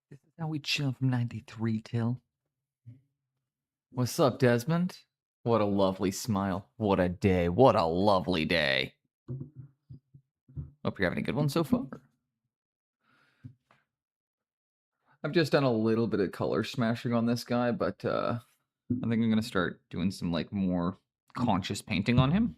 This is how we chill from 93 till. What's up, Desmond? What a lovely smile. What a day. What a lovely day. Hope you're having a good one so far. I've just done a little bit of color smashing on this guy, but I think I'm going to start doing some like more conscious painting on him.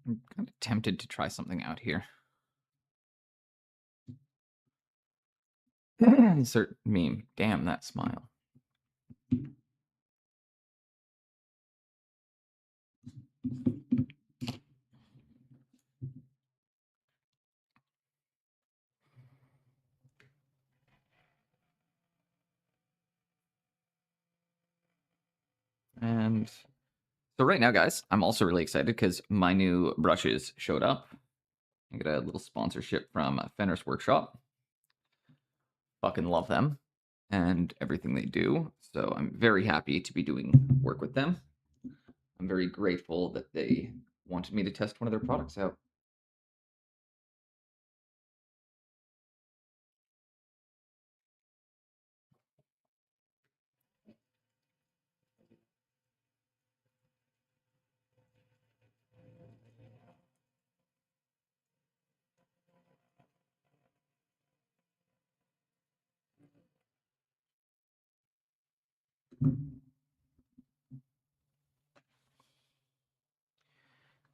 I'm kind of tempted to try something out here. Insert meme. Damn, that smile. And so right now, guys, I'm also really excited because my new brushes showed up. I got a little sponsorship from Fenner's Workshop. Fucking love them and everything they do. So I'm very happy to be doing work with them. I'm very grateful that they wanted me to test one of their products out.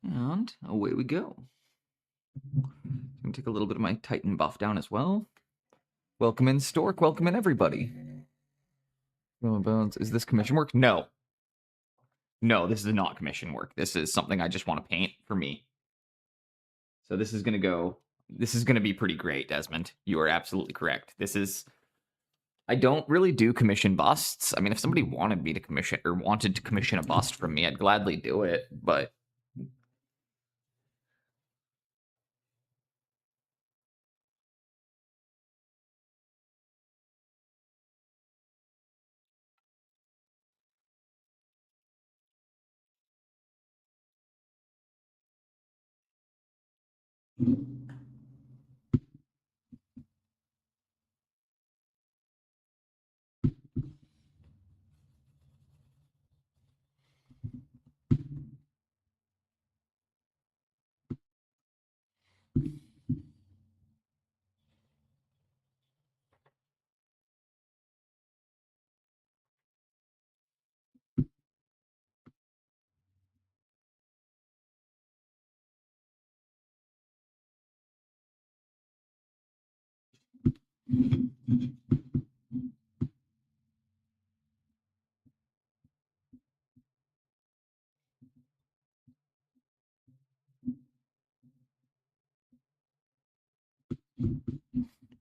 And away we go. I'm going to take a little bit of my Titan buff down as well. Welcome in, Stork. Welcome in, everybody. Bones. Is this commission work? No. No, this is not commission work. This is something I just want to paint for me. So this is going to go... This is going to be pretty great, Desmond. You are absolutely correct. This is... I don't really do commission busts. I mean, if somebody wanted me to commission or wanted to commission a bust from me, I'd gladly do it, but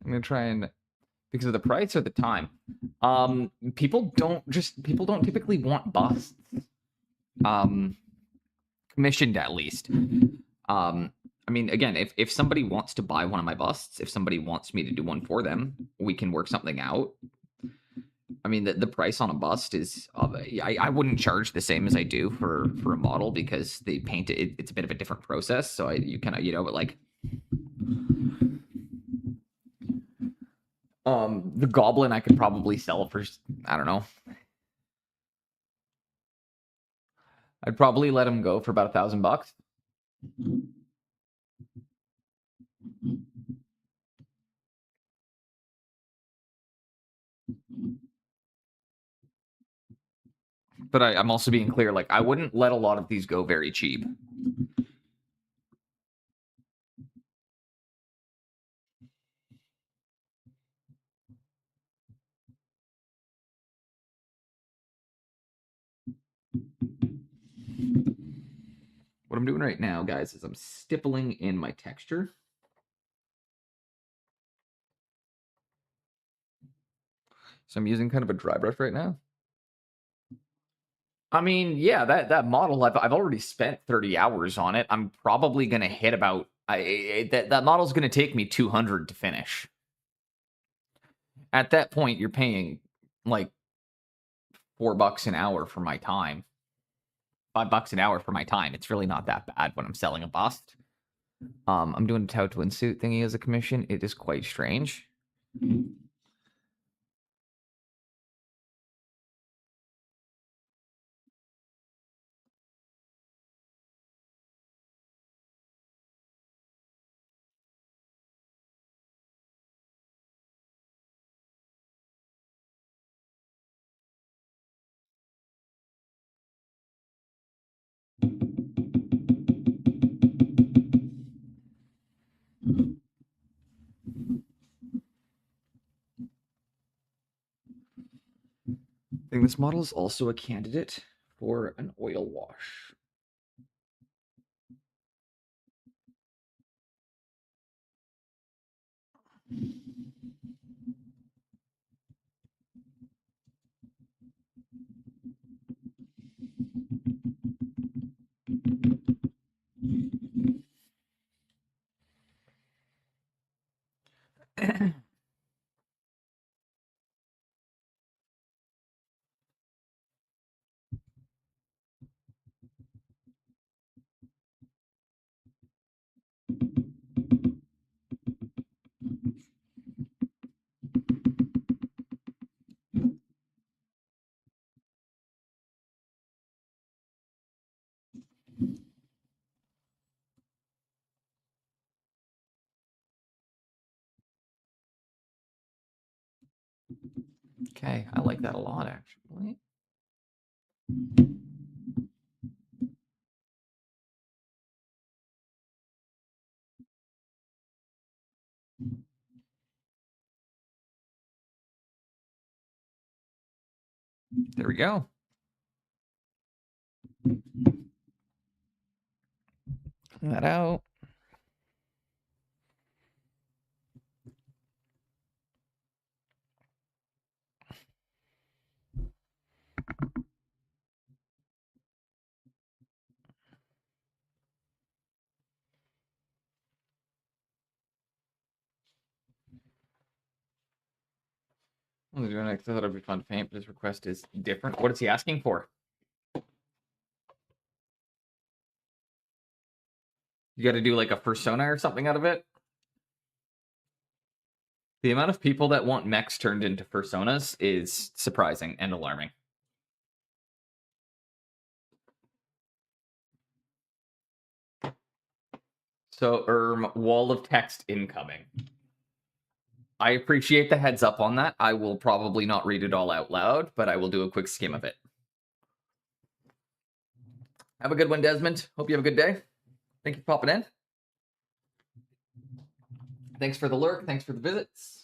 I'm gonna try and, because of the price or the time. People don't typically want busts. Commissioned at least. I mean, again, if somebody wants to buy one of my busts, if somebody wants me to do one for them, we can work something out. I mean, the price on a bust is, I wouldn't charge the same as I do for a model, because they paint it, it's a bit of a different process. So you kind of, but like, the goblin I could probably sell for, I don't know. I'd probably let him go for about $1,000. But I'm also being clear, like, I wouldn't let a lot of these go very cheap. What I'm doing right now, guys, is I'm stippling in my texture. So I'm using kind of a dry brush right now. I mean, yeah, that model, I've already spent 30 hours on it. I'm probably gonna hit about that model's gonna take me 200 to finish. At that point, you're paying like $4 an hour for my time. $5 an hour for my time. It's really not that bad when I'm selling a bust. I'm doing a Tau Twin suit thingy as a commission. It is quite strange. I think this model is also a candidate for an oil wash. Okay, I like that a lot, actually. There we go. Clean that out. I thought it'd be fun to paint, but his request is different. What is he asking for? You got to do like a persona or something out of it. The amount of people that want mechs turned into personas is surprising and alarming. So, wall of text incoming. I appreciate the heads up on that. I will probably not read it all out loud, but I will do a quick skim of it. Have a good one, Desmond. Hope you have a good day. Thank you for popping in. Thanks for the lurk. Thanks for the visits.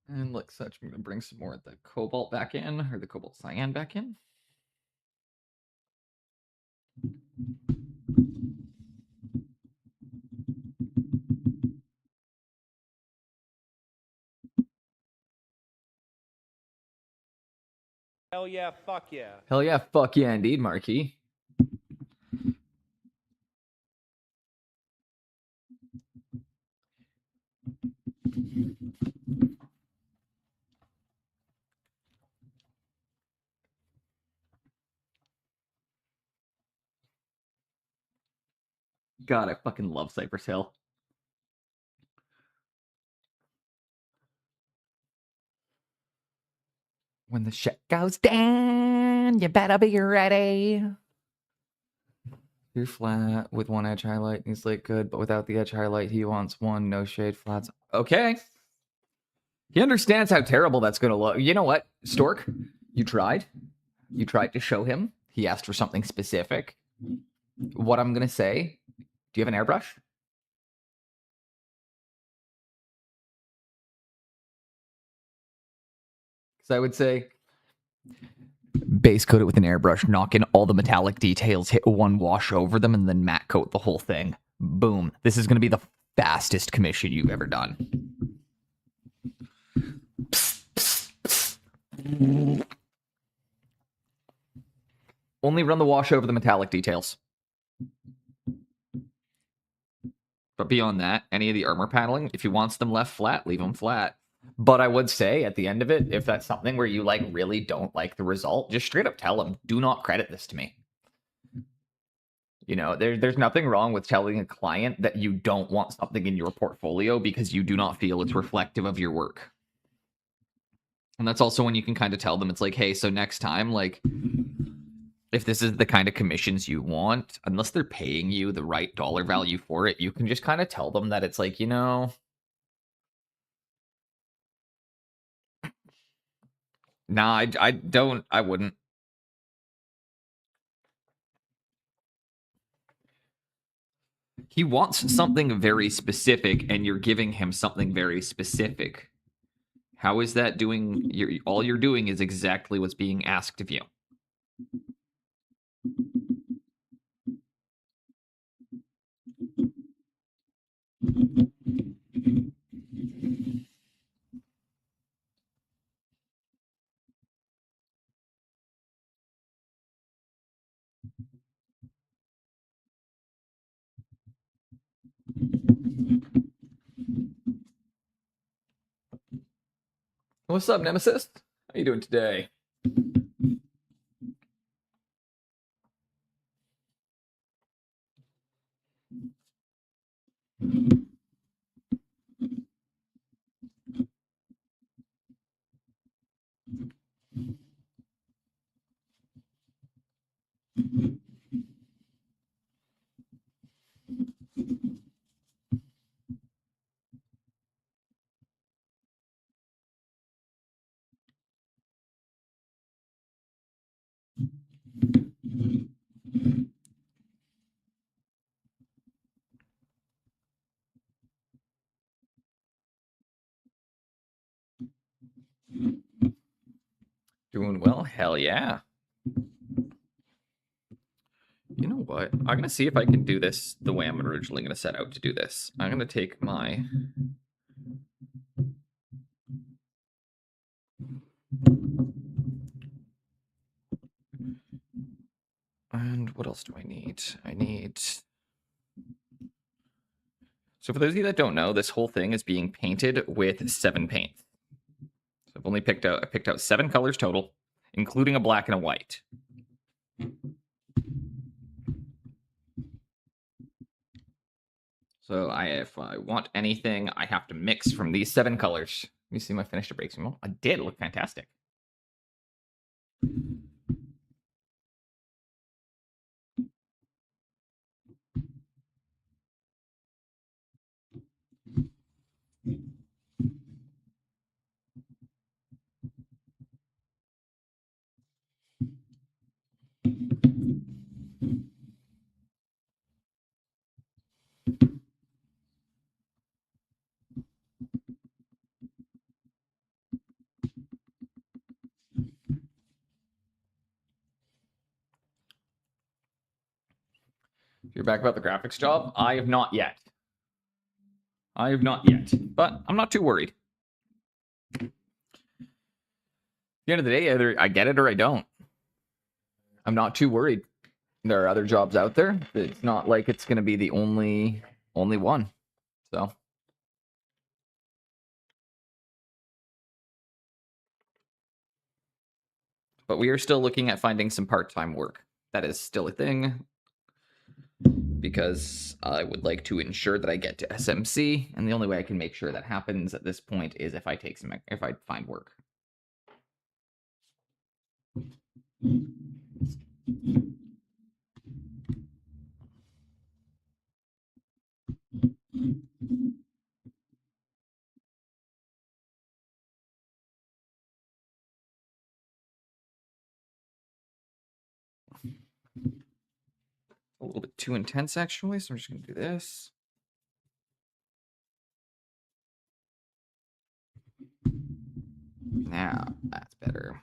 And like such, I'm going to bring some more of the cobalt back in, or the cobalt cyan back in. Hell yeah, fuck yeah. Hell yeah, fuck yeah, indeed, Marquis. God, I fucking love Cypress Hill. When the shit goes down, you better be ready. Two flat with one edge highlight. He's like good, but without the edge highlight, he wants one no shade flats. Okay. He understands how terrible that's going to look. You know what, Stork? You tried. You tried to show him. He asked for something specific. What I'm going to say, do you have an airbrush? Because I would say base coat it with an airbrush, knock in all the metallic details, hit one wash over them, and then matte coat the whole thing. Boom. This is going to be the fastest commission you've ever done. Only run the wash over the metallic details. But beyond that, any of the armor paneling, if he wants them left flat, leave them flat. But I would say at the end of it, if that's something where you like really don't like the result, just straight up tell him, do not credit this to me. You know, there's nothing wrong with telling a client that you don't want something in your portfolio because you do not feel it's reflective of your work. And that's also when you can kind of tell them, it's like, hey, so next time, like, if this is the kind of commissions you want, unless they're paying you the right dollar value for it, you can just kind of tell them that it's like, you know, nah, I wouldn't. He wants something very specific, and you're giving him something very specific. How is that doing? All you're doing is exactly what's being asked of you. What's up, Nemesis? How you doing today? Doing well? Hell yeah. You know what? I'm going to see if I can do this the way I'm originally going to set out to do this. I'm going to take my... And what else do I need? I need... So for those of you that don't know, this whole thing is being painted with 7 paints. So I've only picked out 7 colors total, including a black and a white. So if I want anything, I have to mix from these 7 colors. Let me see my finished breaks. Well, I did. It looked fantastic. You're back about the graphics job? I have not yet. But I'm not too worried. At the end of the day, either I get it or I don't. I'm not too worried. There are other jobs out there. It's not like it's going to be the only one. So. But we are still looking at finding some part-time work. That is still a thing. Because I would like to ensure that I get to SMC, and the only way I can make sure that happens at this point is if I find work. A little bit too intense, actually, so I'm just going to do this. Now, that's better.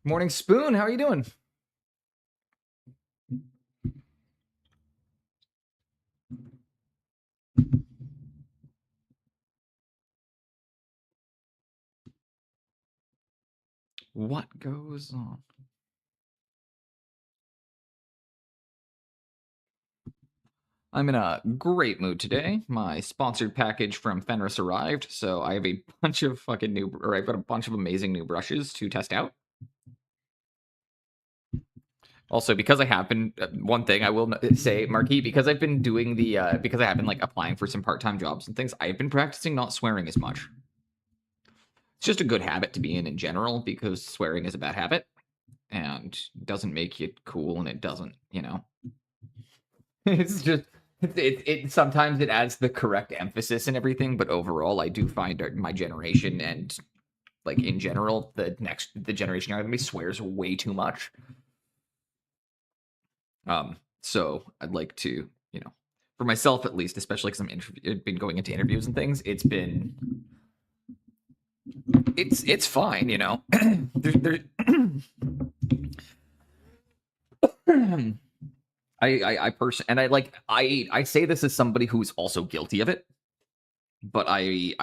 Morning, Spoon. How are you doing? What goes on? I'm in a great mood today. My sponsored package from Fenris arrived, so I have a bunch of I've got a bunch of amazing new brushes to test out. Also, because I have been, one thing I will say, Marquis, because I've been doing because I have been like applying for some part-time jobs and things, I've been practicing not swearing as much. It's just a good habit to be in general, because swearing is a bad habit and doesn't make you cool, and it doesn't, it's just, it sometimes it adds the correct emphasis and everything, but overall, I do find my generation and like in general, the generation younger than me swears way too much. So I'd like to, for myself at least, especially because I've been going into interviews and things, it's fine, there I personally, and I say this as somebody who's also guilty of it, but I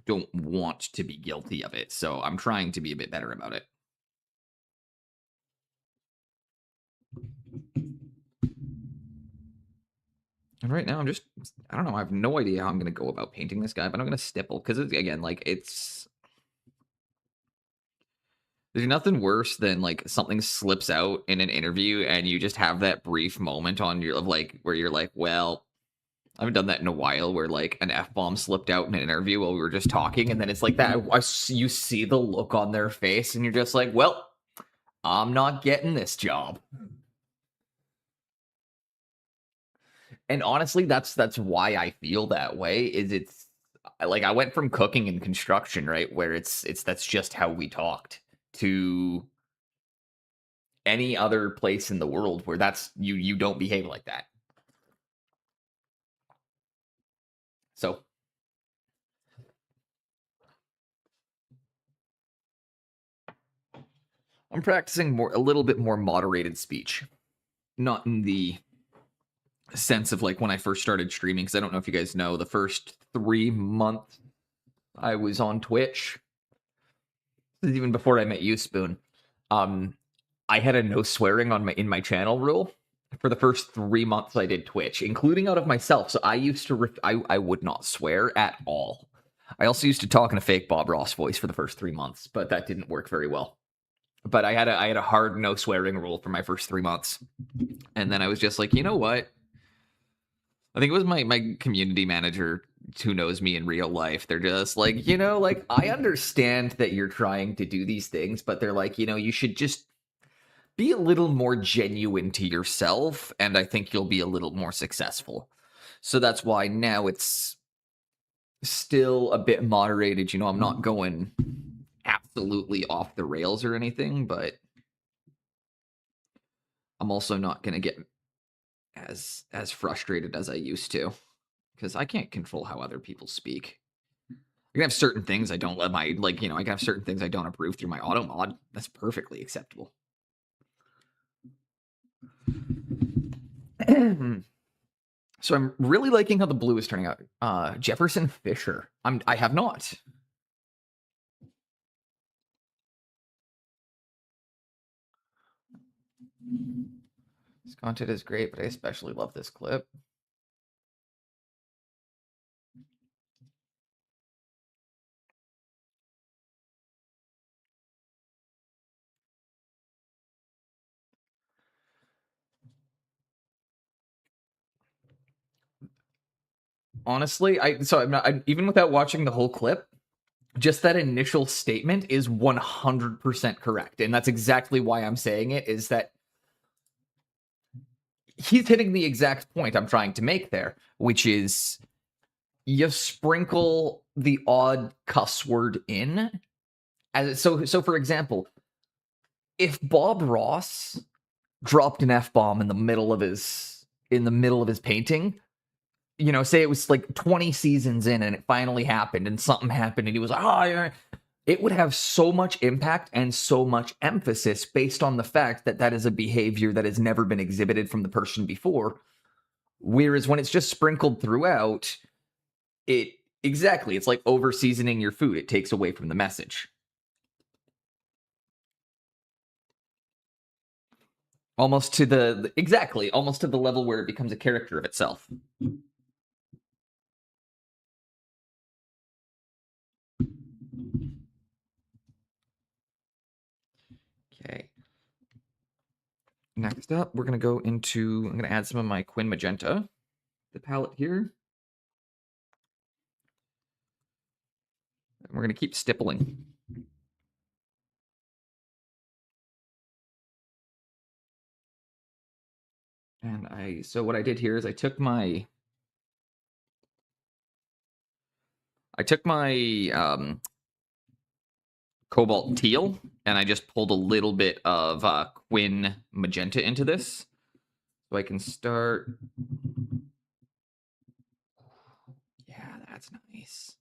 don't want to be guilty of it, so I'm trying to be a bit better about it. And right now, I don't know, I have no idea how I'm going to go about painting this guy, but I'm going to stipple, because, again, like, there's nothing worse than, like, something slips out in an interview, and you just have that brief moment where you're like, well, I haven't done that in a while, where like an F-bomb slipped out in an interview while we were just talking, and then it's like that. You see the look on their face, and you're just like, well, I'm not getting this job. And honestly, that's why I feel that way. It's like I went from cooking and construction, right, where it's that's just how we talked, to any other place in the world where that's you don't behave like that. So I'm practicing a little bit more moderated speech, not in the sense of like when I first started streaming, because I don't know if you guys know, the first 3 months I was on Twitch, this is even before I met you, Spoon. I had a no swearing on in my channel rule for the first 3 months I did Twitch, including out of myself. So I used to I would not swear at all. I also used to talk in a fake Bob Ross voice for the first 3 months, but that didn't work very well. But I had a hard no swearing rule for my first 3 months, and then I was just like, you know what? I think it was my community manager who knows me in real life. They're just like, like, I understand that you're trying to do these things, but they're like, you should just be a little more genuine to yourself, and I think you'll be a little more successful. So that's why now it's still a bit moderated. I'm not going absolutely off the rails or anything, but I'm also not going to get as frustrated as I used to, because I can't control how other people speak. I can have certain things I don't let my, I can have certain things I don't approve through my auto mod. That's perfectly acceptable. So I'm really liking how the blue is turning out. Jefferson Fisher. I have not. This content is great, but I especially love this clip. Honestly, I'm not, even without watching the whole clip, just that initial statement is 100% correct. And that's exactly why I'm saying it, is that he's hitting the exact point I'm trying to make there, which is you sprinkle the odd cuss word in. So for example, if Bob Ross dropped an F-bomb in the middle of his painting, say it was like 20 seasons in and it finally happened and something happened and he was like, oh, yeah, it would have so much impact and so much emphasis based on the fact that that is a behavior that has never been exhibited from the person before. Whereas when it's just sprinkled throughout, it's like over seasoning your food. It takes away from the message. Almost to the level where it becomes a character of itself. Okay. Next up, we're going to go into, I'm going to add some of my Quin Magenta, the palette here. And we're going to keep stippling. And so what I did here is I took my cobalt teal, and I just pulled a little bit of Quin Magenta into this. So I can start. Yeah, that's nice.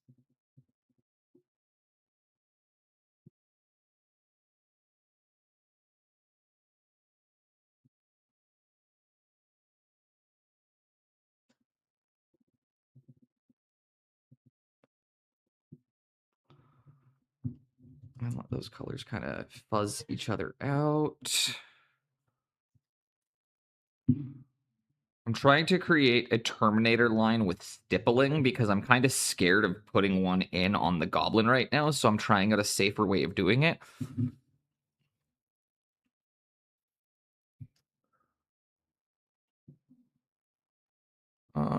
And let those colors kind of fuzz each other out. I'm trying to create a Terminator line with stippling because I'm kind of scared of putting one in on the Goblin right now, so I'm trying out a safer way of doing it.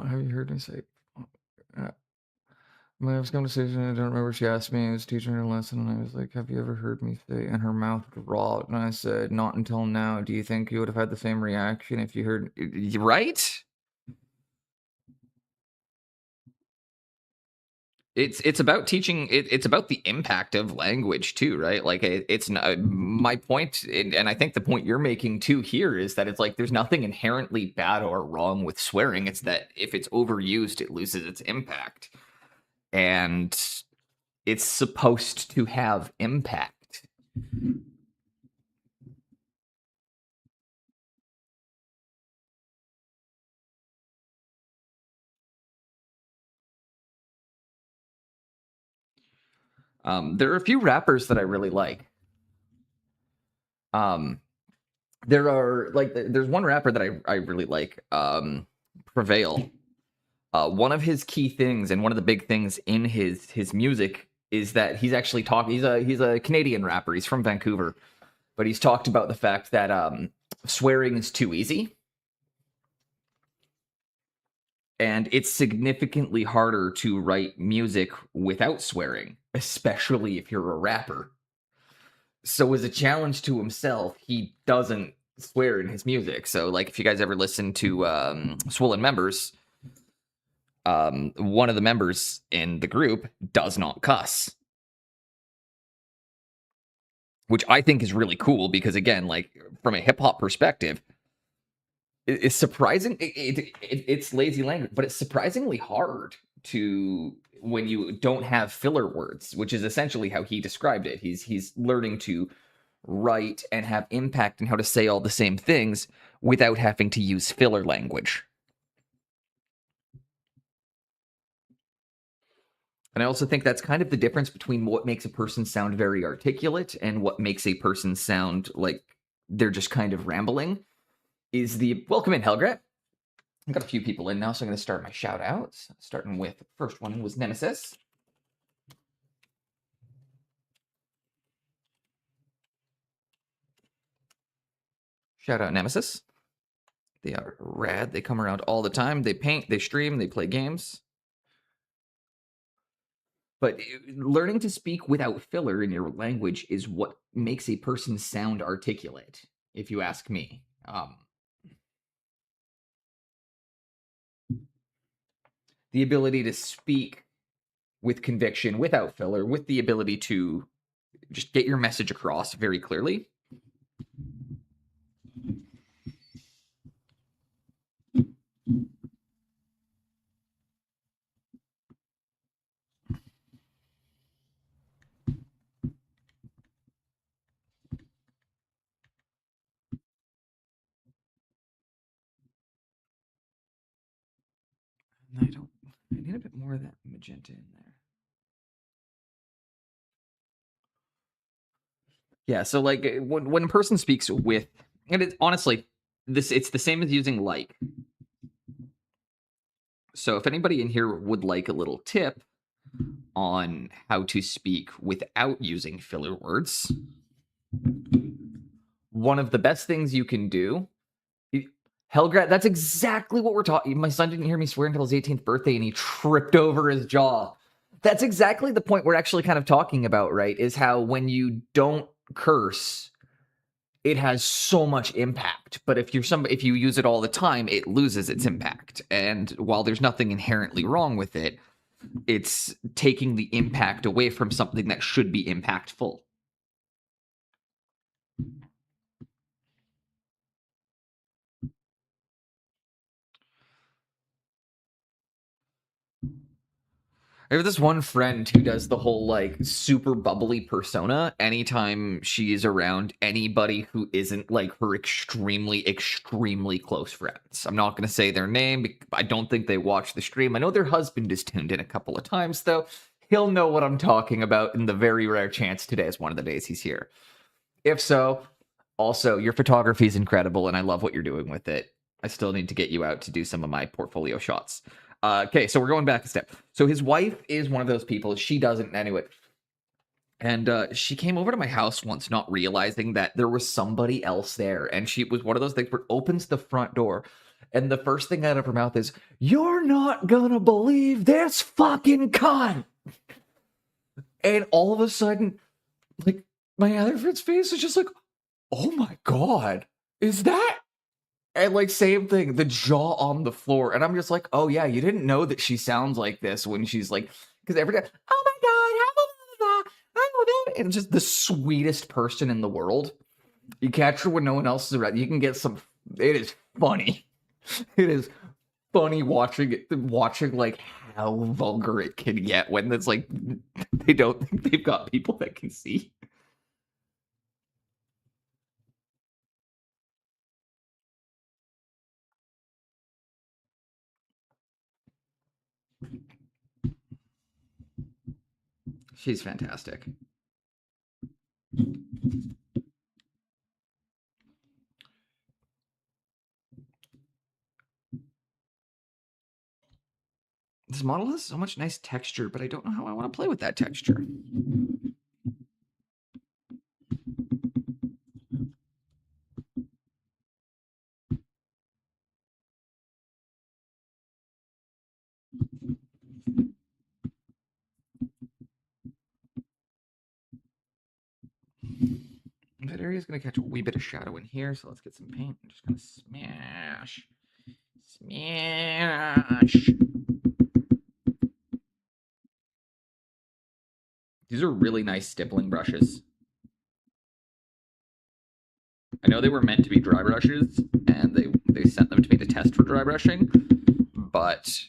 Have you heard me say? My last conversation, I don't remember. She asked me, I was teaching her a lesson, and I was like, "Have you ever heard me say?" And her mouth dropped, and I said, "Not until now." Do you think you would have had the same reaction if you heard? Right? It's about teaching. It's about the impact of language too, right? Like it's not my point, and I think the point you're making too here is that it's like there's nothing inherently bad or wrong with swearing. It's that if it's overused, it loses its impact, and it's supposed to have impact. There are a few rappers that I really like. There are like there's one rapper that I really like, Prevail. One of his key things and one of the big things in his music is that he's actually talking. He's a Canadian rapper. He's from Vancouver, but he's talked about the fact that swearing is too easy, and it's significantly harder to write music without swearing, especially if you're a rapper. So as a challenge to himself, he doesn't swear in his music. So like if you guys ever listen to Swollen Members, one of the members in the group does not cuss, which I think is really cool because again, like from a hip hop perspective, it's surprising. It's lazy language, but it's surprisingly hard to when you don't have filler words, which is essentially how he described it. He's learning to write and have impact and how to say all the same things without having to use filler language. And I also think that's kind of the difference between what makes a person sound very articulate and what makes a person sound like they're just kind of rambling is the welcome in Helgret. I've got a few people in now, so I'm going to start my shout outs. Starting with the first one was Nemesis. Shout out Nemesis. They are rad. They come around all the time. They paint, they stream, they play games. But learning to speak without filler in your language is what makes a person sound articulate, if you ask me. The ability to speak with conviction, without filler, with the ability to just get your message across very clearly. I need a bit more of that magenta in there. Yeah, so like when a person speaks with, and it's honestly, it's the same as using like. So if anybody in here would like a little tip on how to speak without using filler words, one of the best things you can do, Helgrat, that's exactly what we're talking. My son didn't hear me swear until his 18th birthday and he tripped over his jaw. That's exactly the point we're actually kind of talking about, right? Is how when you don't curse, it has so much impact. But if you use it all the time, it loses its impact. And while there's nothing inherently wrong with it, it's taking the impact away from something that should be impactful. I have this one friend who does the whole like super bubbly persona anytime she is around anybody who isn't like her extremely, extremely close friends. I'm not going to say their name. I don't think they watch the stream. I know their husband is tuned in a couple of times, though. He'll know what I'm talking about in the very rare chance today is one of the days he's here. If so, also, your photography is incredible, and I love what you're doing with it. I still need to get you out to do some of my portfolio shots. Okay, so we're going back a step. So his wife is one of those people. She doesn't anyway. And she came over to my house once, not realizing that there was somebody else there. And she was one of those things where it opens the front door. And the first thing out of her mouth is, "You're not gonna believe this fucking cunt!" And all of a sudden, like, my other friend's face is just like, "Oh my god, is that?" And like, same thing, the jaw on the floor. And I'm just like, "Oh yeah, you didn't know that she sounds like this when she's like," because every time, "Oh my god, and just the sweetest person in the world. You catch her when no one else is around. You can get some. It is funny. It is funny watching like how vulgar it can get when it's like they don't think they've got people that can see. She's fantastic. This model has so much nice texture, but I don't know how I want to play with that texture. That area is going to catch a wee bit of shadow in here, so let's get some paint. I'm just going to smash. Smash. These are really nice stippling brushes. I know they were meant to be dry brushes, and they sent them to me to test for dry brushing, but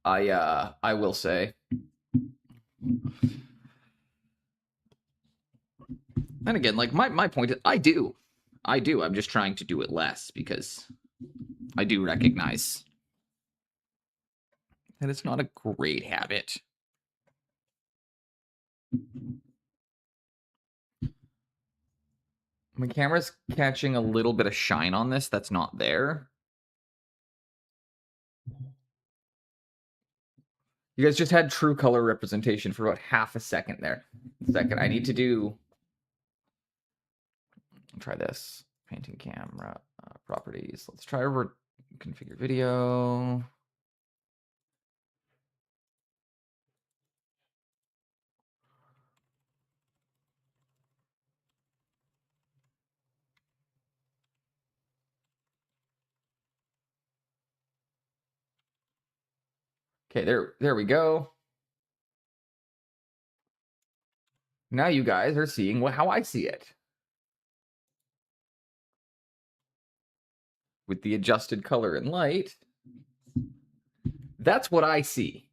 I will say, and again, like my point is, I do. I'm just trying to do it less because I do recognize that it's not a great habit. My camera's catching a little bit of shine on this that's not there. You guys just had true color representation for about half a second there. I need to do... Try this. Painting camera properties. Let's try over configure video. Okay, there we go. Now you guys are seeing how I see it. With the adjusted color and light, that's what I see.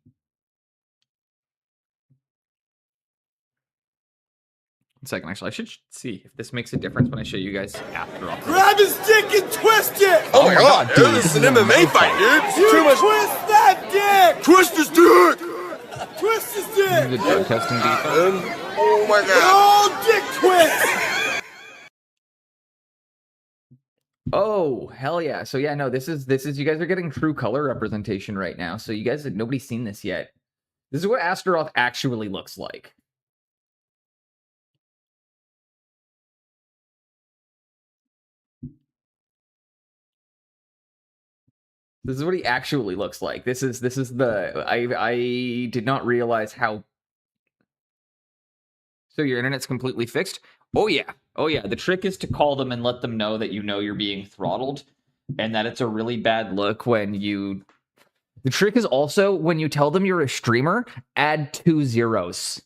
One second, actually, I should see if this makes a difference when I show you guys after. Grab his dick and twist it! Oh my god, dude, this is an MMA fight, dude! You too much. Twist that dick! Twist his dick! Twist his dick! The drug testing defense. Oh my god! Oh, dick twist! Oh, hell yeah. So yeah, no, this is you guys are getting true color representation right now. So you guys, nobody's seen this yet. This is what Astaroth actually looks like. This is what he actually looks like. This is the I did not realize how. So your internet's completely fixed? Oh yeah. Oh yeah. The trick is to call them and let them know that you know you're being throttled and that it's a really bad look when you... The trick is also when you tell them you're a streamer, add 2 zeros.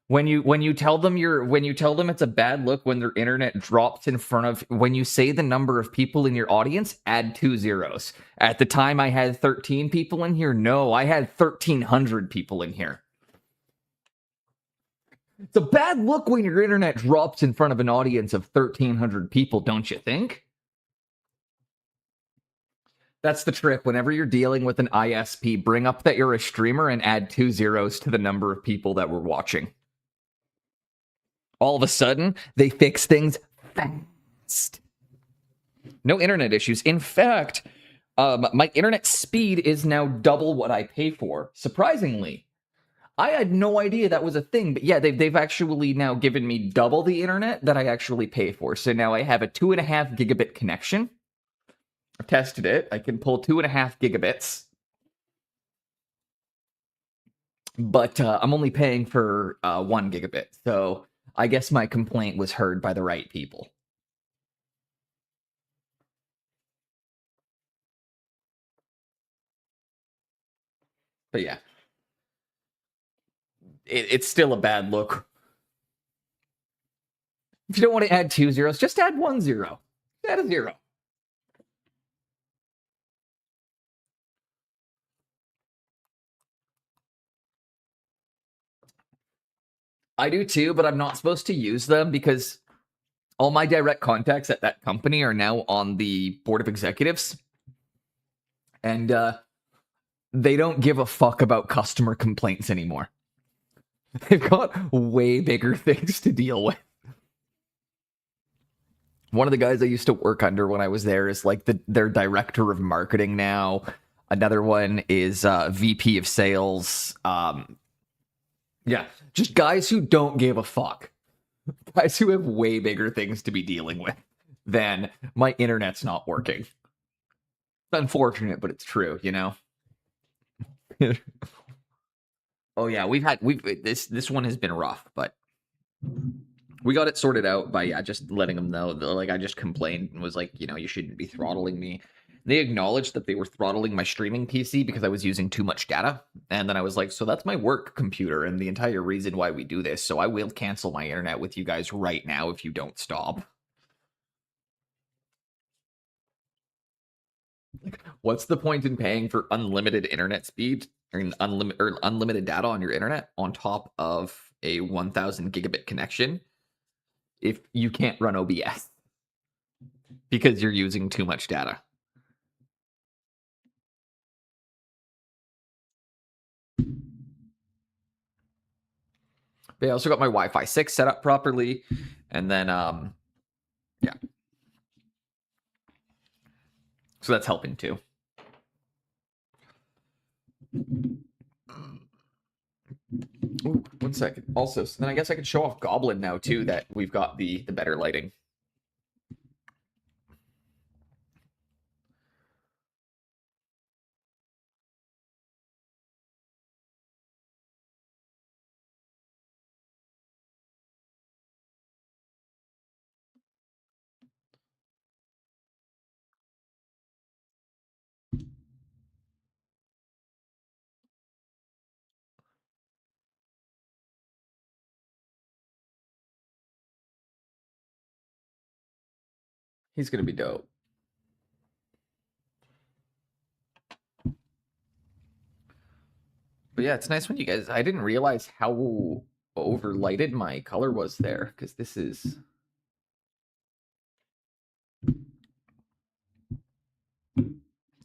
When you tell them it's a bad look when their internet drops in front of, when you say the number of people in your audience, add 2 zeros. At the time I had 13 people in here. No, I had 1,300 people in here. It's a bad look when your internet drops in front of an audience of 1,300 people, don't you think? That's the trick. Whenever you're dealing with an ISP, bring up that you're a streamer and add 2 zeros to the number of people that were watching. All of a sudden, they fix things fast. No internet issues. In fact, my internet speed is now double what I pay for. Surprisingly. I had no idea that was a thing, but yeah, they've actually now given me double the internet that I actually pay for. So now I have a 2.5 gigabit connection. I've tested it. I can pull 2.5 gigabits. But I'm only paying for 1 gigabit. So I guess my complaint was heard by the right people. But yeah, it's still a bad look. If you don't want to add 2 zeros, just add 1 zero. Add a 0. I do too, but I'm not supposed to use them because all my direct contacts at that company are now on the board of executives. And they don't give a fuck about customer complaints anymore. They've got way bigger things to deal with. One of the guys I used to work under when I was there is like their director of marketing now. Another one is VP of sales. Yeah, just guys who don't give a fuck. Guys who have way bigger things to be dealing with than my internet's not working. It's unfortunate, but it's true, you know? Oh yeah, this one has been rough, but we got it sorted out by just letting them know that, like, I just complained and was like, you shouldn't be throttling me. They acknowledged that they were throttling my streaming PC because I was using too much data. And then I was like, so that's my work computer and the entire reason why we do this. So I will cancel my internet with you guys right now if you don't stop. What's the point in paying for unlimited internet speed or unlimited data on your internet on top of a 1000 gigabit connection if you can't run OBS because you're using too much data? But I also got my Wi-Fi 6 set up properly, and then yeah, so that's helping too. Ooh, 1 second. Also, so then I guess I could show off Goblin now too, that we've got the better lighting. He's gonna be dope. But yeah, it's nice when you guys. I didn't realize how overlighted my color was there because this is.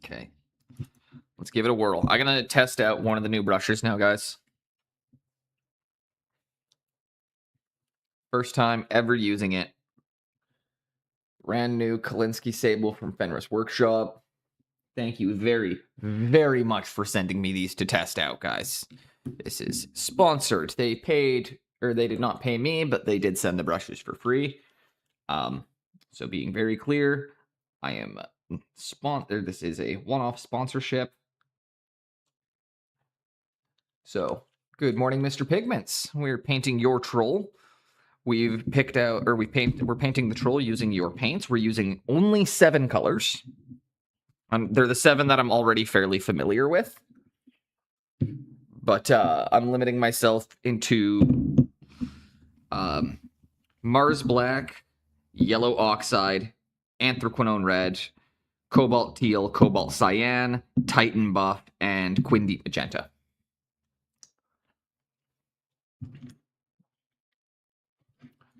Okay. Let's give it a whirl. I'm gonna test out one of the new brushes now, guys. First time ever using it. Brand new Kolinsky Sable from Fenris Workshop. Thank you very, very much for sending me these to test out, guys. This is sponsored. They paid, or they did not pay me, but they did send the brushes for free. So being very clear, I am sponsored. This is a one-off sponsorship. So, good morning, Mr. Pigments. We're painting your troll. We've picked out, or we're painting the troll using your paints. We're using only 7 colors. They're the 7 that I'm already fairly familiar with. But I'm limiting myself into Mars Black, Yellow Oxide, Anthraquinone Red, Cobalt Teal, Cobalt Cyan, Titan Buff, and Quin Deep Magenta.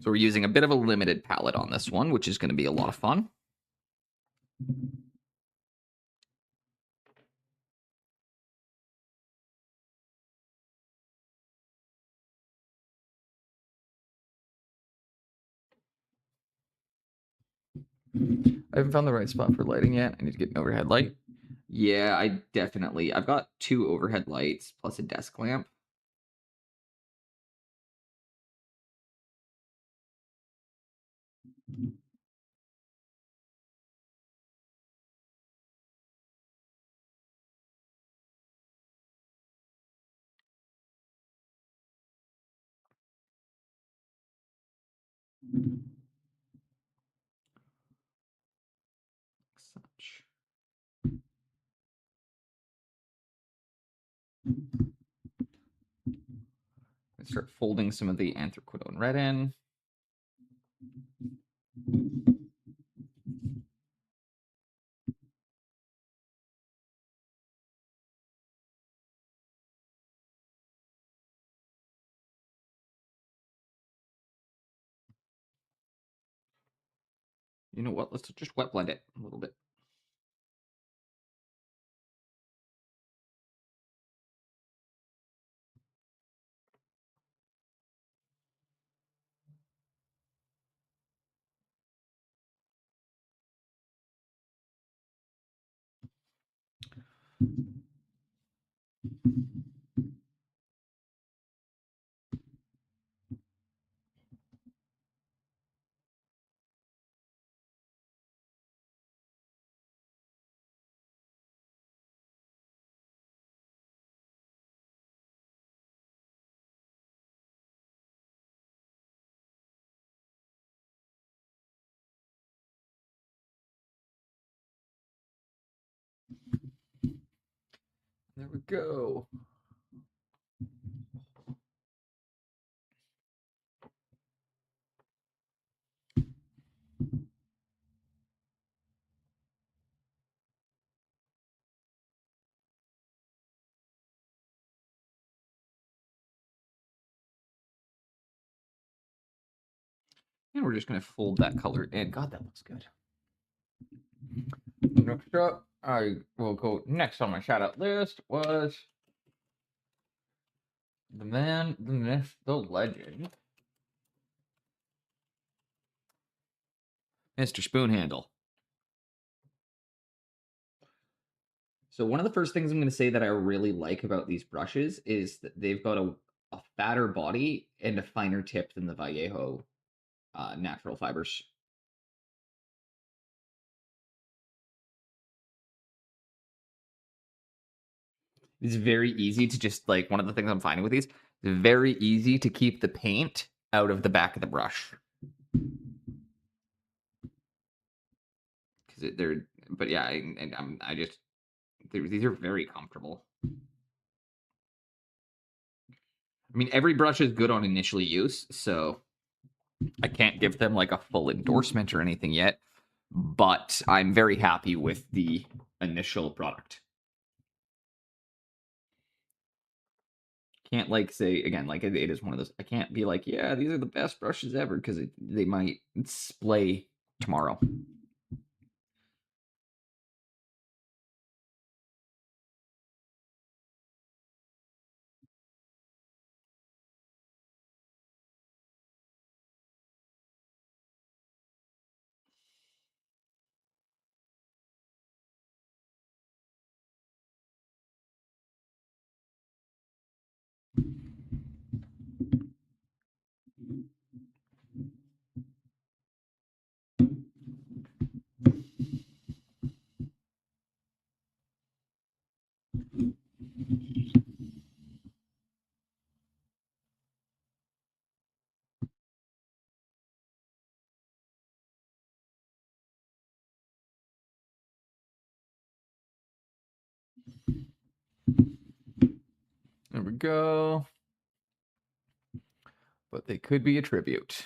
So we're using a bit of a limited palette on this one, which is going to be a lot of fun. I haven't found the right spot for lighting yet. I need to get an overhead light. Yeah, I've got 2 overhead lights plus a desk lamp. Such. Start folding some of the anthraquinone red in. You know what? Let's just wet blend it a little bit. There we go. And we're just going to fold that color in. God, that looks good. Next up, I will go next on my shout out list was the man, the myth, the legend, Mr. Spoonhandle. So one of the first things I'm going to say that I really like about these brushes is that they've got a fatter body and a finer tip than the Vallejo natural fibers. It's very easy to just like one of the things I'm finding with these. It's very easy to keep the paint out of the back of the brush because they're. But yeah, I just these are very comfortable. I mean, every brush is good on initial use, so I can't give them like a full endorsement or anything yet. But I'm very happy with the initial product. Can't like say again, like it is one of those. I can't be like, yeah, these are the best brushes ever because they might splay tomorrow. There we go. But they could be a tribute.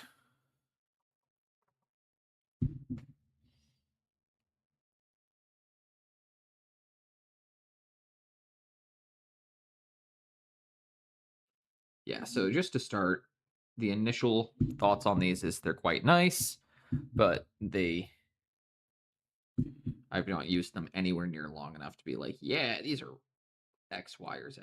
Yeah, so just to start, the initial thoughts on these is they're quite nice, but I've not used them anywhere near long enough to be like, yeah, these are X, Y, or Z.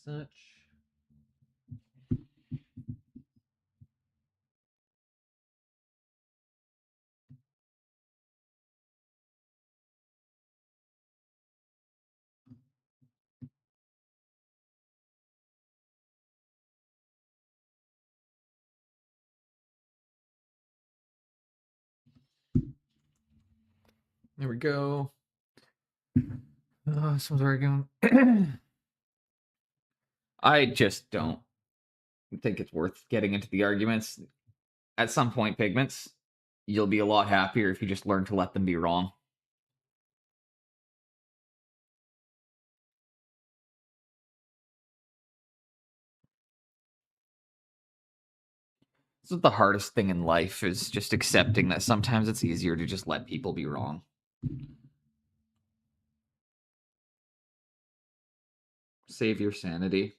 such. There we go. Someone's already going. I just don't think it's worth getting into the arguments. At some point, Pigments, you'll be a lot happier if you just learn to let them be wrong. This is the hardest thing in life, is just accepting that sometimes it's easier to just let people be wrong. Save your sanity.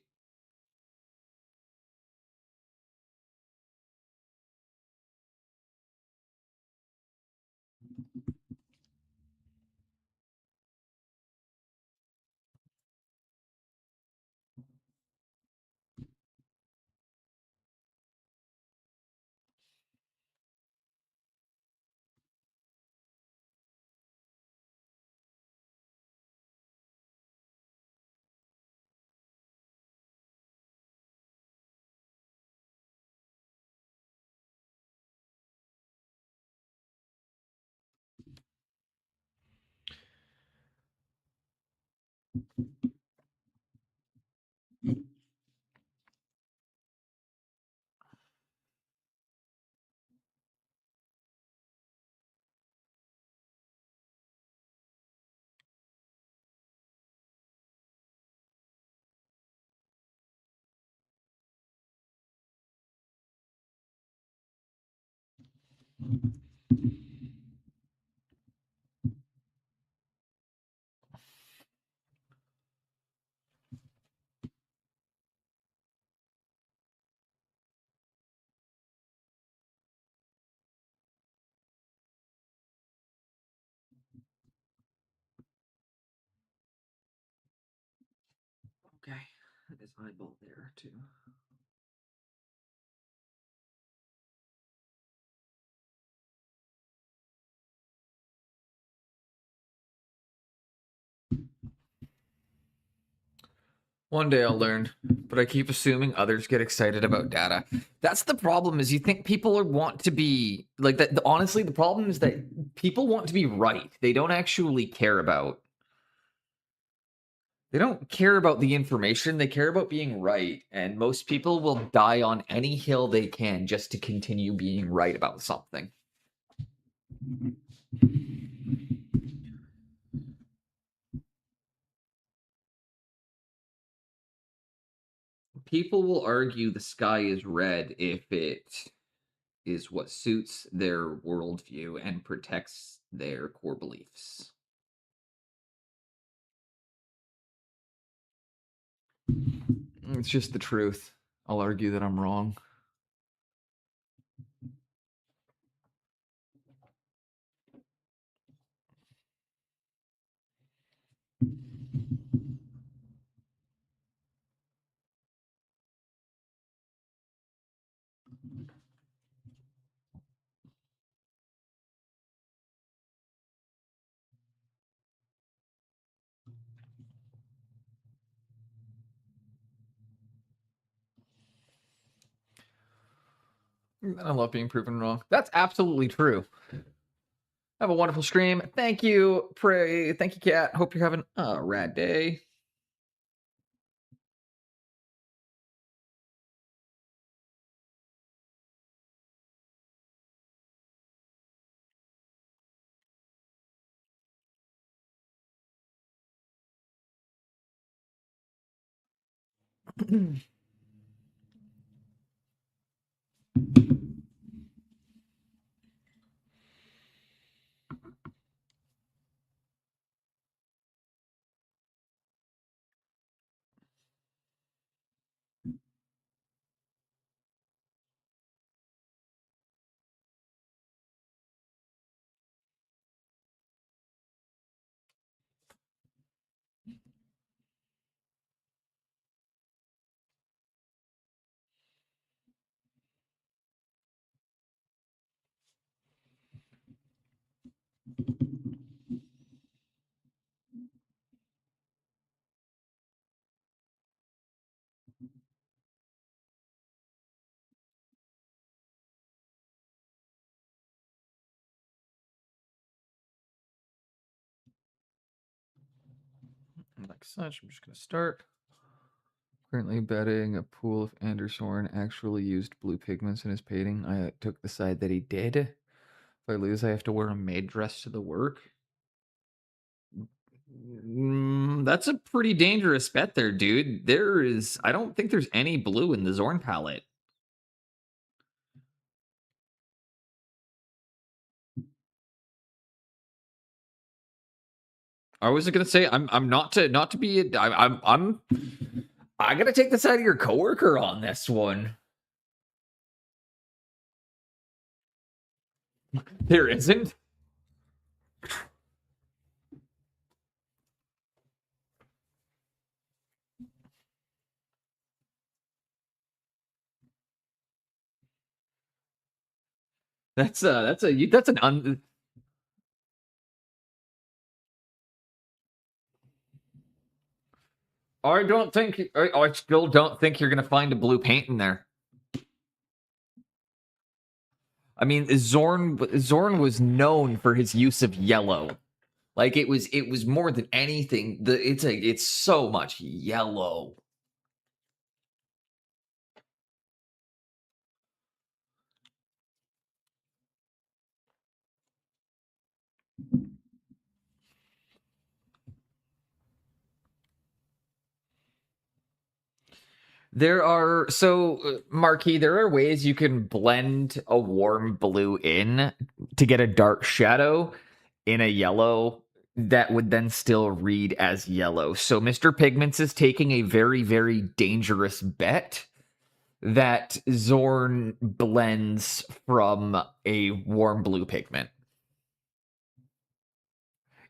Okay, that is eyeball there too. One day I'll learn, but I keep assuming others get excited about data. That's the problem, is you think people want to be like that. Honestly, the problem is that people want to be right. They don't actually care about the information. They care about being right. And most people will die on any hill they can just to continue being right about something. People will argue the sky is red if it is what suits their worldview and protects their core beliefs. It's just the truth. I'll argue that I'm wrong. I love being proven wrong. That's absolutely true. Have a wonderful stream. Thank you, Pray. Thank you, Kat. Hope you're having a rad day. Like such, I'm just going to start. Currently betting a pool if Andersorn actually used blue pigments in his painting. I took the side that he did. If I lose, I have to wear a maid dress to the work. That's a pretty dangerous bet there, dude. I don't think there's any blue in the Zorn palette. I was gonna say I'm not to be I gotta take the side of your coworker on this one. There isn't. That's an I still don't think you're gonna find a blue paint in there. I mean, Zorn was known for his use of yellow. Like it was more than anything. It's so much yellow. Marquis, there are ways you can blend a warm blue in to get a dark shadow in a yellow that would then still read as yellow. So Mr. Pigments is taking a very, very dangerous bet that Zorn blends from a warm blue pigment.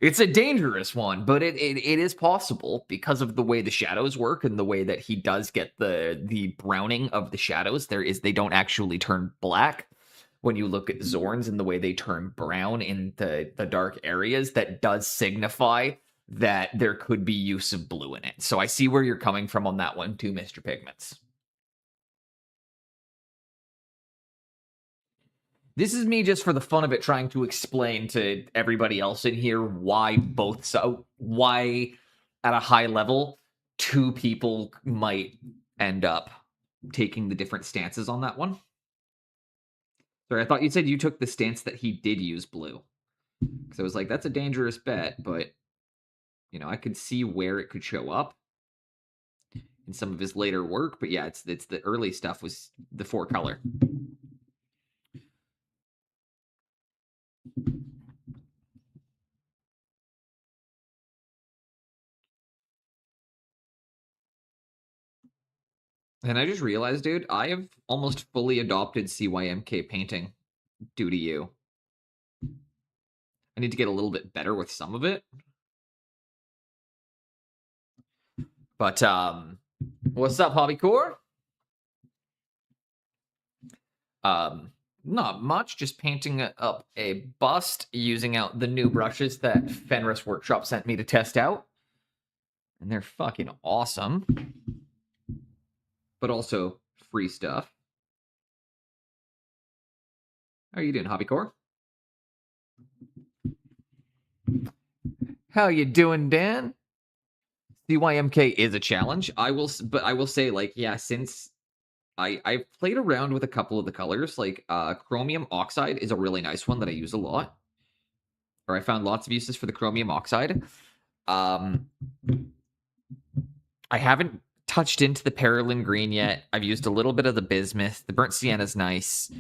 It's a dangerous one, but it is possible because of the way the shadows work and the way that he does get the browning of the shadows. They don't actually turn black when you look at Zorns, and the way they turn brown in the dark areas. That does signify that there could be use of blue in it. So I see where you're coming from on that one too, Mr. Pigments. This is me just for the fun of it trying to explain to everybody else in here why at a high level two people might end up taking the different stances on that one. Sorry, I thought you said you took the stance that he did use blue. Because I was like, that's a dangerous bet, but I could see where it could show up in some of his later work. But yeah, it's the early stuff was the 4-color. And I just realized, dude, I have almost fully adopted CYMK painting due to you. I need to get a little bit better with some of it. But, what's up, Hobbycore? Not much, just painting up a bust using out the new brushes that Fenris Workshop sent me to test out. And they're fucking awesome. But also free stuff. How are you doing, Hobbycore? How you doing, Dan? CYMK is a challenge. I will say, like, yeah, since I've played around with a couple of the colors, like chromium oxide is a really nice one that I use a lot. Or I found lots of uses for the chromium oxide. I haven't touched into the Perilyn green yet. I've used a little bit of the bismuth. The burnt sienna is nice.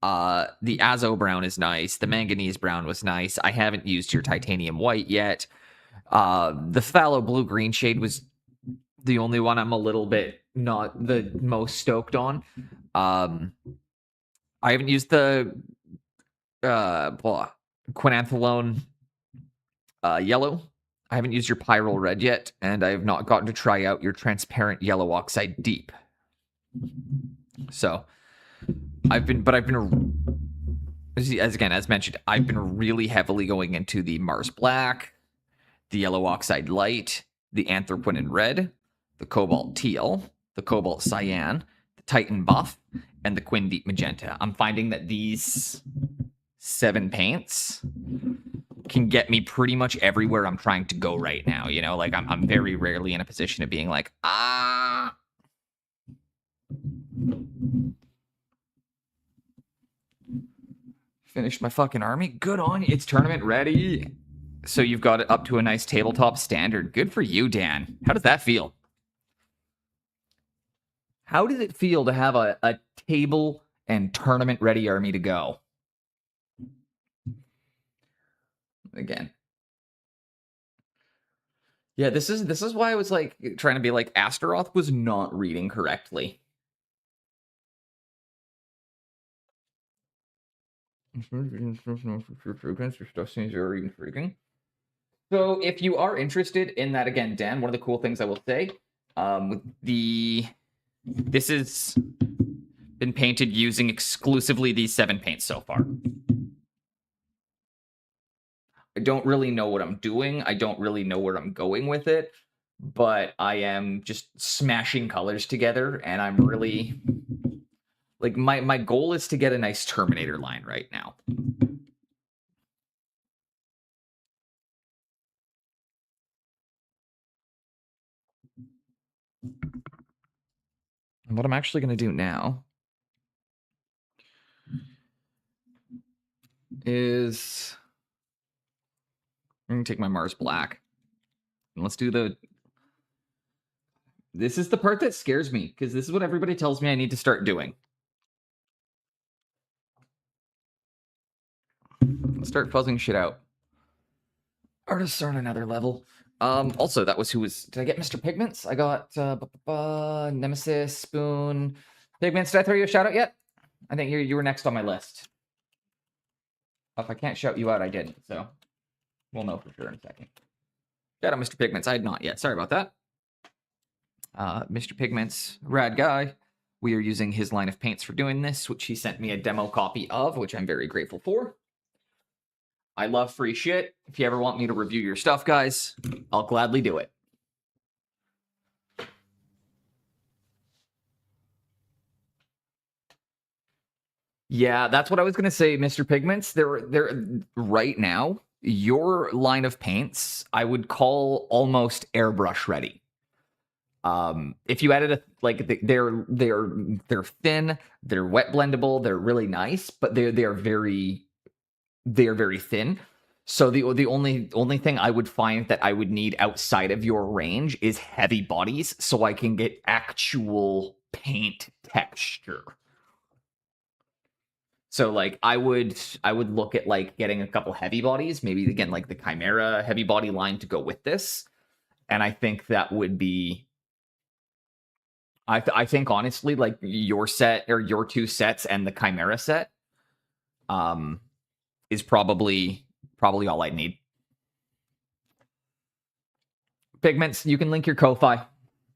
The azo brown is nice. The manganese brown was nice. I haven't used your titanium white yet. The phthalo blue green shade was the only one I'm a little bit not the most stoked on. I haven't used the quinantholone yellow. I haven't used your Pyrrole red yet, and I have not gotten to try out your transparent yellow oxide deep. So as mentioned, I've been really heavily going into the Mars black, the yellow oxide light, the anthraquinone red, the cobalt teal, the cobalt cyan, the Titan buff, and the Quin deep magenta. I'm finding that these 7 paints can get me pretty much everywhere I'm trying to go right now. You know, like I'm very rarely in a position of being like, ah. Finished my fucking army. Good on you. It's tournament ready. So you've got it up to a nice tabletop standard. Good for you, Dan. How does that feel? How does it feel to have a table and tournament ready army to go? Again. Yeah, this is why I was like trying to be like Astaroth was not reading correctly. So if you are interested in that, again, Dan, one of the cool things I will say, this has been painted using exclusively these 7 paints so far. I don't really know what I'm doing. I don't really know where I'm going with it, but I am just smashing colors together, and I'm really like my goal is to get a nice Terminator line right now. And what I'm actually going to do now is I'm going to take my Mars Black. And let's do the... This is the part that scares me, because this is what everybody tells me I need to start doing. Let's start fuzzing shit out. Artists are on another level. Also, that was who was... Did I get Mr. Pigments? I got Nemesis, Spoon... Pigments, did I throw you a shout out yet? I think you were next on my list. If I can't shout you out, I didn't, so we'll know for sure in a second. Shout out Mr. Pigments. I had not yet. Sorry about that. Mr. Pigments, rad guy. We are using his line of paints for doing this, which he sent me a demo copy of, which I'm very grateful for. I love free shit. If you ever want me to review your stuff, guys, I'll gladly do it. Yeah, that's what I was going to say, Mr. Pigments. They're right now, your line of paints, I would call almost airbrush ready. If you added they're thin, they're wet blendable, they're really nice, but they are very thin. So the only thing I would find that I would need outside of your range is heavy bodies, so I can get actual paint texture. So like I would look at like getting a couple heavy bodies, maybe again like the Chimera heavy body line to go with this, and I think that would be. I think honestly, like your set or your 2 sets and the Chimera set, is probably all I need. Pigments, you can link your Ko-Fi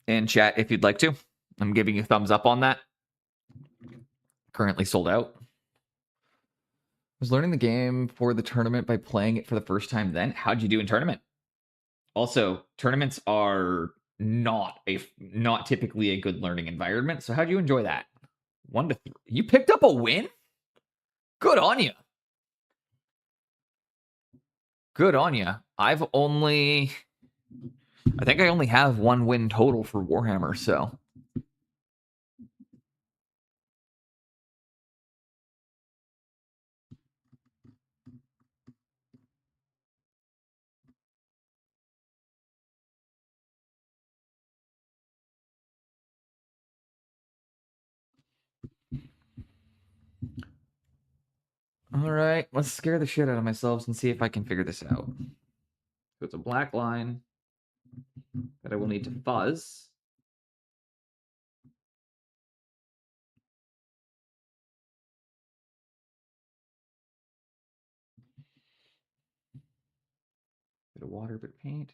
in chat if you'd like to. I'm giving you a thumbs up on that. Currently sold out. I was learning the game for the tournament by playing it for the first time then. How'd you do in tournament? Also, tournaments are not typically a good learning environment. So how'd you enjoy that? 1 to 3. You picked up a win? Good on you. Good on you. I think I only have 1 win total for Warhammer, so. All right, let's scare the shit out of myself and see if I can figure this out. So it's a black line that I will need to fuzz. Bit of water, bit of paint.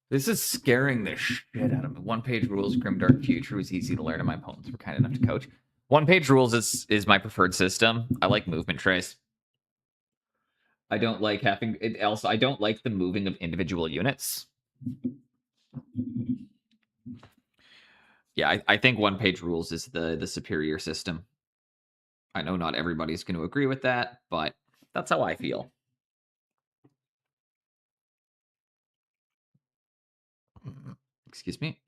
This is scaring the shit out of me. One-page rules, Grimdark Future was easy to learn, and my opponents were kind enough to coach. One-page rules is my preferred system. I like movement trace. I don't like having it. Also, I don't like the moving of individual units. Yeah, I think one-page rules is the superior system. I know not everybody's going to agree with that, but that's how I feel. Excuse me.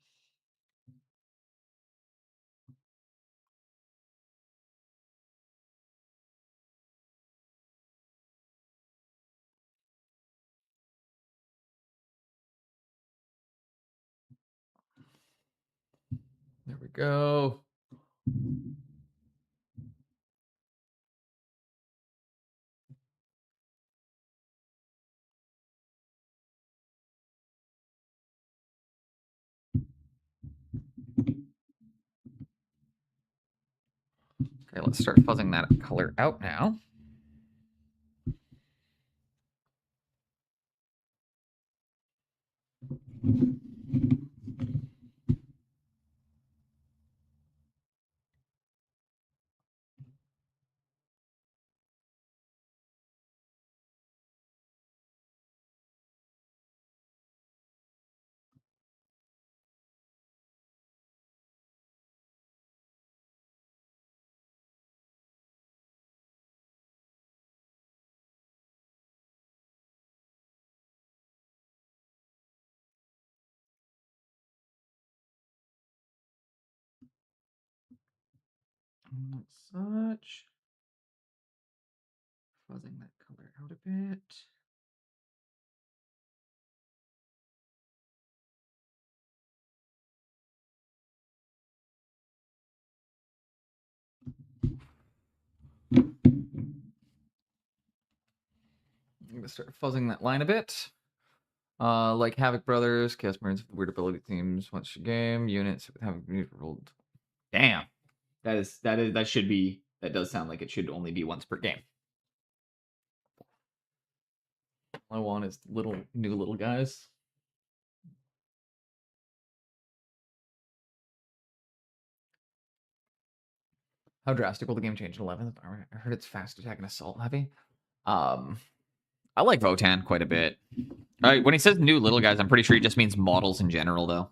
There we go. Okay, let's start fuzzing that color out now. Such. Fuzzing that color out a bit. I'm gonna start fuzzing that line a bit. Like Havoc Brothers, Chaos Marines with weird ability teams, once a game, units with Havoc rolled. Damn. That should be, that does sound like it should only be once per game. All I want is new little guys. How drastic will the game change in 11th? I heard it's fast attack and assault heavy. I like Votan quite a bit. When he says new little guys, I'm pretty sure he just means models in general, though.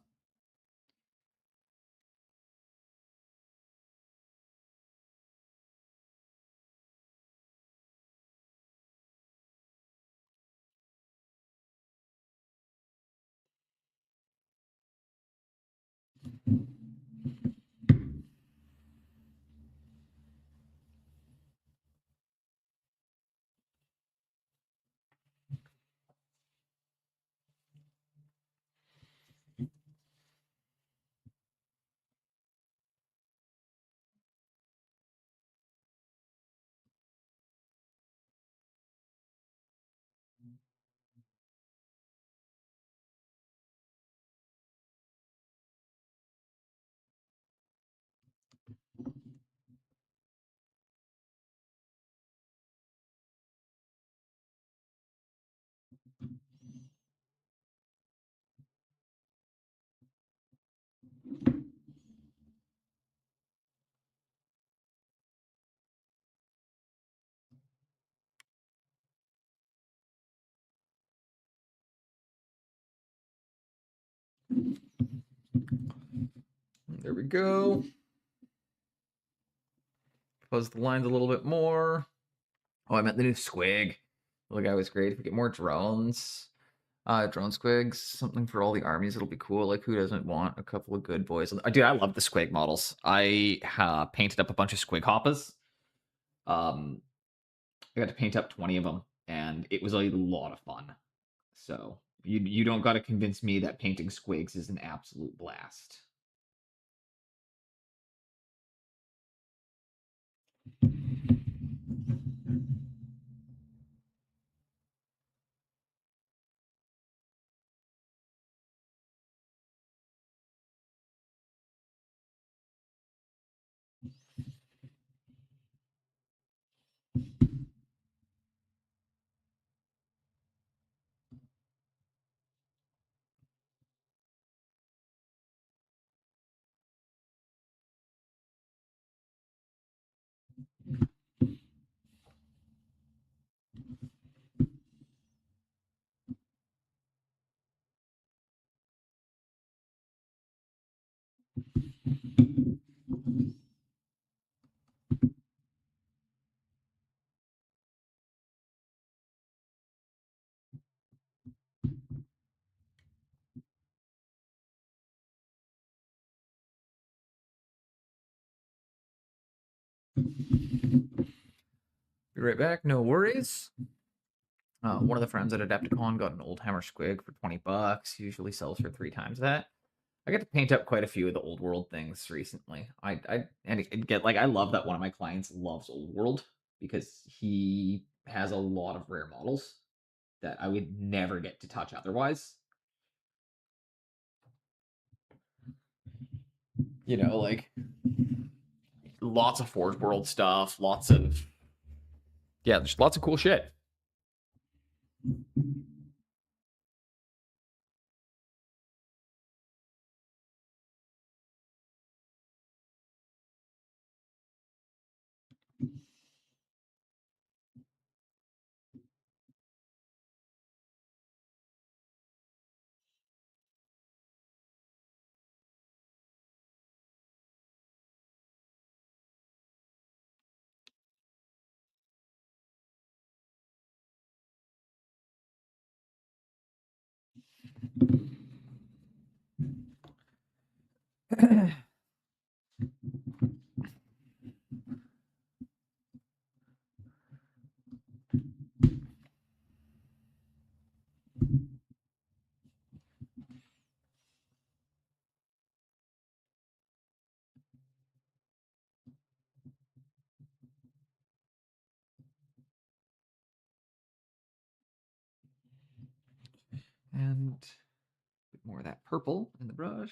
There we go. Fuzz the lines a little bit more. Oh, I meant the new squig. The guy was great. If we get more drones, drone squigs, something for all the armies, it'll be cool. Like, who doesn't want a couple of good boys? Dude, I love the squig models. I painted up a bunch of squig hoppas. I got to paint up 20 of them, and it was a lot of fun. So you don't got to convince me that painting squigs is an absolute blast. Be right back. No worries. One of the friends at Adepticon got an old hammer squig for $20. Usually sells for 3 times that. I got to paint up quite a few of the old world things recently. I get like I love that one of my clients loves old world because he has a lot of rare models that I would never get to touch otherwise. You know, like lots of Forge World stuff, there's lots of cool shit. And a bit more of that purple in the brush.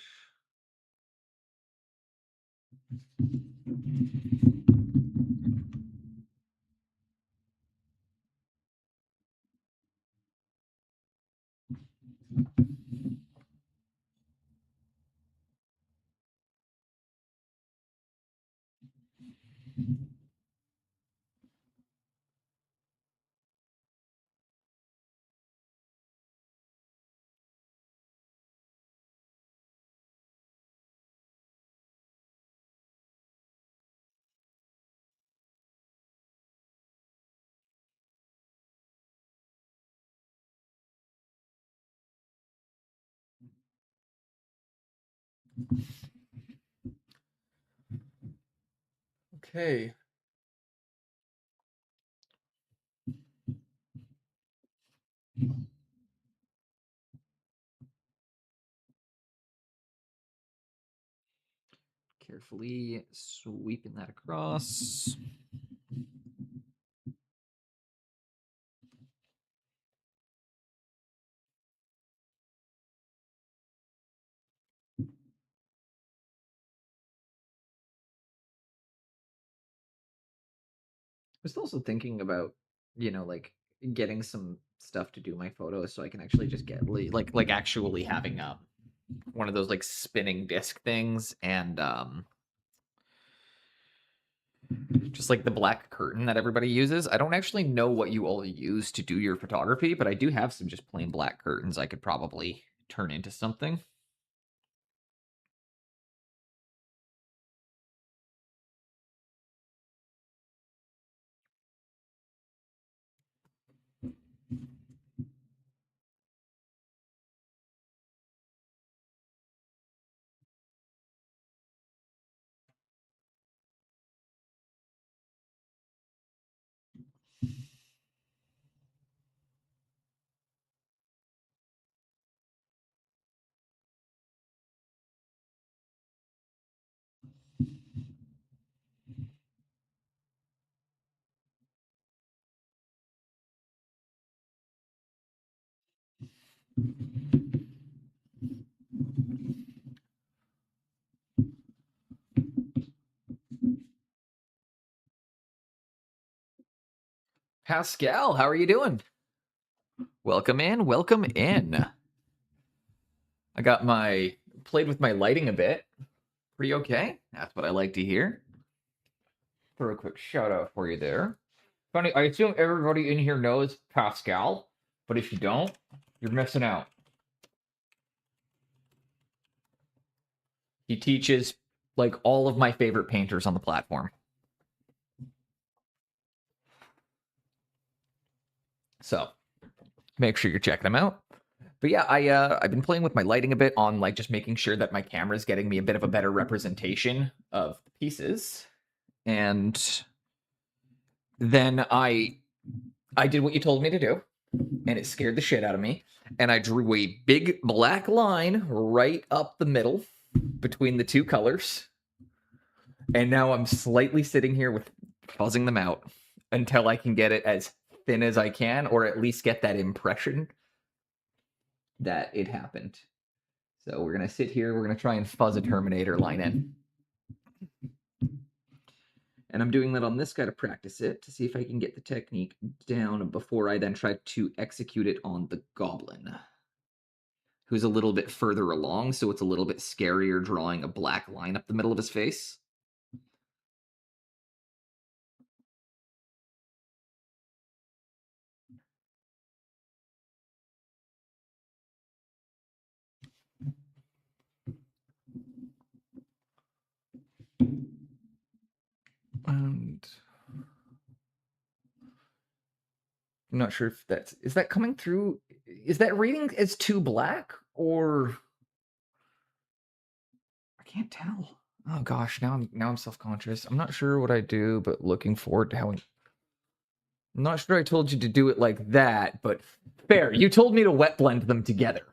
Okay. Carefully sweeping that across. I was also thinking about, like getting some stuff to do my photos so I can actually just get like actually having one of those like spinning disc things and just like the black curtain that everybody uses. I don't actually know what you all use to do your photography, but I do have some just plain black curtains I could probably turn into something. Pascal, how are you doing? Welcome in, welcome in. I got played with my lighting a bit. Pretty okay. That's what I like to hear. Throw a quick shout out for you there. Funny, I assume everybody in here knows Pascal, but if you don't, you're missing out. He teaches like all of my favorite painters on the platform. So make sure you're checking them out. But yeah, I've been playing with my lighting a bit on like just making sure that my camera's getting me a bit of a better representation of the pieces. and then I did what you told me to do, and it scared the shit out of me. And I drew a big black line right up the middle between the two colors. And now I'm slightly sitting here with fuzzing them out until I can get it as thin as I can, or at least get that impression that it happened. So we're going to sit here. We're going to try and fuzz a Terminator line in. And I'm doing that on this guy to practice it, to see if I can get the technique down before I then try to execute it on the goblin, who's a little bit further along, so it's a little bit scarier drawing a black line up the middle of his face. And I'm not sure if is that coming through? Is that reading as too black, or I can't tell. Oh gosh, now I'm self-conscious. I'm not sure what I do, but looking forward to how I'm not sure I told you to do it like that, but fair. You told me to wet blend them together.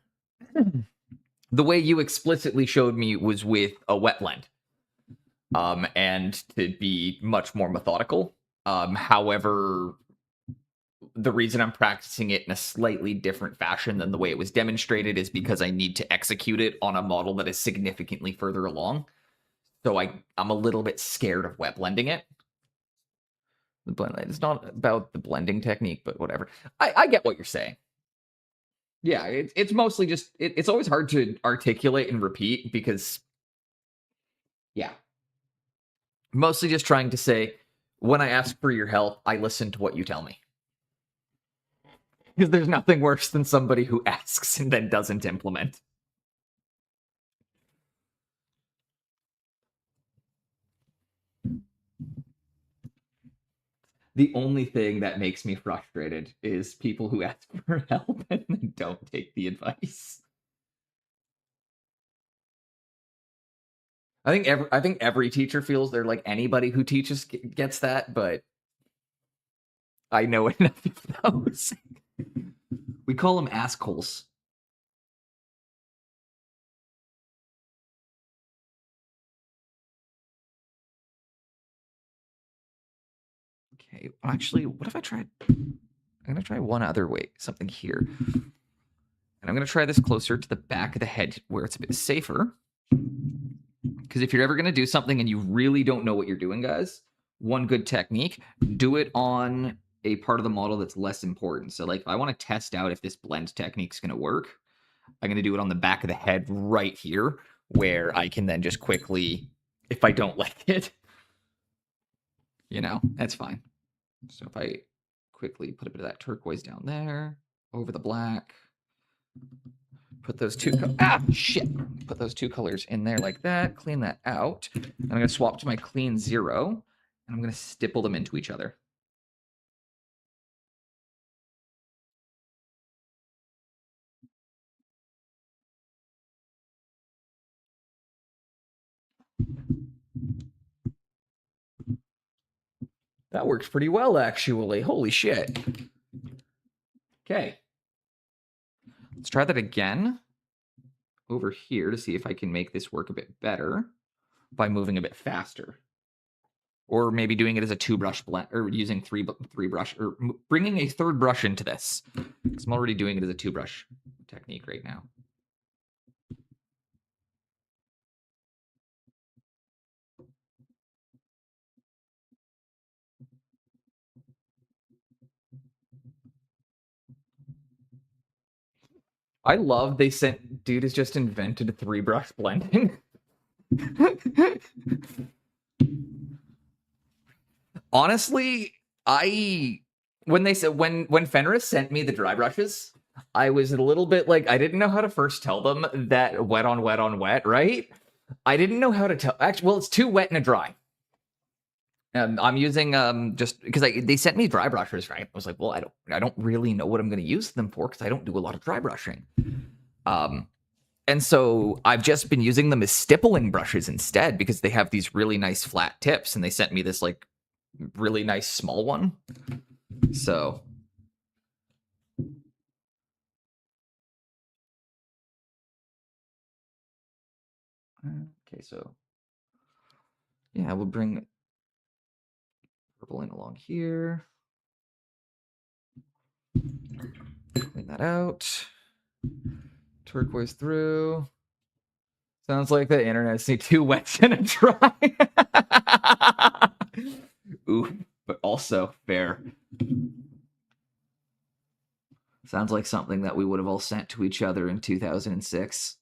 The way you explicitly showed me was with a wet blend. And to be much more methodical. However, the reason I'm practicing it in a slightly different fashion than the way it was demonstrated is because I need to execute it on a model that is significantly further along. So I'm a little bit scared of wet blending it. It's not about the blending technique, but whatever. I get what you're saying. Yeah, it's mostly just, it's always hard to articulate and repeat because, yeah. Mostly just trying to say, when I ask for your help, I listen to what you tell me. Because there's nothing worse than somebody who asks and then doesn't implement. The only thing that makes me frustrated is people who ask for help and then don't take the advice. I think every teacher feels they're like anybody who teaches gets that, but I know enough of those. We call them assholes. Okay, actually, what if I tried? I'm gonna try one other way, something here. And I'm gonna try this closer to the back of the head where it's a bit safer. Because if you're ever gonna do something and you really don't know what you're doing, guys, one good technique, do it on a part of the model that's less important. So like if I want to test out if this blend technique's gonna work, I'm gonna do it on the back of the head right here, where I can then just quickly, if I don't like it, you know, that's fine. So if I quickly put a bit of that turquoise down there, over the black, put those two, put those two colors in there like that, clean that out. And I'm gonna swap to my clean 0, and I'm gonna stipple them into each other. That works pretty well, actually. Holy shit. Okay. Let's try that again over here to see if I can make this work a bit better by moving a bit faster. Or maybe doing it as a 2-brush blend, or using three brush, or bringing a 3rd brush into this. Because I'm already doing it as a 2-brush technique right now. I love they sent, dude has just invented 3-brush blending. Honestly, when Fenris sent me the dry brushes, I was a little bit like, I didn't know how to first tell them that wet on wet on wet, right? I didn't know how to tell, actually, well, it's 2 wet and a dry. I'm using just because they sent me dry brushes, right? I was like, well, I don't really know what I'm going to use them for because I don't do a lot of dry brushing. And so I've just been using them as stippling brushes instead because they have these really nice flat tips, and they sent me this like really nice small one. So okay, so yeah, we'll bring purple in along here. Clean that out. Turquoise through. Sounds like the internet's too wet and a dry. Ooh, but also fair. Sounds like something that we would have all sent to each other in 2006.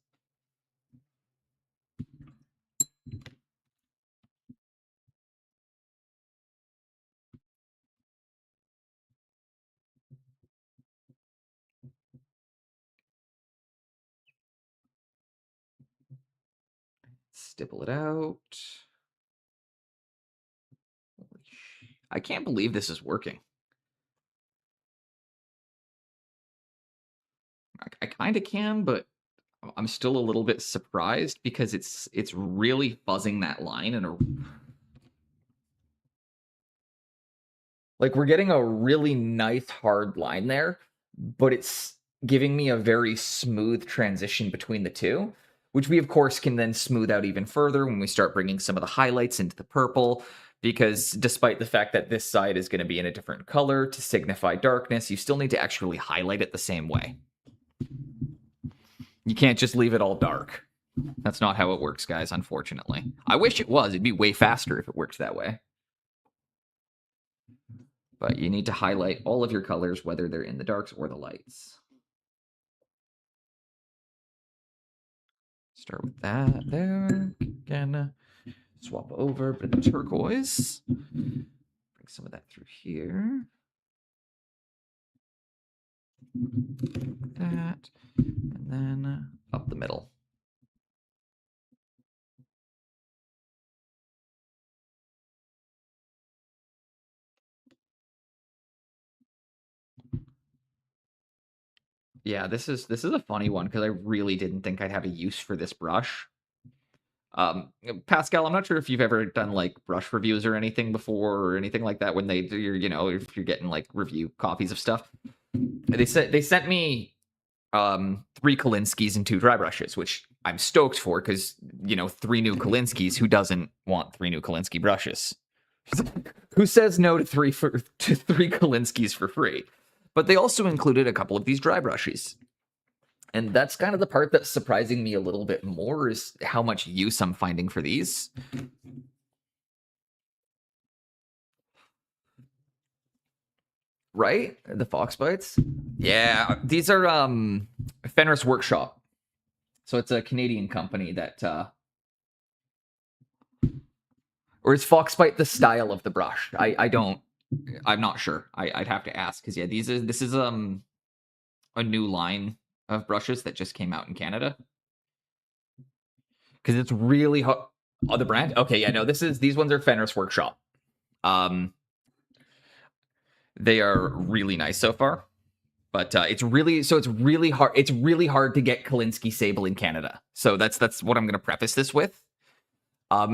Stipple it out. I can't believe this is working. I kind of can, but I'm still a little bit surprised because it's really fuzzing that line in a like we're getting a really nice hard line there, but it's giving me a very smooth transition between the two, which we of course can then smooth out even further when we start bringing some of the highlights into the purple, because despite the fact that this side is going to be in a different color to signify darkness, you still need to actually highlight it the same way. You can't just leave it all dark. That's not how it works, guys, unfortunately. I wish it was. It'd be way faster if it works that way. But you need to highlight all of your colors, whether they're in the darks or the lights. Start with that there. Again, swap over a bit of turquoise. Bring some of that through here. That. And then up the middle. Yeah, this is a funny one because I really didn't think I'd have a use for this brush. Pascal, I'm not sure if you've ever done like brush reviews or anything before or anything like that when they do your, if you're getting like review copies of stuff. They sent me 3 Kolinskis and 2 dry brushes, which I'm stoked for because 3 new Kolinskis. Who doesn't want 3 new Kolinsky brushes? Who says no to 3 Kolinskis for free? But they also included a couple of these dry brushes. And that's kind of the part that's surprising me a little bit more is how much use I'm finding for these. Right? The Fox Bites? Yeah, these are Fenris Workshop. So it's a Canadian company that or is Foxbite the style of the brush? I'm not sure. I'd have to ask because yeah, this is a new line of brushes that just came out in Canada. Because it's really hard. Oh, the brand? Okay, yeah, no, these ones are Fenris Workshop. They are really nice so far. But it's really hard. It's really hard to get Kolinsky Sable in Canada. So that's what I'm gonna preface this with.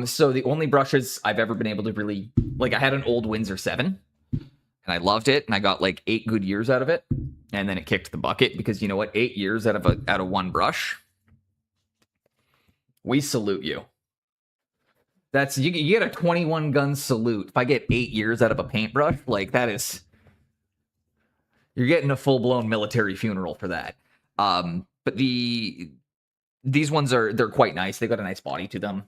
So the only brushes I've ever been able to really I had an old Windsor 7 and I loved it and I got like 8 good years out of it. And then it kicked the bucket because you know what? 8 years out of one brush. We salute you. That's you get a 21 gun salute. If I get 8 years out of a paintbrush, that is you're getting a full-blown military funeral for that. But these ones they're quite nice. They've got a nice body to them.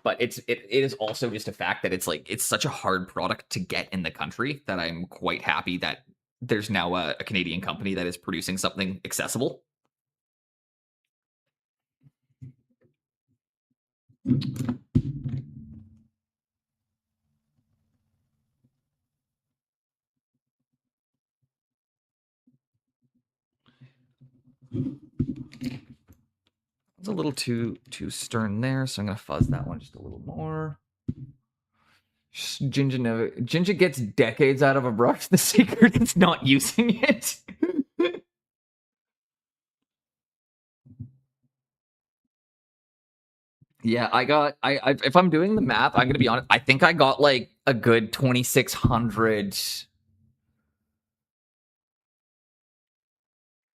But it is also just a fact that it's such a hard product to get in the country that I'm quite happy that there's now a Canadian company that is producing something accessible. It's a little too stern there, so I'm gonna fuzz that one just a little more. Ginger gets decades out of a brush. The secret is not using it. Yeah, if I'm doing the math, I'm gonna be honest. I think I got like a good 2,600.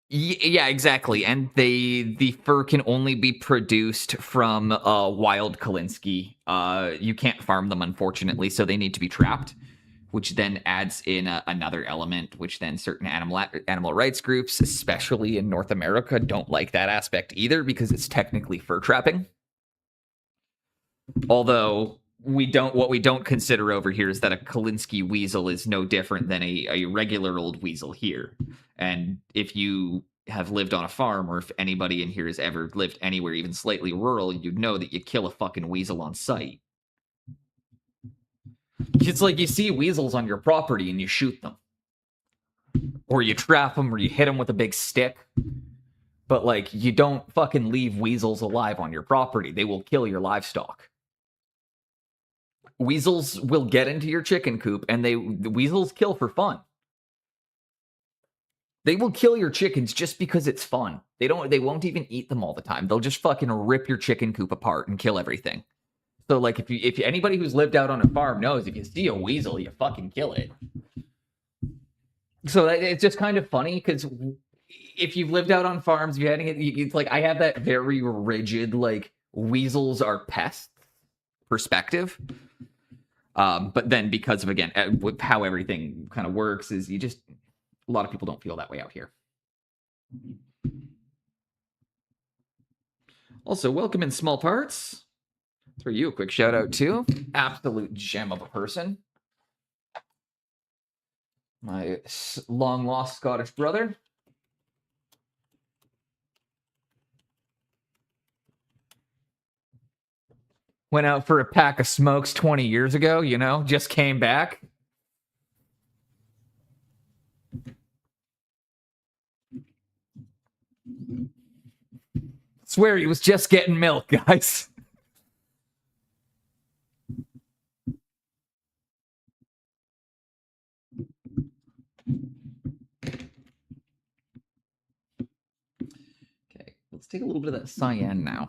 Yeah, exactly. And the fur can only be produced from wild Kalinsky. You can't farm them, unfortunately, so they need to be trapped, which then adds in another element, which then certain animal rights groups, especially in North America, don't like that aspect either because it's technically fur trapping. Although what we don't consider over here is that a Kalinsky weasel is no different than a regular old weasel here. And if you have lived on a farm, or if anybody in here has ever lived anywhere even slightly rural, you'd know that you kill a fucking weasel on sight. It's like you see weasels on your property and you shoot them. Or you trap them, or you hit them with a big stick. But, like, you don't fucking leave weasels alive on your property. They will kill your livestock. Weasels will get into your chicken coop, and the weasels kill for fun. They will kill your chickens just because it's fun. They won't even eat them all the time. They'll just fucking rip your chicken coop apart and kill everything. So, like, if anybody who's lived out on a farm knows, if you see a weasel, you fucking kill it. So it's just kind of funny because if you've lived out on farms, it's like I have that very rigid, like, weasels are pests perspective. But then because of, again, how everything kind of works is a lot of people don't feel that way out here. Also, welcome in Small Parts. Throw you a quick shout out too. Absolute gem of a person. My long lost Scottish brother. Went out for a pack of smokes 20 years ago, just came back. Swear he was just getting milk, guys. Okay, let's take a little bit of that cyan now.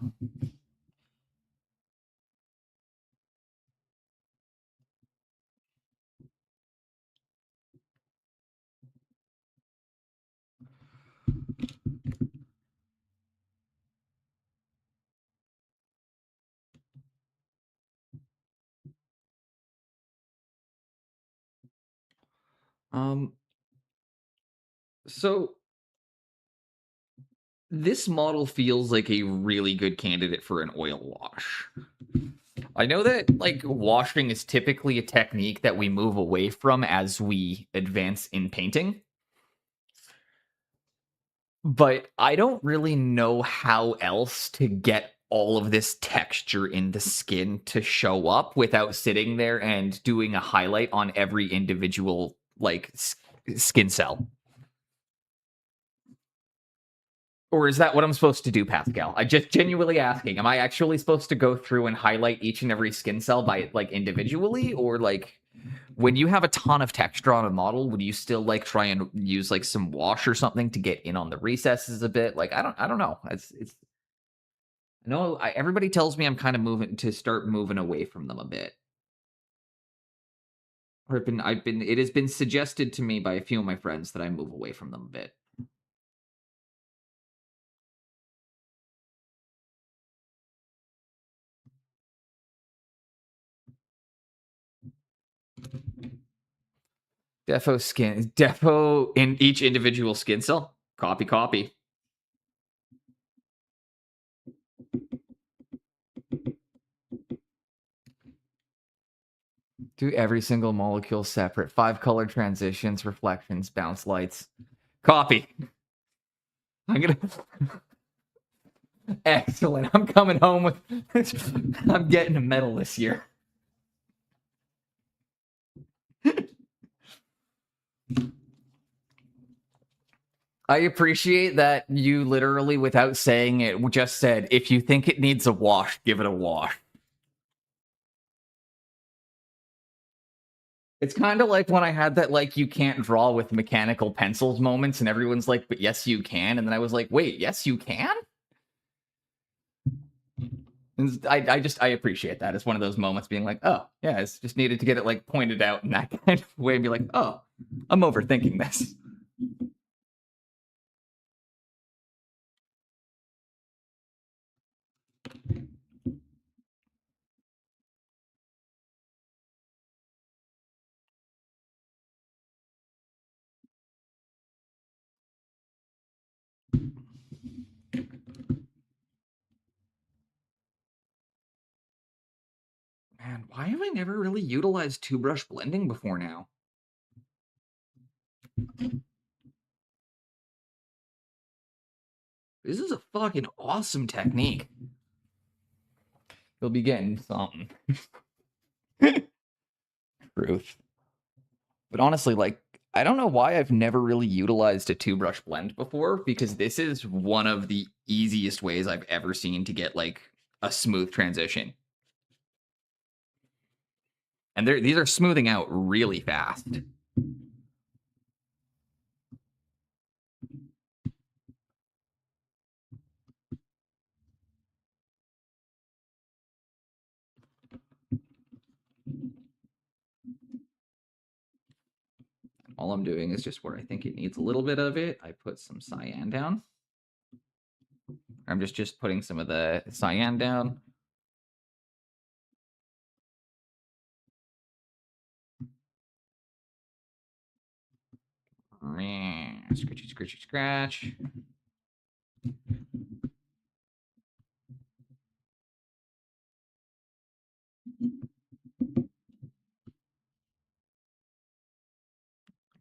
So this model feels like a really good candidate for an oil wash. I know that, like, washing is typically a technique that we move away from as we advance in painting. But I don't really know how else to get all of this texture in the skin to show up without sitting there and doing a highlight on every individual, like, skin cell. Or is that what I'm supposed to do, Pascal? I just genuinely asking, am I actually supposed to go through and highlight each and every skin cell by, like, individually? Or, like, when you have a ton of texture on a model, would you still, like, try and use, like, some wash or something to get in on the recesses a bit? Like, I don't know. No, everybody tells me I'm kind of start moving away from them a bit. Or it has been suggested to me by a few of my friends that I move away from them a bit. Defo in each individual skin cell. Copy. Do every single molecule separate. 5 color transitions, reflections, bounce lights. Copy. I'm gonna. Excellent. I'm coming home with. I'm getting a medal this year. I appreciate that you literally, without saying it, just said, if you think it needs a wash, give it a wash. It's kind of like when I had that, like, you can't draw with mechanical pencils moments, and everyone's like, but yes, you can. And then I was like, wait, yes, you can? And I appreciate that. It's one of those moments being like, oh, yeah, it's just needed to get it like pointed out in that kind of way and be like, oh, I'm overthinking this. Man, why have I never really utilized two-brush blending before now? This is a fucking awesome technique. You'll be getting something. Truth. But honestly, like, I don't know why I've never really utilized a two-brush blend before, because this is one of the easiest ways I've ever seen to get, like, a smooth transition. And these are smoothing out really fast. All I'm doing is just where I think it needs a little bit of it, I put some cyan down. I'm just putting some of the cyan down. Scratchy, scratchy, scratch.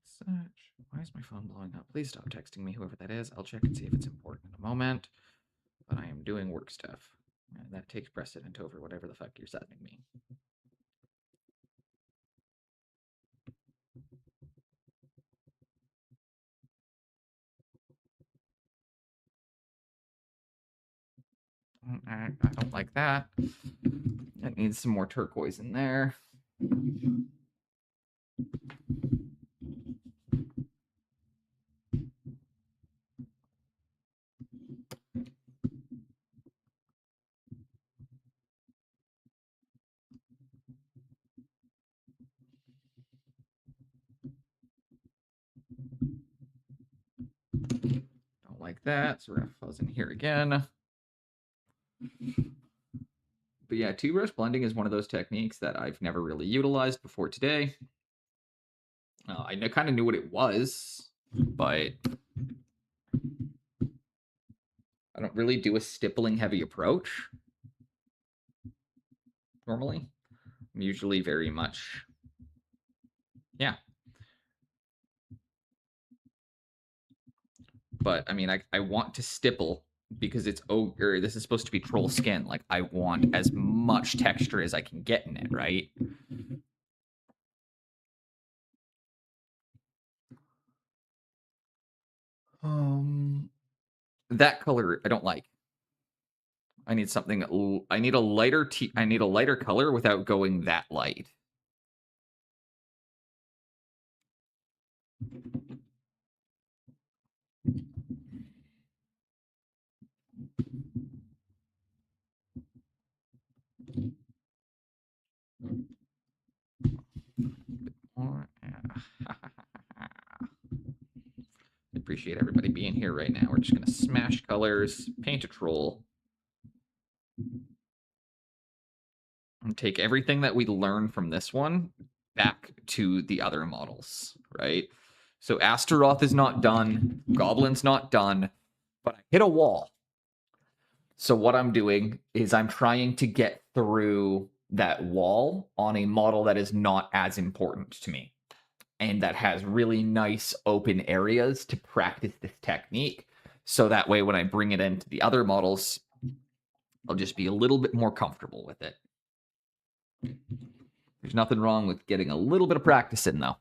Such. Why is my phone blowing up? Please stop texting me, whoever that is. I'll check and see if it's important in a moment. But I am doing work stuff. And that takes precedent over whatever the fuck you're sending me. I don't like that. That needs some more turquoise in there. Don't like that, so we're gonna fuzz in here again. But yeah, two-brush blending is one of those techniques that I've never really utilized before today. I kind of knew what it was, but I don't really do a stippling heavy approach normally. I'm usually very much, yeah. But I mean, I want to stipple because it's ogre. This is supposed to be troll skin. Like, I want as much texture as I can get in it, right? That color I don't like. I need something. I need a lighter. I need a lighter color without going that light. Appreciate everybody being here right now. We're just gonna smash colors, paint a troll, and take everything that we learn from this one back to the other models, right? So Astaroth is not done, Goblin's not done, but I hit a wall. So what I'm doing is I'm trying to get through that wall on a model that is not as important to me and that has really nice open areas to practice this technique. So that way, when I bring it into the other models, I'll just be a little bit more comfortable with it. There's nothing wrong with getting a little bit of practice in, though.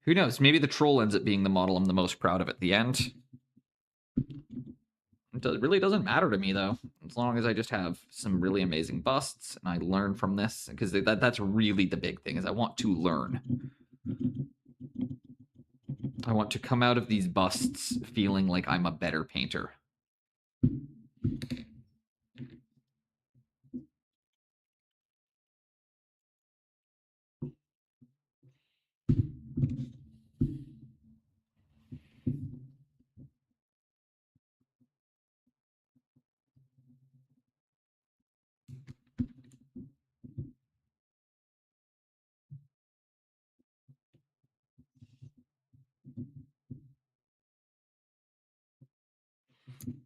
Who knows? Maybe the troll ends up being the model I'm the most proud of at the end. It really doesn't matter to me, though, as long as I just have some really amazing busts and I learn from this, because that's really the big thing, is I want to learn. I want to come out of these busts feeling like I'm a better painter.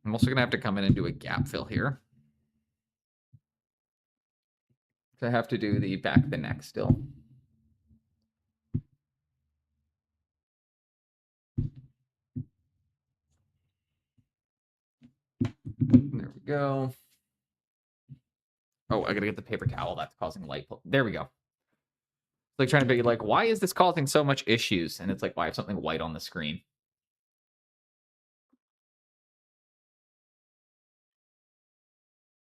I'm also going to have to come in and do a gap fill here. So I have to do the back of the neck still. There we go. Oh, I gotta get the paper towel. That's causing light. There we go. It's like trying to be like, why is this causing so much issues? And it's like, why I have something white on the screen?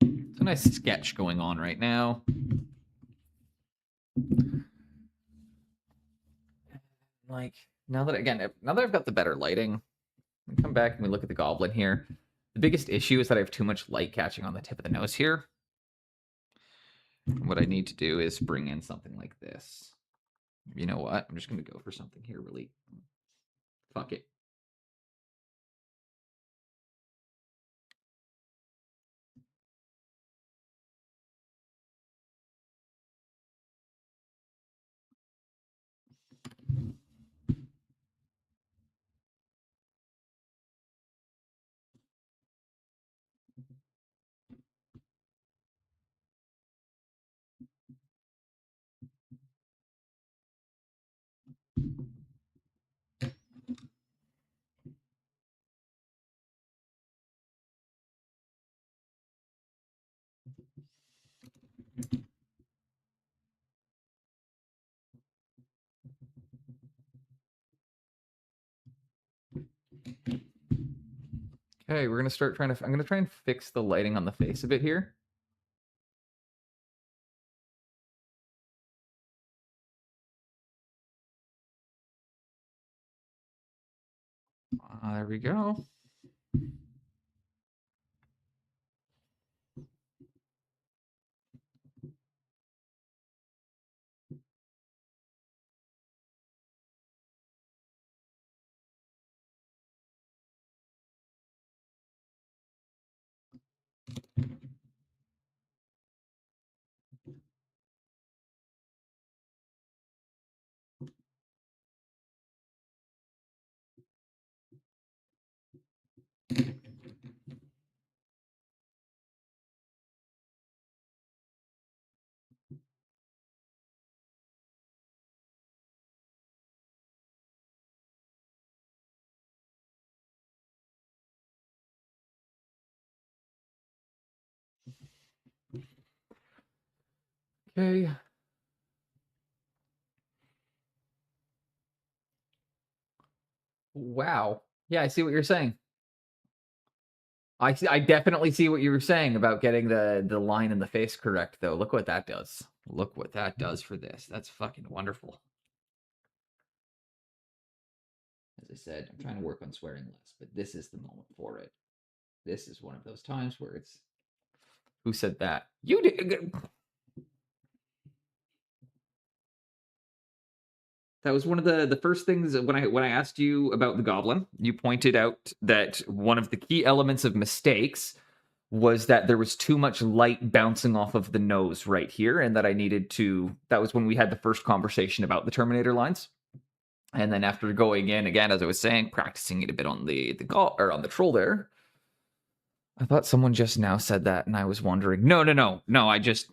It's a nice sketch going on right now. Like, now that I've got the better lighting, we come back and we look at the goblin here. The biggest issue is that I have too much light catching on the tip of the nose here. What I need to do is bring in something like this. You know what? I'm just going to go for something here really. Fuck it. Okay, we're gonna start trying to. I'm gonna try and fix the lighting on the face a bit here. There we go. Okay. Wow. Yeah, I see what you're saying. I definitely see what you were saying about getting the line in the face correct, though. Look what that does. Look what that does for this. That's fucking wonderful. As I said, I'm trying to work on swearing less, but this is the moment for it. This is one of those times where it's. Who said that? You did. That was one of the first things when I asked you about the goblin. You pointed out that one of the key elements of mistakes was that there was too much light bouncing off of the nose right here, and that I needed to. That was when we had the first conversation about the Terminator lines. And then after going in again, as I was saying, practicing it a bit on on the troll there, I thought someone just now said that, and I was wondering. No. I just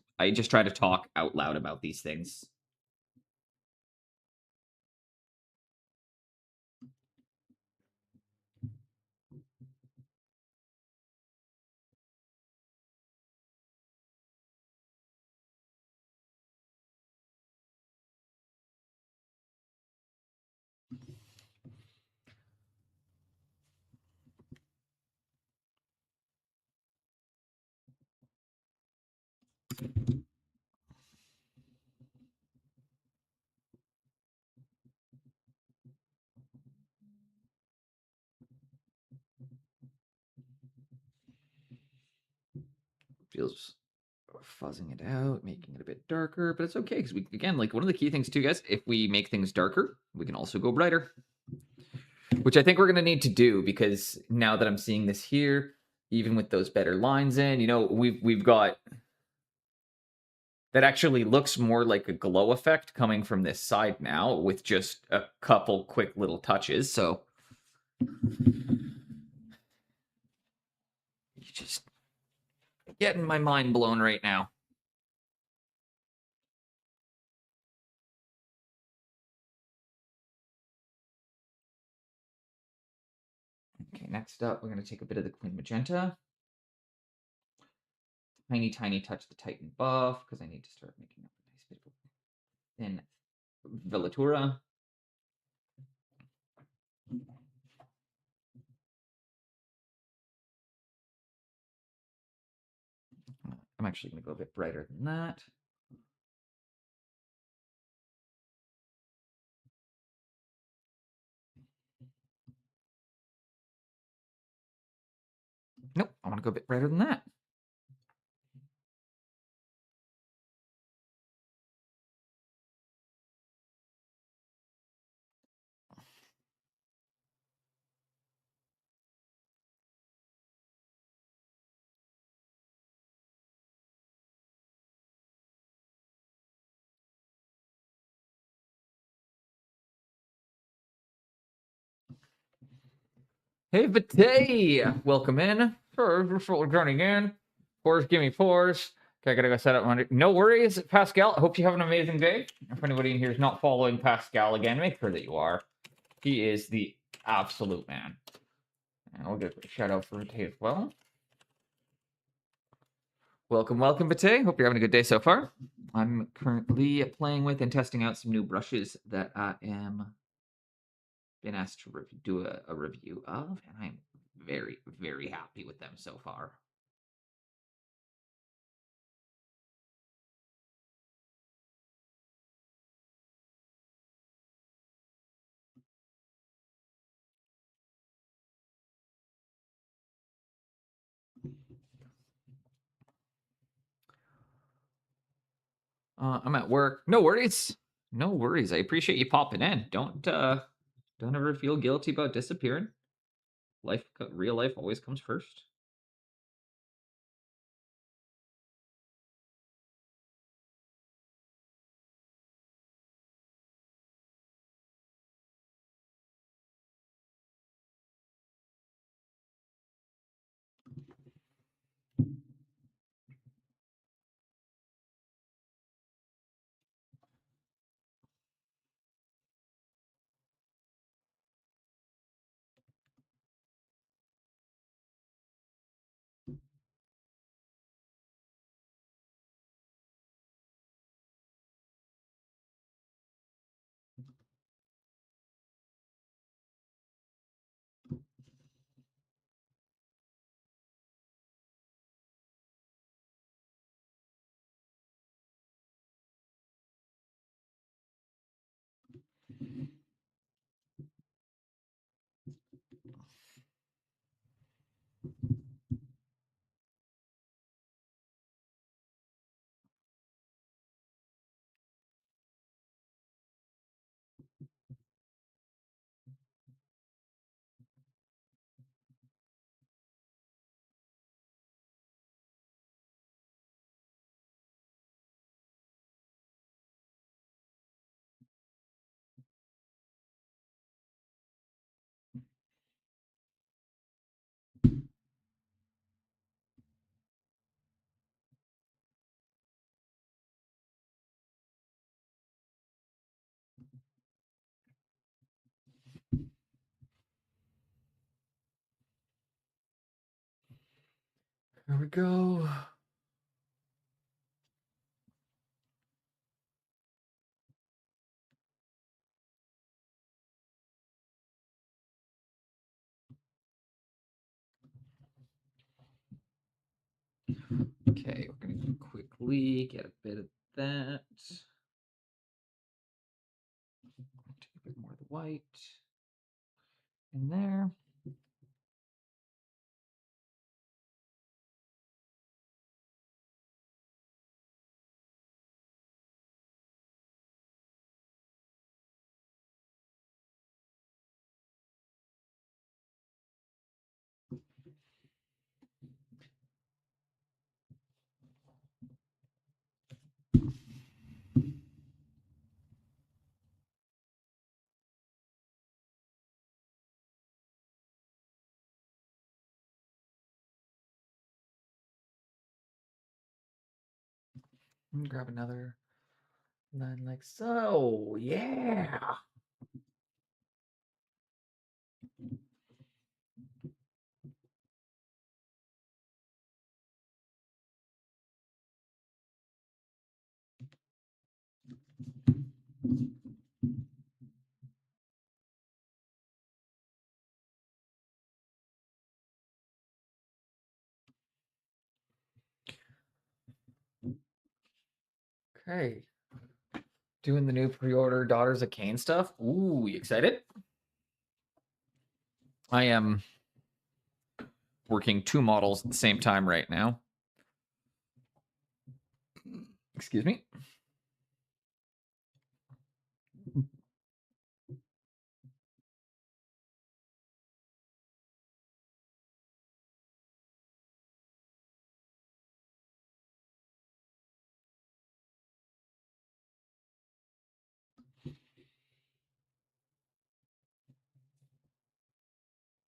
try to talk out loud about these things. feels fuzzing it out, making it a bit darker, but it's okay because we, again, like one of the key things too, guys, if we make things darker, we can also go brighter, which I think we're going to need to do because now that I'm seeing this here, even with those better lines in, you know, we've got that actually looks more like a glow effect coming from this side now with just a couple quick little touches. So you just getting my mind blown right now. Okay, next up, we're going to take a bit of the clean magenta. Tiny touch the Titan buff because I need to start making up a nice bit of thin Vellatura. I'm actually going to go a bit brighter than that. Nope, I want to go a bit brighter than that. Hey, Vate! Welcome in. For joining in. Fours, give me fours. Okay, I gotta go set up my. No worries, Pascal. I hope you have an amazing day. If anybody in here is not following Pascal again, make sure that you are. He is the absolute man. And we'll give a shout out for Vate as well. Welcome, Vate. Hope you're having a good day so far. I'm currently playing with and testing out some new brushes that I am been asked to do a review of, and I'm very happy with them so far. I'm at work. No worries. No worries. I appreciate you popping in. Don't ever feel guilty about disappearing. Real life always comes first. Here we go. Okay, we're gonna quickly get a bit of that. Take a bit more of the white in there. Grab another line like so. Yeah. Okay. Doing the new pre-order Daughters of Cain stuff. Ooh, you excited? I am working 2 models at the same time right now. Excuse me.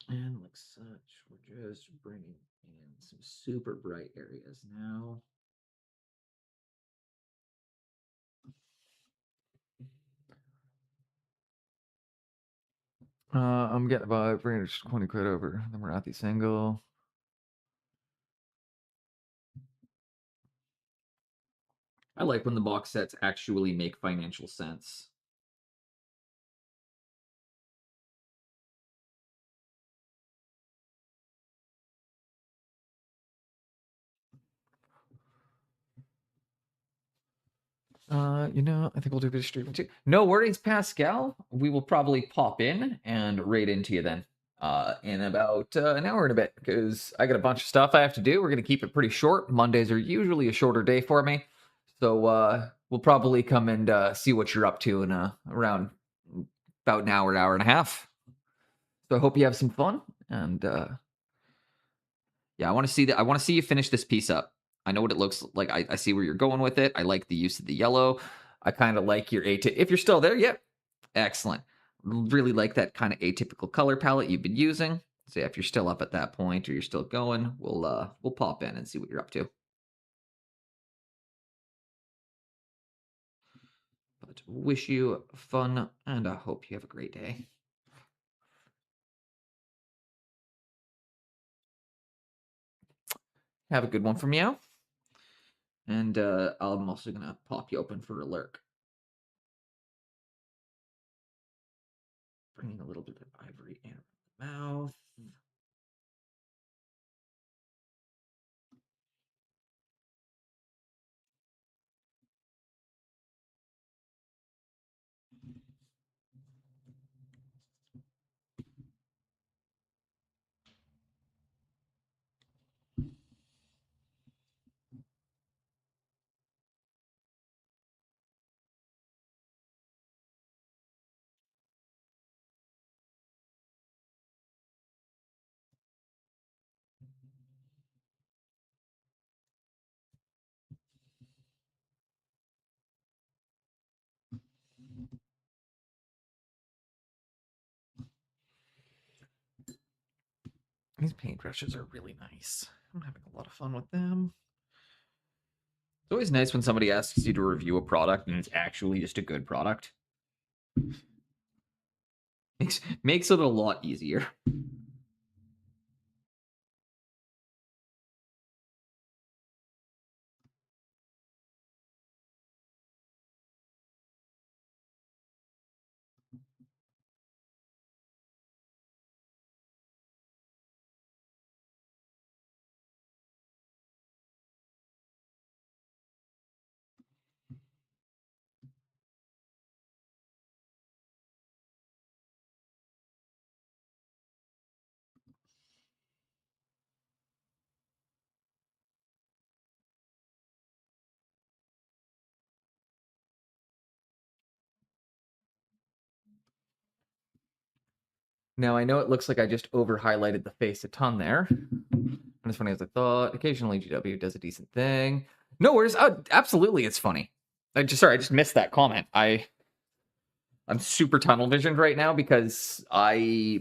And like such, we're just bringing in some super bright areas now. I'm getting about 320 quid over. Then we're at the single. I like when the box sets actually make financial sense. I think we'll do a bit of streaming too. No worries, Pascal. We will probably pop in and raid into you then in about an hour and a bit because I got a bunch of stuff I have to do. We're going to keep it pretty short. Mondays are usually a shorter day for me. So we'll probably come and see what you're up to in around about an hour and a half. So I hope you have some fun. And yeah, I want to see that. I want to see you finish this piece up. I know what it looks like. I see where you're going with it. I like the use of the yellow. I kind of like your if you're still there, yep. Excellent. Really like that kind of atypical color palette you've been using. So yeah, if you're still up at that point or you're still going, we'll pop in and see what you're up to. But wish you fun and I hope you have a great day. Have a good one from you. And I'm also gonna pop you open for a lurk. Bringing a little bit of ivory air in the mouth. These paintbrushes are really nice. I'm having a lot of fun with them. It's always nice when somebody asks you to review a product and it's actually just a good product. Makes it a lot easier. Now, I know it looks like I just over-highlighted the face a ton there. And as funny as I thought, occasionally GW does a decent thing. No worries. Oh, absolutely, it's funny. I just missed that comment. I'm super tunnel visioned right now because I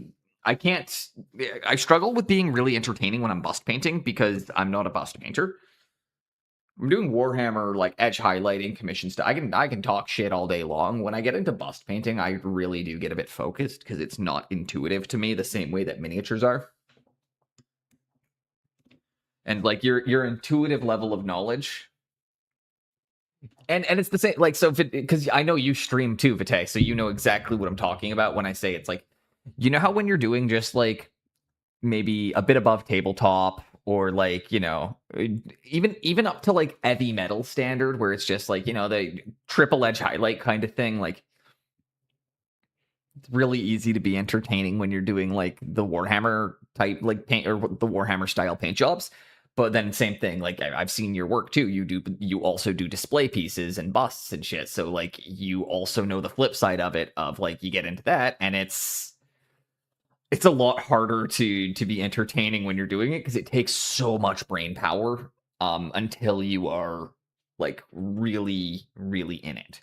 struggle with being really entertaining when I'm bust painting because I'm not a bust painter. I'm doing Warhammer, like, edge highlighting, commission stuff. I can talk shit all day long. When I get into bust painting, I really do get a bit focused because it's not intuitive to me the same way that miniatures are. And, like, your intuitive level of knowledge... And it's the same, like, so, because I know you stream too, Vite, so you know exactly what I'm talking about when I say it's like, you know how when you're doing just, like, maybe a bit above tabletop, or, like, you know, even up to, like, heavy metal standard, where it's just, like, you know, the triple edge highlight kind of thing, like, it's really easy to be entertaining when you're doing, like, the Warhammer type, like, paint, or the Warhammer style paint jobs. But then same thing, like, I've seen your work too. You also do display pieces and busts and shit. So, like, you also know the flip side of it, of, like, you get into that and it's a lot harder to be entertaining when you're doing it, because it takes so much brain power until you are, like, really, really in it.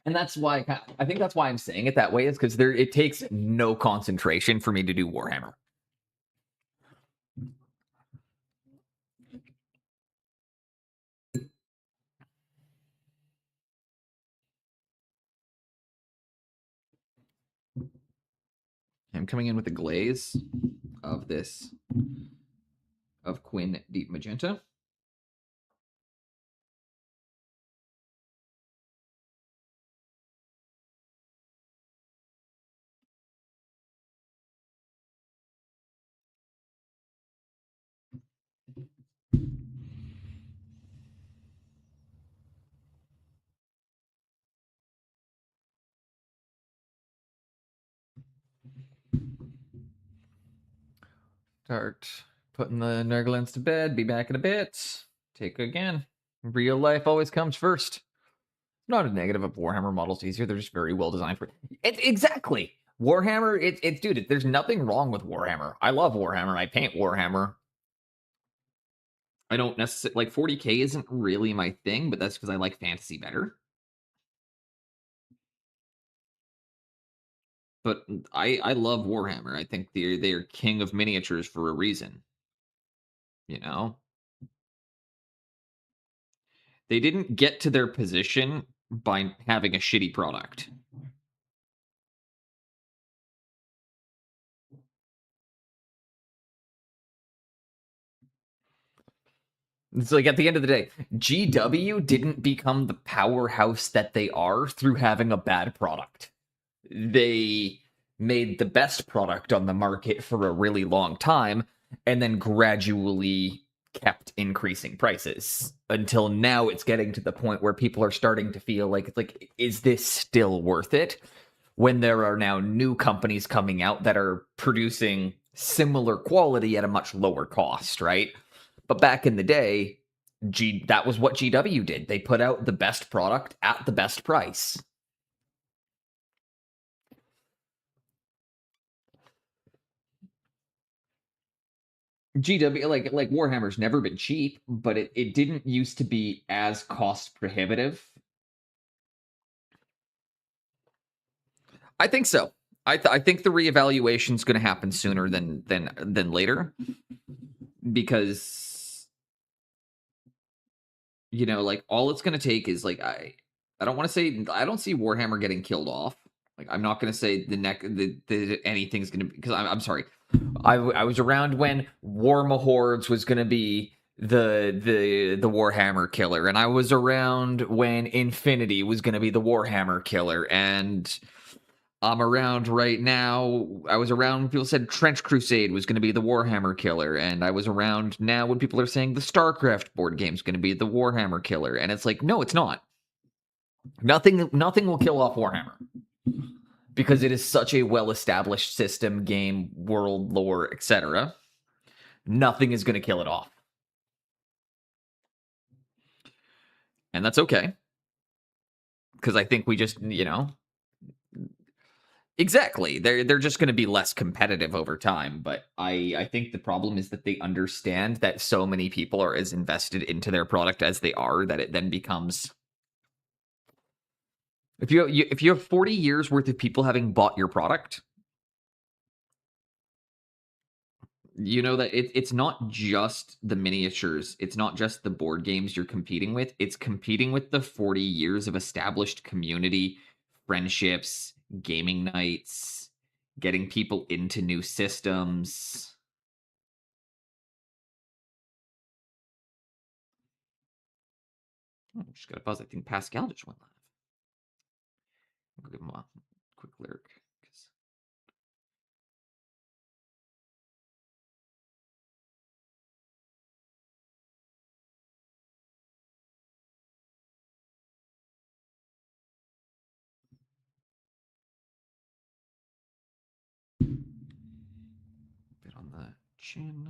And that's why I think that's why I'm saying it that way, is because it takes no concentration for me to do Warhammer. I'm coming in with a glaze of this, of Quinn Deep Magenta. Start putting the Nerglens to bed. Be back in a bit. Take again. Real life always comes first. Not a negative of Warhammer models easier. They're just very well designed for it. Exactly. Warhammer, it's dude, there's nothing wrong with Warhammer. I love Warhammer. I paint Warhammer. I don't necessarily, like, 40k isn't really my thing, but that's because I like fantasy better. But I love Warhammer. I think they're king of miniatures for a reason. You know? They didn't get to their position by having a shitty product. It's like, at the end of the day, GW didn't become the powerhouse that they are through having a bad product. They made the best product on the market for a really long time, and then gradually kept increasing prices until now it's getting to the point where people are starting to feel like, it's like, is this still worth it? When there are now new companies coming out that are producing similar quality at a much lower cost, right? But back in the day, that was what GW did. They put out the best product at the best price. GW, like Warhammer's never been cheap, but it didn't used to be as cost prohibitive. I think so. I think the reevaluation is going to happen sooner than later, because, you know, like, all it's going to take is, like, I don't want to say, I don't see Warhammer getting killed off. Like, I'm not going to say anything's going to, because I'm sorry. I was around when War Mahords was going to be the Warhammer killer, and I was around when Infinity was going to be the Warhammer killer, and I'm around right now. I was around when people said Trench Crusade was going to be the Warhammer killer, and I was around now when people are saying the StarCraft board game is going to be the Warhammer killer, and it's like, no, it's not. Nothing will kill off Warhammer, because it is such a well-established system, game, world, lore, etc. Nothing is going to kill it off. And that's okay. Because I think we just, you know... Exactly. They're just going to be less competitive over time. But I think the problem is that they understand that so many people are as invested into their product as they are, that it then becomes... If you have 40 years worth of people having bought your product, You know that it's not just the miniatures. It's not just the board games you're competing with. It's competing with the 40 years of established community, friendships, gaming nights, getting people into new systems. Oh, just got a buzz. I think Pascal just went live. I'll give him a quick lyric. Bit on the chin.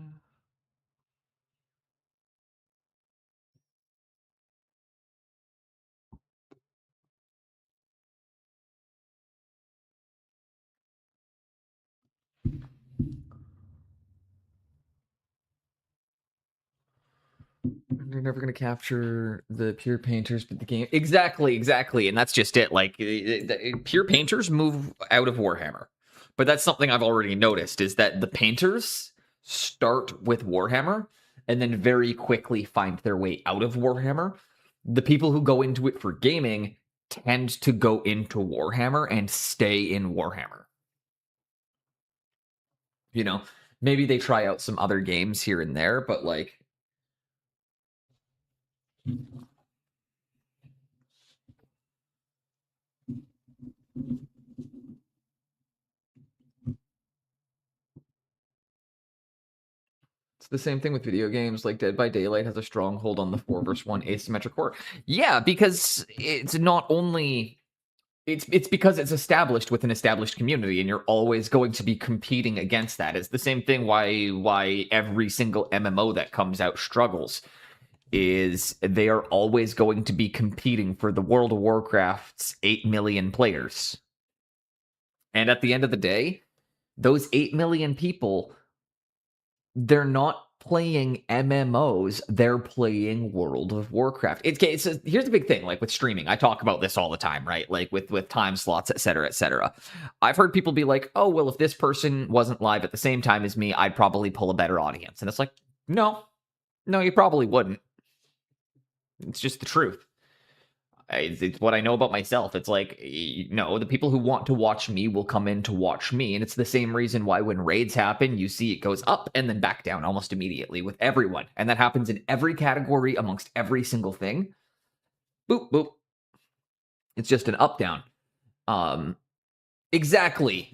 They're never going to capture the pure painters, but the game exactly, and that's just it. Like pure painters move out of Warhammer, but that's something I've already noticed is that the painters start with Warhammer and then very quickly find their way out of Warhammer. The people who go into it for gaming tend to go into Warhammer and stay in Warhammer. You know, maybe they try out some other games here and there, but like it's the same thing with video games. Like Dead by Daylight has a stronghold on the 4 versus 1 asymmetric core. Yeah, because it's not only it's because it's established with an established community, and you're always going to be competing against that. It's the same thing why every single MMO that comes out struggles is they are always going to be competing for the World of Warcraft's 8 million players. And at the end of the day, those 8 million people, they're not playing MMOs, they're playing World of Warcraft. Here's the big thing, like with streaming, I talk about this all the time, right? Like with time slots, etc., etc. I've heard people be like, oh, well, if this person wasn't live at the same time as me, I'd probably pull a better audience. And it's like, no, you probably wouldn't. It's just the truth. It's what I know about myself. It's like, no, the people who want to watch me will come in to watch me. And it's the same reason why when raids happen, you see it goes up and then back down almost immediately with everyone. And that happens in every category amongst every single thing. Boop, boop. It's just an up down. Exactly.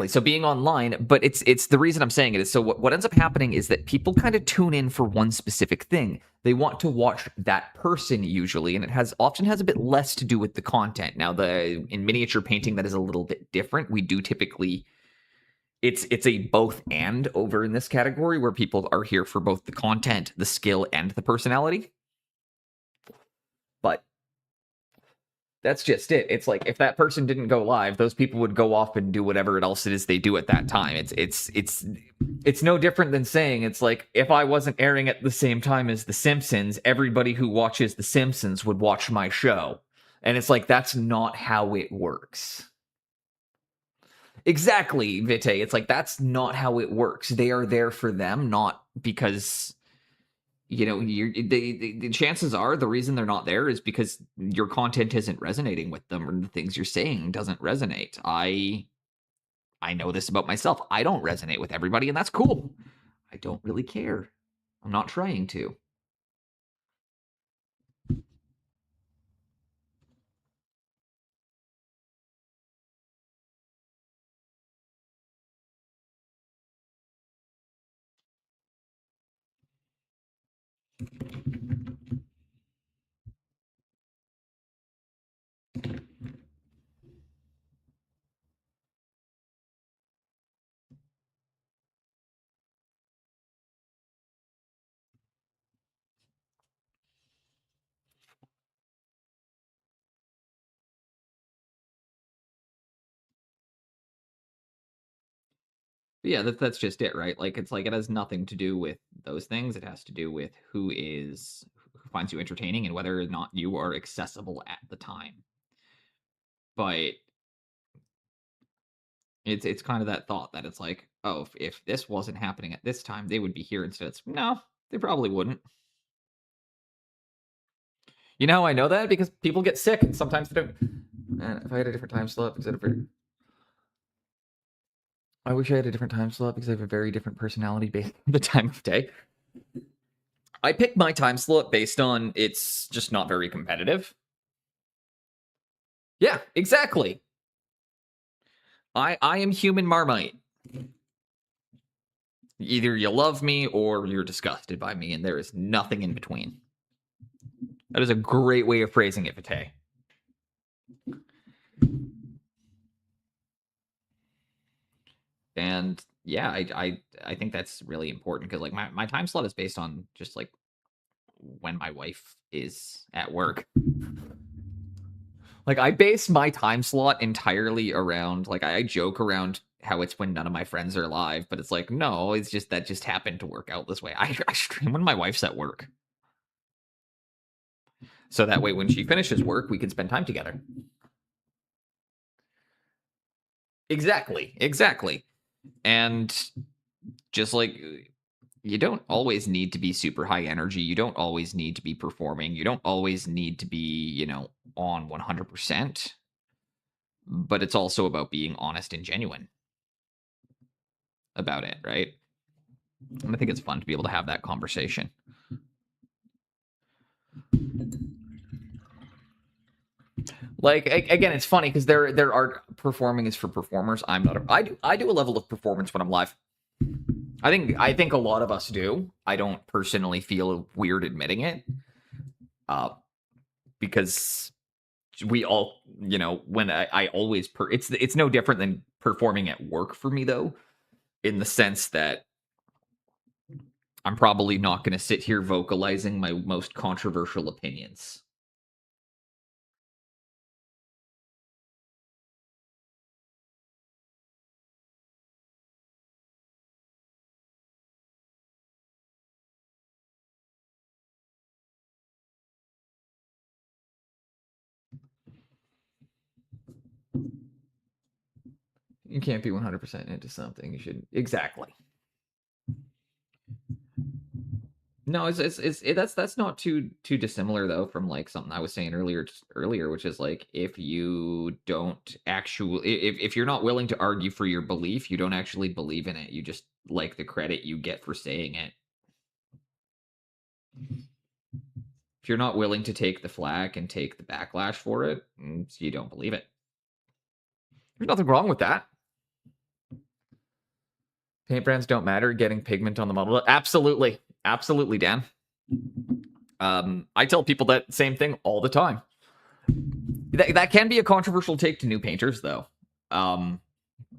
So being online, but it's the reason I'm saying it is so what ends up happening is that people kind of tune in for one specific thing. They want to watch that person usually, and it often has a bit less to do with the content. Now, in miniature painting, that is a little bit different. We do typically it's a both and over in this category where people are here for both the content, the skill, and the personality. But that's just it. It's like if that person didn't go live, those people would go off and do whatever else it is they do at that time. It's no different than saying it's like if I wasn't airing at the same time as The Simpsons, everybody who watches The Simpsons would watch my show. And it's like that's not how it works. Exactly, Vite. It's like that's not how it works. They are there for them, not because the chances are the reason they're not there is because your content isn't resonating with them or the things you're saying doesn't resonate. I know this about myself. I don't resonate with everybody, and that's cool. I don't really care. I'm not trying to. Yeah, that's just it, right? Like it's like it has nothing to do with those things. It has to do with who finds you entertaining and whether or not you are accessible at the time. But It's kind of that thought that it's like, oh, if this wasn't happening at this time, they would be here instead. It's, no, they probably wouldn't. You know how I know that? Because people get sick and sometimes they don't. Man, if I had a different time slot, because I wish I had a different time slot because I have a very different personality based on the time of day. I pick my time slot based on it's just not very competitive. Yeah, exactly. I am human Marmite. Either you love me or you're disgusted by me, and there is nothing in between. That is a great way of phrasing it, Vite. And yeah, I think that's really important because like my time slot is based on just like when my wife is at work. Like I base my time slot entirely around like I joke around how it's when none of my friends are alive, but it's like no, it's just that just happened to work out this way. I stream when my wife's at work. So that way when she finishes work, we can spend time together. Exactly. And just like you don't always need to be super high energy. You don't always need to be performing. You don't always need to be, on 100%. But it's also about being honest and genuine about it, right? And I think it's fun to be able to have that conversation. Like again, it's funny because there are performing is for performers. I'm not. I do a level of performance when I'm live. I think a lot of us do. I don't personally feel weird admitting it, because we all, when I always it's no different than performing at work for me though, in the sense that I'm probably not going to sit here vocalizing my most controversial opinions. You can't be 100% into something. You should exactly. No, that's not too dissimilar though from like something I was saying earlier, which is like if you don't actually if you're not willing to argue for your belief, you don't actually believe in it. You just like the credit you get for saying it. If you're not willing to take the flack and take the backlash for it, you don't believe it. There's nothing wrong with that. Paint brands don't matter. Getting pigment on the model, absolutely, Dan. I tell people that same thing all the time. That can be a controversial take to new painters, though,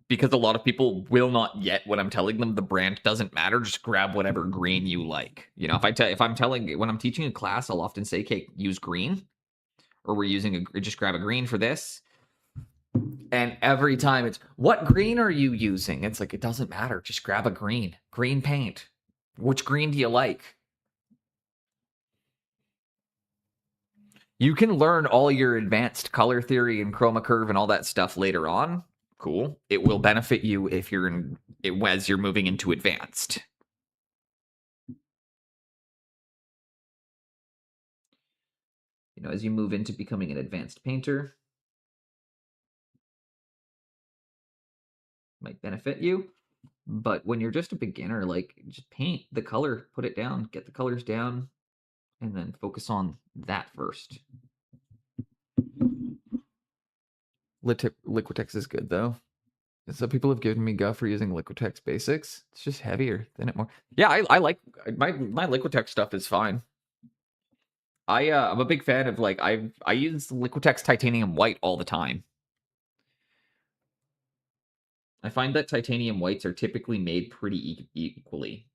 because a lot of people will not get what I'm telling them. The brand doesn't matter. Just grab whatever green you like. When I'm teaching a class, I'll often say, "Okay, use green," or we're using just grab a green for this. And every time it's, what green are you using? It's like, it doesn't matter. Just grab a green paint. Which green do you like? You can learn all your advanced color theory and chroma curve and all that stuff later on. Cool. It will benefit you if as you're moving into advanced. As you move into becoming an advanced painter, might benefit you. But when you're just a beginner, like just paint the color, put it down, get the colors down, and then focus on that first. Liquitex is good though. Some people have given me guff for using Liquitex basics. It's just heavier than it more. Yeah, I like my Liquitex stuff is fine. I'm a big fan of like I use Liquitex titanium white all the time. I find that titanium whites are typically made pretty equally.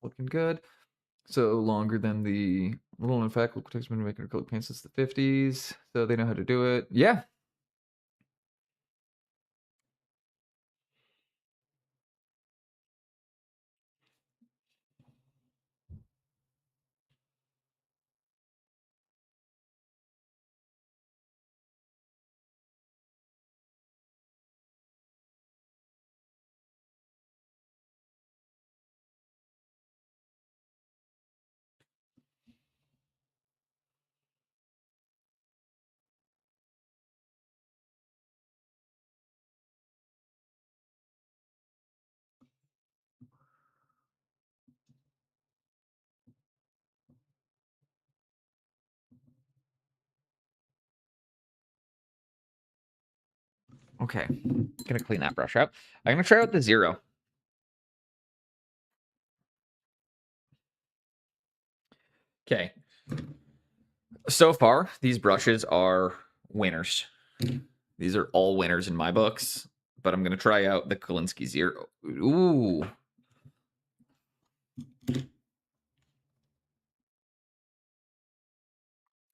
looking good. So longer than the little in fact, local text been making acrylic paint since the 50s. So they know how to do it. Yeah. Okay. Gonna clean that brush up. I'm gonna try out the 0. Okay. So far, these brushes are winners. These are all winners in my books, but I'm going to try out the Kolinsky 0. Ooh.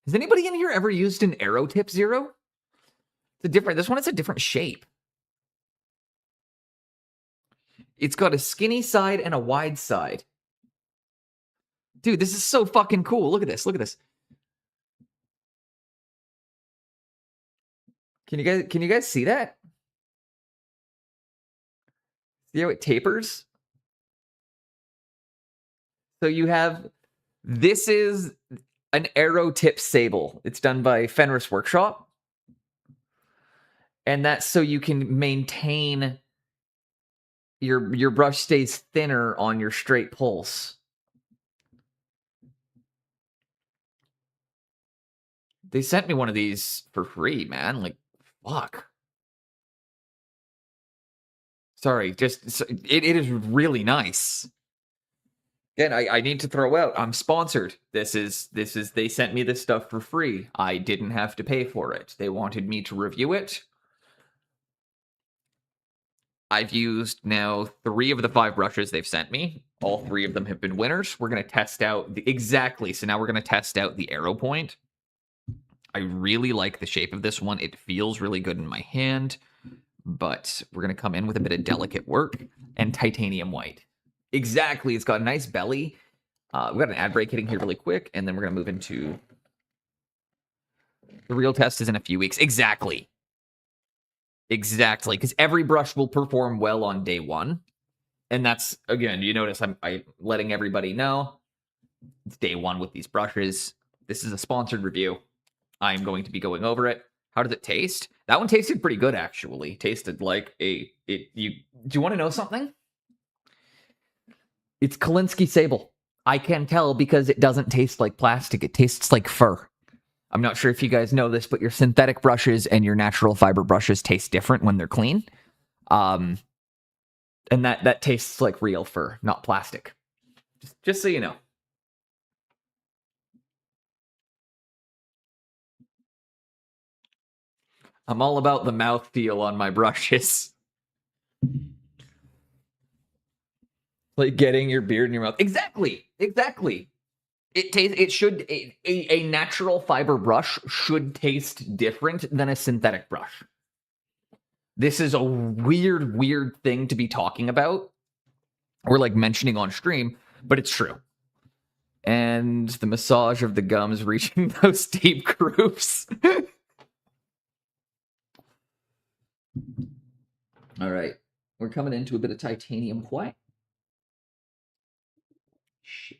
Has anybody in here ever used an arrow tip 0? This one is a different shape. It's got a skinny side and a wide side. Dude, this is so fucking cool. Look at this. Look at this. Can you guys see that? See how it tapers? So you have, this is an arrow tip sable. It's done by Fenris Workshop. And that's so you can maintain your brush stays thinner on your straight pulse. They sent me one of these for free, man. Like, fuck. Sorry, just it is really nice. Again, I need to throw out. I'm sponsored. This is they sent me this stuff for free. I didn't have to pay for it. They wanted me to review it. I've used now 3 of the 5 brushes they've sent me. All 3 of them have been winners. We're going to test out exactly. So now we're going to test out the arrow point. I really like the shape of this one. It feels really good in my hand, but we're going to come in with a bit of delicate work and titanium white. Exactly. It's got a nice belly. We've got an ad break hitting here really quick, and then we're going to move into the real test is in a few weeks. Exactly. Exactly. Because every brush will perform well on day 1. And that's, again, you notice I'm letting everybody know it's day 1 with these brushes. This is a sponsored review. I'm going to be going over it. How does it taste? That one tasted pretty good, actually. Tasted like do you want to know something? It's Kolinsky Sable. I can tell because it doesn't taste like plastic. It tastes like fur. I'm not sure if you guys know this, but your synthetic brushes and your natural fiber brushes taste different when they're clean. And that tastes like real fur, not plastic. Just so you know. I'm all about the mouthfeel on my brushes. Like getting your beard in your mouth. Exactly. A natural fiber brush should taste different than a synthetic brush. This is a weird thing to be talking about or like mentioning on stream, but it's true. And the massage of the gums reaching those deep grooves. All right. We're coming into a bit of titanium white. Shit.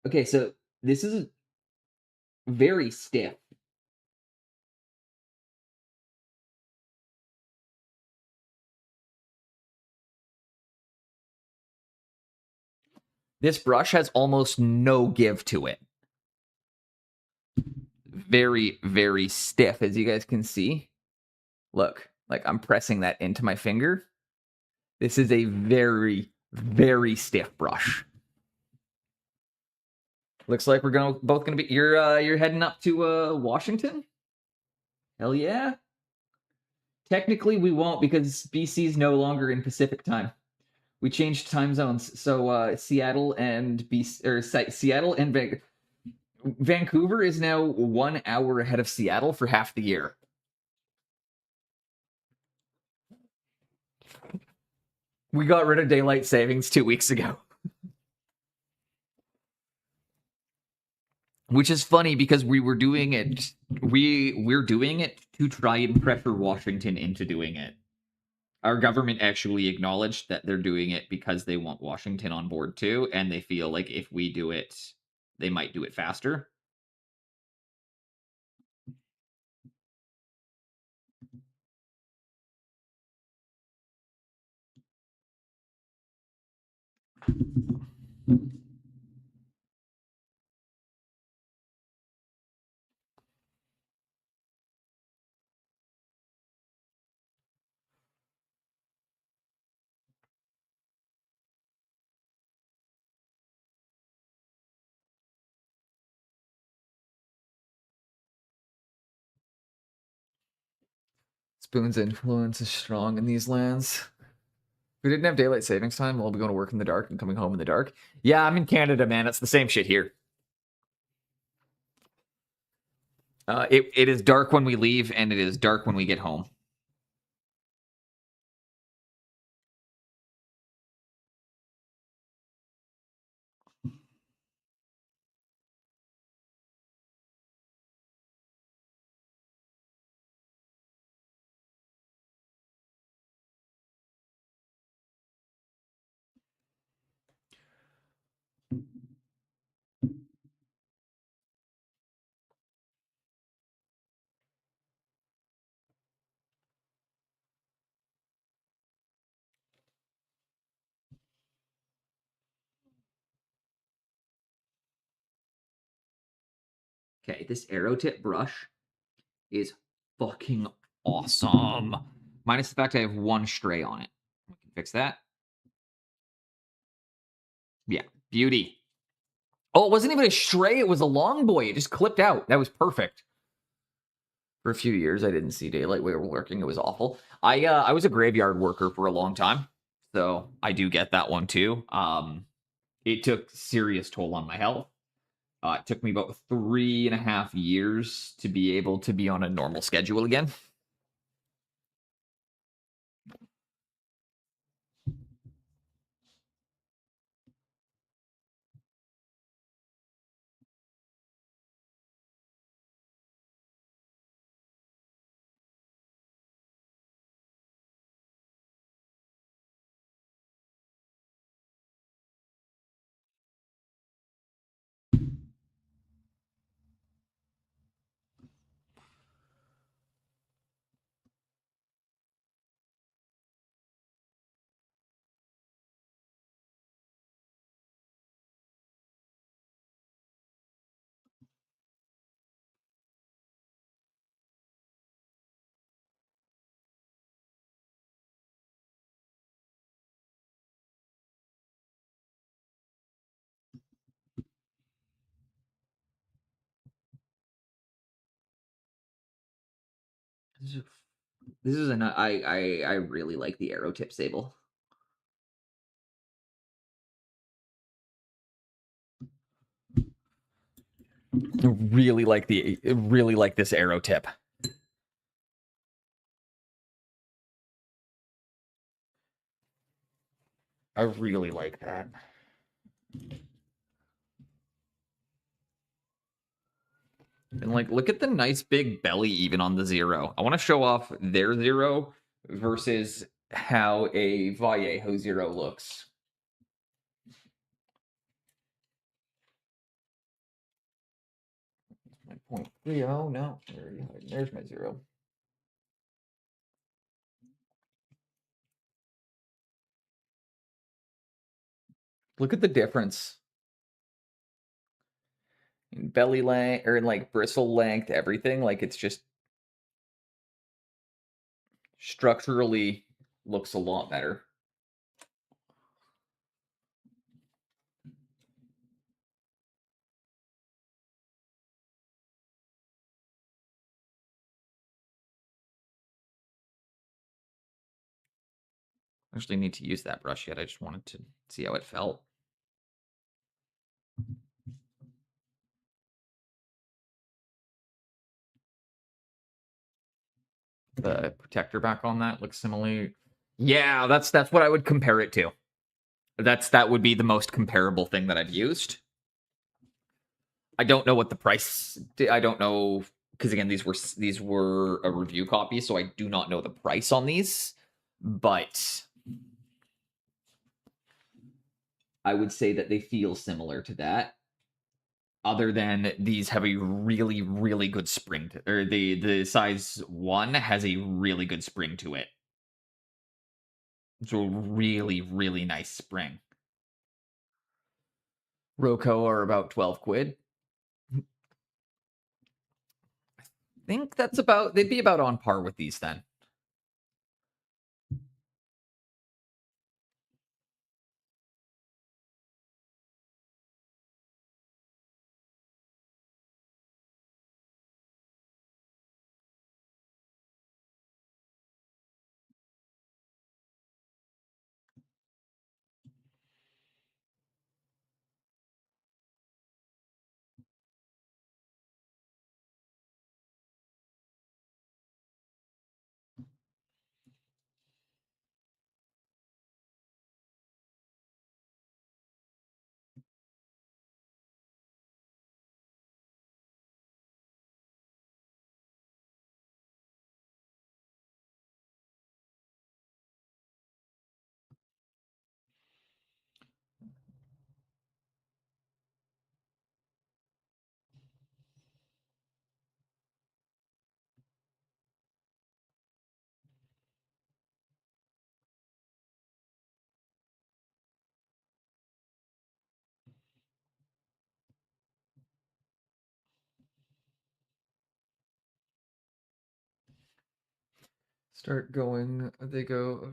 Okay, so this is very stiff. This brush has almost no give to it. Very, very stiff, as you guys can see. Look, like I'm pressing that into my finger. This is a very, very stiff brush. Looks like we're both gonna be. You're heading up to Washington. Hell yeah. Technically, we won't because BC's no longer in Pacific time. We changed time zones, so Seattle and Seattle and Vancouver is now 1 hour ahead of Seattle for half the year. We got rid of daylight savings 2 weeks ago. Which is funny because we were doing it. We're doing it to try and pressure Washington into doing it. Our government actually acknowledged that they're doing it because they want Washington on board too, and they feel like if we do it, they might do it faster. Spoon's influence is strong in these lands. If we didn't have daylight savings time, we'll be going to work in the dark and coming home in the dark. Yeah, I'm in Canada, man. It's the same shit here. It is dark when we leave, and it is dark when we get home. Okay, this arrow tip brush is fucking awesome. Minus the fact I have one stray on it. We can fix that. Yeah, beauty. Oh, it wasn't even a stray. It was a long boy. It just clipped out. That was perfect. For a few years, I didn't see daylight. We were working. It was awful. I was a graveyard worker for a long time, so I do get that one too. It took serious toll on my health. It took me about 3.5 years to be able to be on a normal schedule again. This is an I really like the arrow tip sable. Really like this arrow tip. I really like that. And like, look at the nice big belly even on the zero. I want to show off their zero versus how a Vallejo zero looks. My point 3. Oh no, there's my zero. Look at the difference in belly length or in like bristle length, everything. Like it's just structurally looks a lot better. Actually need to use that brush yet. I just wanted to see how it felt. The protector back on that looks similar. Yeah, that's what I would compare it to. That would be the most comparable thing that I've used. I don't know what the price. I don't know because again, these were a review copy, so I do not know the price on these. But I would say that they feel similar to that. Other than these have a really, really good spring, or the size 1 has a really good spring to it. It's a really, really nice spring. Roco are about 12 quid. I think that's about, they'd be about on par with these then. Start going, they go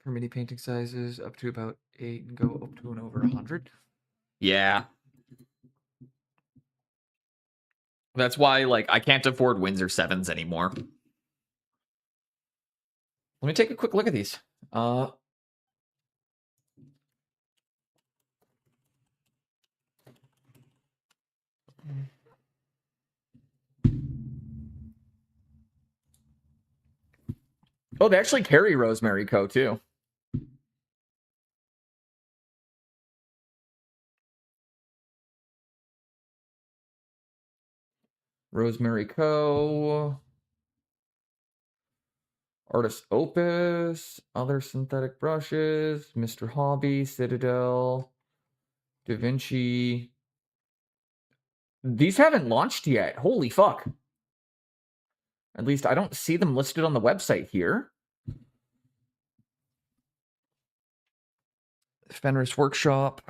for mini painting sizes up to about 8 and go up to and over 100. Yeah. That's why, like, I can't afford Windsor 7s anymore. Let me take a quick look at these. Oh, they actually carry Rosemary Co. too. Rosemary Co. Artist Opus, other synthetic brushes, Mr. Hobby, Citadel, Da Vinci. These haven't launched yet. Holy fuck. At least I don't see them listed on the website here. Fenris Workshop.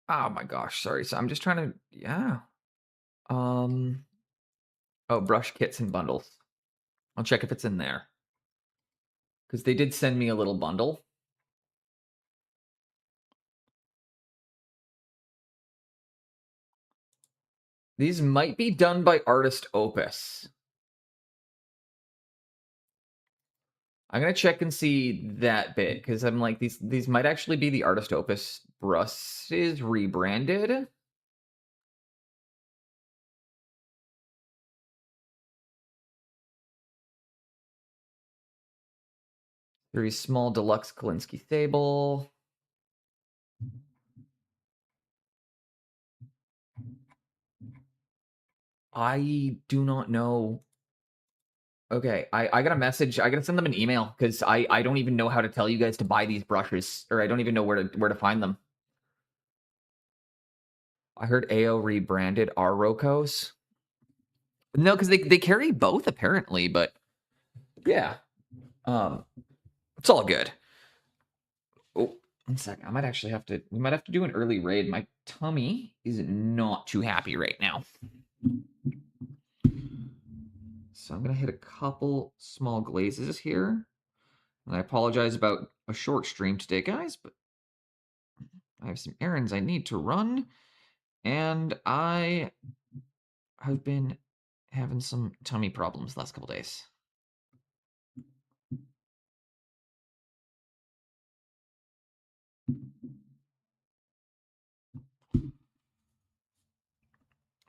Oh my gosh, sorry. So I'm just trying to, yeah. Oh, brush kits and bundles. I'll check if it's in there. Because they did send me a little bundle. These might be done by Artist Opus. I'm gonna check and see that bit because I'm like these might actually be the Artist Opus brushes rebranded. Very small deluxe Kolinsky Sable. I do not know. Okay, I got a message. I gotta send them an email because I don't even know how to tell you guys to buy these brushes, or I don't even know where to find them. I heard AO rebranded our Rocos. No, because they carry both apparently, but yeah. It's all good. Oh, 1 second. I might actually have to. We might have to do an early raid. My tummy is not too happy right now. So I'm gonna hit a couple small glazes here. And I apologize about a short stream today, guys, but I have some errands I need to run, and I have been having some tummy problems the last couple days.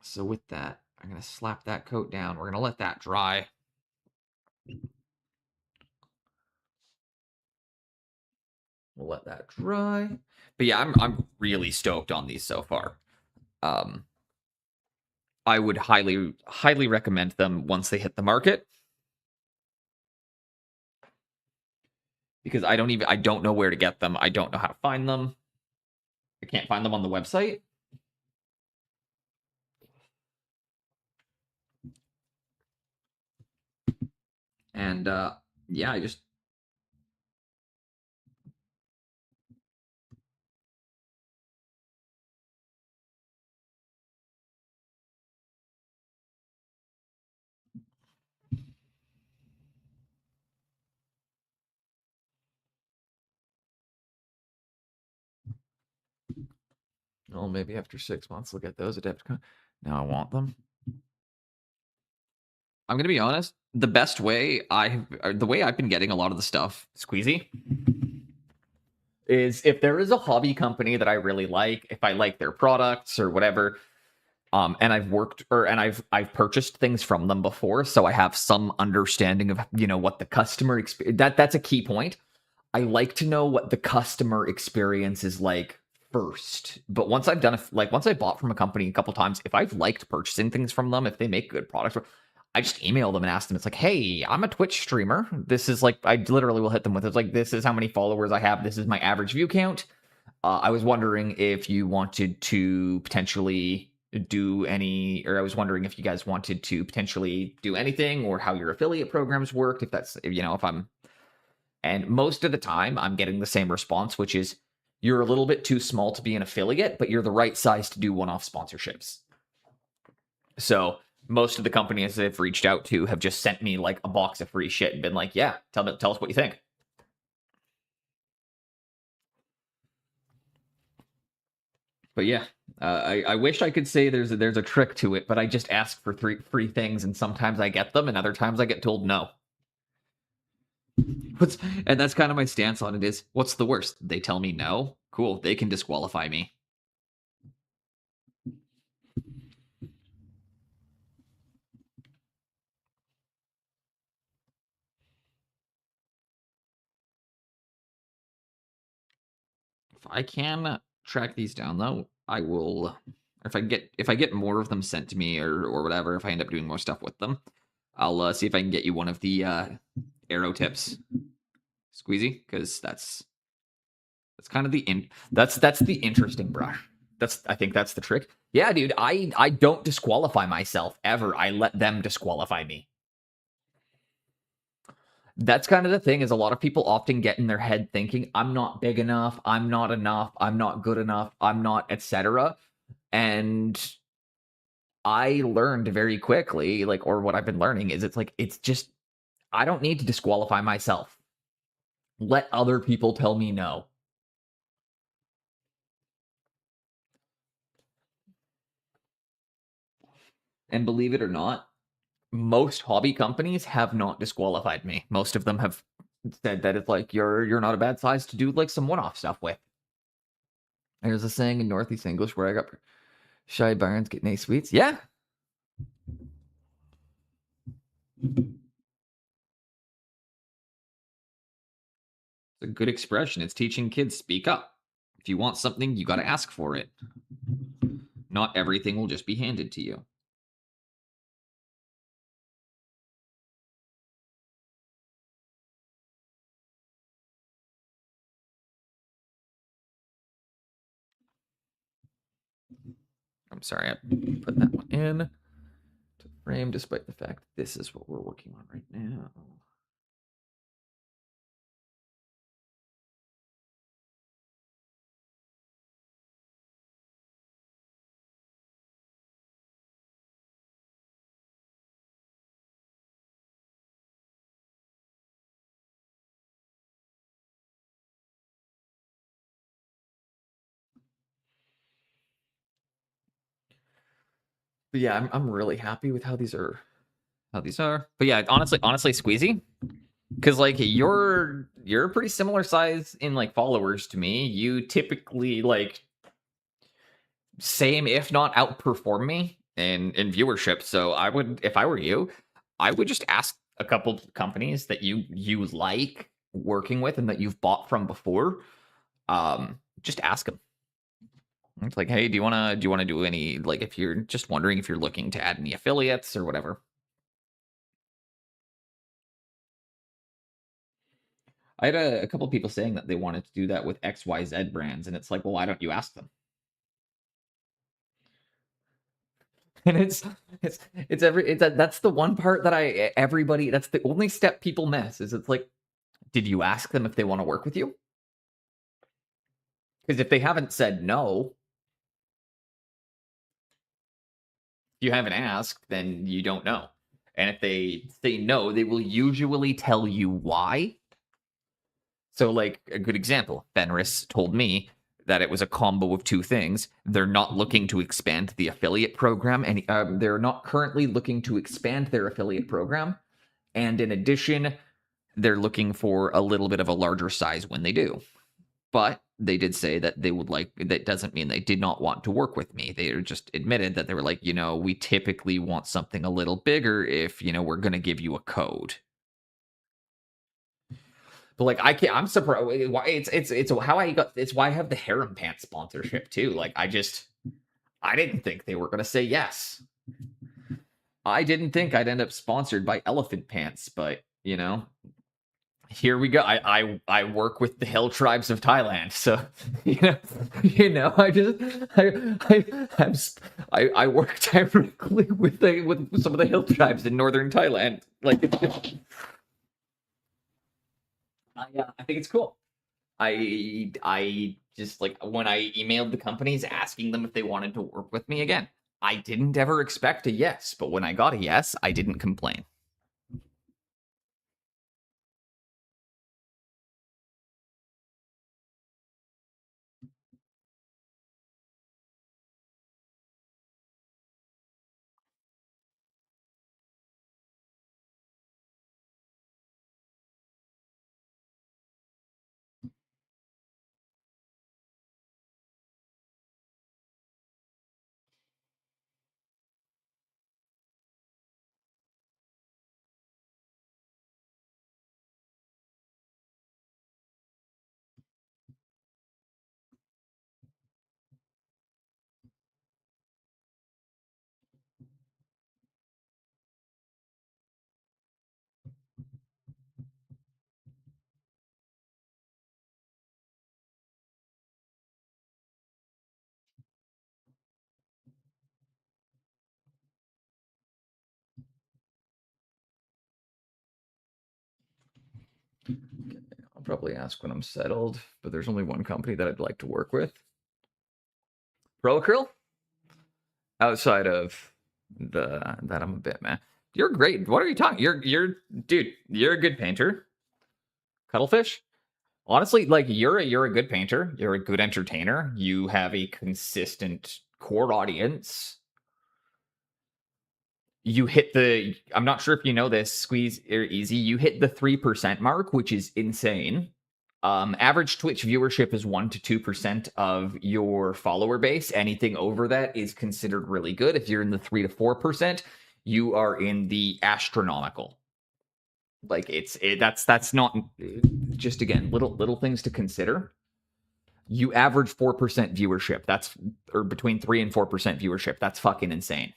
So with that, I'm going to slap that coat down. We're going to let that dry. We'll let that dry. But yeah, I'm really stoked on these so far. I would highly recommend them once they hit the market. Because I don't know where to get them. I don't know how to find them. I can't find them on the website. And yeah, I just well, maybe after 6 months we'll get those Adepticon. Now I want them. I'm gonna be honest. The way I've been getting a lot of the stuff, Squeezy, is if there is a hobby company that I really like, if I like their products or whatever, and I've purchased things from them before, so I have some understanding of what the customer experience. That's a key point. I like to know what the customer experience is like first. But once I've done once I bought from a company a couple times, if I've liked purchasing things from them, if they make good products, I just email them and ask them. It's like, hey, I'm a Twitch streamer. This is I literally will hit them with it's like, this is how many followers I have. This is my average view count. I was wondering if you wanted to potentially do any, or I was wondering if you guys wanted to potentially do anything, or how your affiliate programs worked. If that's, if I'm, and most of the time I'm getting the same response, which is, you're a little bit too small to be an affiliate, but you're the right size to do one-off sponsorships. So most of the companies that I've reached out to have just sent me a box of free shit and been like, yeah, tell us what you think. But yeah, I wish I could say there's a trick to it, but I just ask for free things, and sometimes I get them, and other times I get told no. And that's kind of my stance on it is, what's the worst? They tell me no? Cool, they can disqualify me. If I can track these down though, I will. If I get more of them sent to me or whatever, if I end up doing more stuff with them, I'll see if I can get you one of the arrow tips, Squeezy, because that's kind of that's the interesting brush. I think that's the trick. Yeah, dude, I don't disqualify myself ever. I let them disqualify me. That's kind of the thing, is a lot of people often get in their head thinking, I'm not big enough, I'm not enough, I'm not good enough, I'm not, etc. And I learned very quickly, or what I've been learning is, it's just, I don't need to disqualify myself. Let other people tell me no. And believe it or not, most hobby companies have not disqualified me. Most of them have said that it's you're not a bad size to do some one-off stuff with. There's a saying in Northeast English where I got shy barns get nice sweets. Yeah. It's a good expression. It's teaching kids speak up. If you want something, you got to ask for it. Not everything will just be handed to you. I'm sorry, I put that one in to frame, despite the fact this is what we're working on right now. But yeah, I'm really happy with how these are. But yeah, honestly, Squeezy, because like you're a pretty similar size in like followers to me. You typically like same if not outperform me in viewership. So I would, if I were you, I would just ask a couple companies that you like working with and that you've bought from before. Just ask them. It's like, hey, do you wanna do any, like, if you're just wondering if you're looking to add any affiliates or whatever. I had a couple people saying that they wanted to do that with XYZ brands, and it's like, well, why don't you ask them? And that's the one part that everybody, that's the only step people miss, is it's like, did you ask them if they want to work with you? Because if they haven't said no, you haven't asked, then you don't know. And if they say no, they will usually tell you why. So, like, a good example, Fenris told me that it was a combo of two things. They're not looking to expand the affiliate program, and they're not currently looking to expand their affiliate program. And in addition, they're looking for a little bit of a larger size when they do. But they did say that they would like, that doesn't mean they did not want to work with me. They just admitted that they were like, we typically want something a little bigger if, we're going to give you a code. But like I'm surprised. It's how I got. It's why I have the harem pants sponsorship too. Like I didn't think they were gonna say yes. I didn't think I'd end up sponsored by Elephant Pants, but here we go. I work with the hill tribes of Thailand, so I work directly with some of the hill tribes in northern Thailand. Like, I think it's cool. I just, like, when I emailed the companies asking them if they wanted to work with me again, I didn't ever expect a yes, but when I got a yes, I didn't complain. I'll probably ask when I'm settled, but there's only one company that I'd like to work with. Procryl? Outside of that I'm a bit, man. You're great. What are you talking? Dude, you're a good painter. Cuttlefish? Honestly, like you're a good painter. You're a good entertainer. You have a consistent core audience. You hit the, I'm not sure if you know this, Squeeze or Easy, you hit the 3% mark, which is insane. Average Twitch viewership is 1 to 2% of your follower base. Anything over that is considered really good. If you're in the 3 to 4%, you are in the astronomical. Like that's not, just, again, little things to consider. You average 4% viewership. Or between 3 and 4% viewership. That's fucking insane.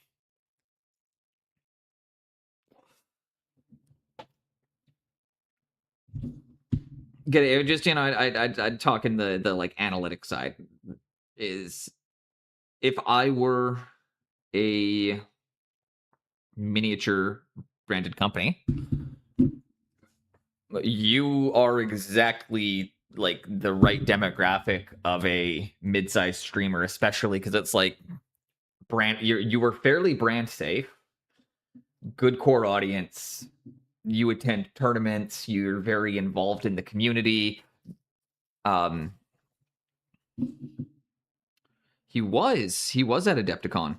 Get it? Just, I'd talk in the like analytics side. Is, if I were a miniature branded company, you are exactly like the right demographic of a mid-sized streamer, especially because it's like you were fairly brand safe, good core audience, you attend tournaments, you're very involved in the community. He was at Adepticon.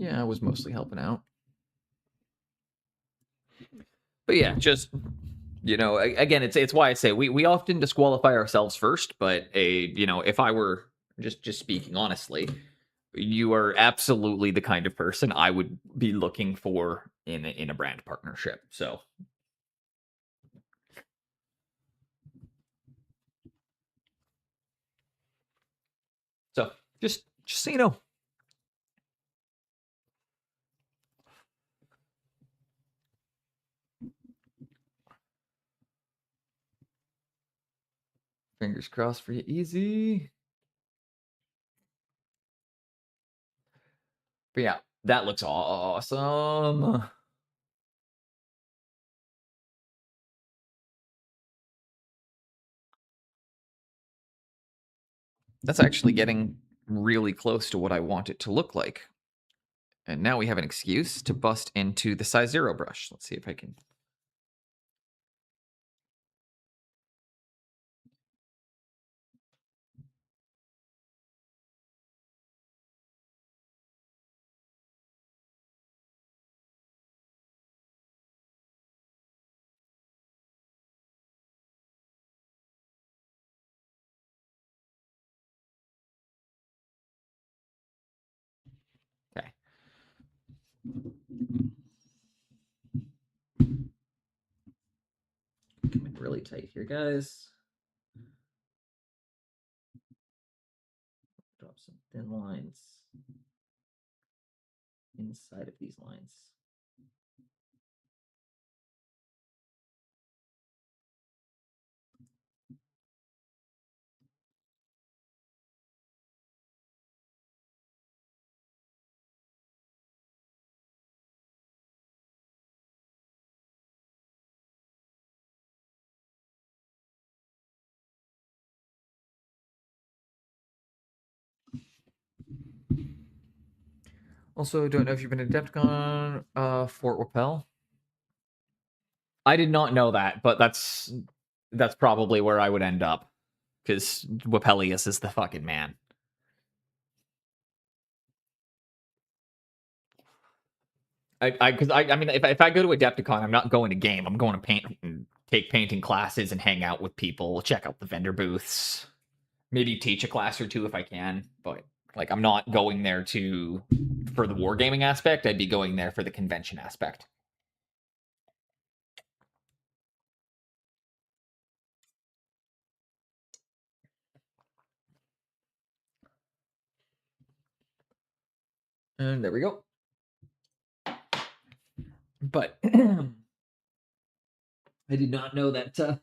Yeah, I was mostly helping out. But yeah, just again, it's why I say we often disqualify ourselves first. But if I were just speaking honestly, you are absolutely the kind of person I would be looking for in a brand partnership. So just so you know. Fingers crossed for you, easy. But yeah, that looks awesome. That's actually getting really close to what I want it to look like. And now we have an excuse to bust into the size 0 brush. Let's see if I can. Okay. Coming really tight here, guys. Drop some thin lines inside of these lines. Also, don't know if you've been to Adepticon, Fort Rappel. I did not know that, but that's probably where I would end up, because Wapelius is the fucking man. I mean, if I go to Adepticon, I'm not going to game. I'm going to paint and take painting classes and hang out with people, check out the vendor booths, maybe teach a class or two if I can. But like, I'm not going there for the wargaming aspect. I'd be going there for the convention aspect. And there we go. But I did not know that. Sorry.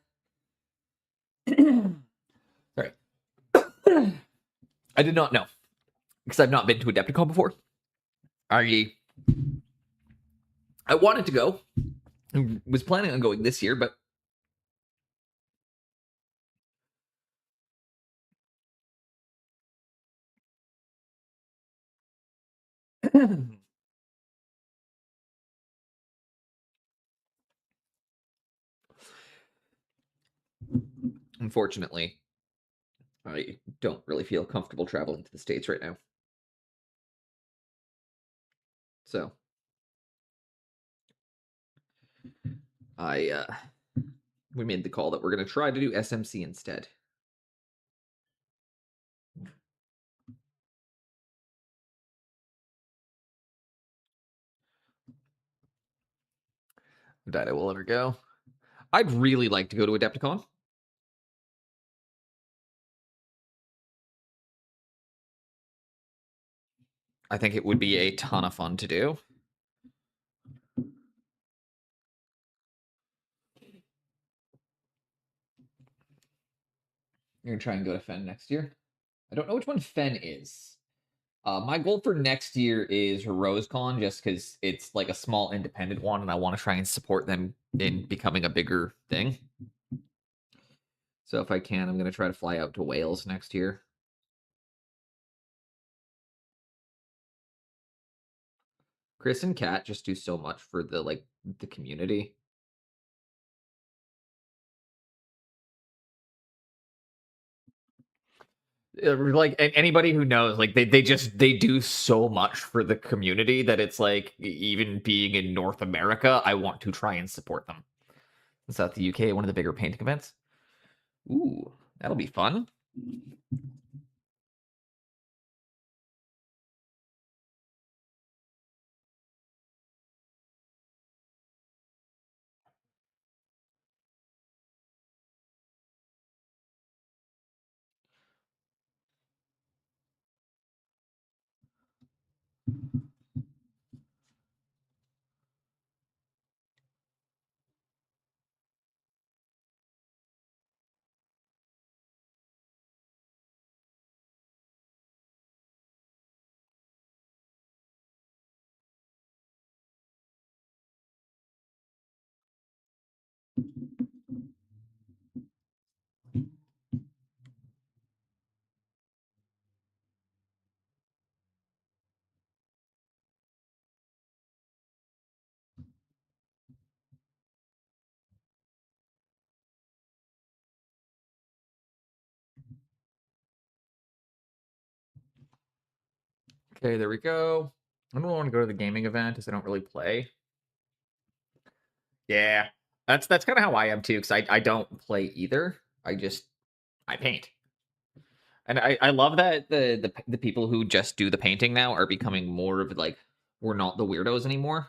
I did not know, because I've not been to Adepticon before. I wanted to go. I was planning on going this year, but unfortunately, I don't really feel comfortable traveling to the States right now. So we made the call that we're going to try to do SMC instead. Doubt I will ever go. I'd really like to go to Adepticon. I think it would be a ton of fun to do. You're going to try and go to Fen next year? I don't know which one Fen is. My goal for next year is RoseCon, just because it's like a small independent one, and I want to try and support them in becoming a bigger thing. So if I can, I'm going to try to fly out to Wales next year. Chris and Kat just do so much for the community. Like anybody who knows, like they do so much for the community that it's like even being in North America, I want to try and support them. Is that the UK, one of the bigger painting events? Ooh, that'll be fun. Okay, there we go. I don't want to go to the gaming event as I don't really play. Yeah, that's kind of how I am too, because I don't play either. I paint. And I love that the people who just do the painting now are becoming more of like we're not the weirdos anymore.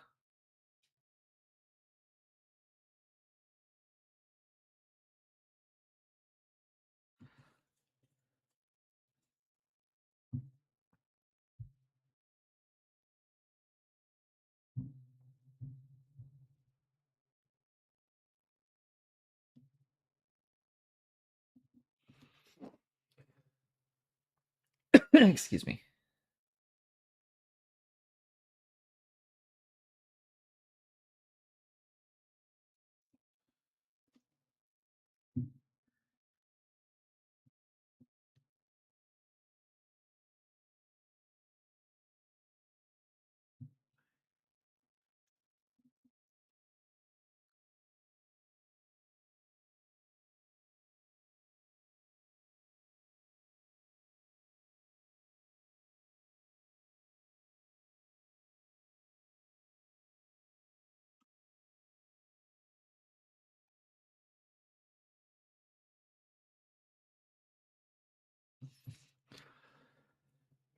Excuse me.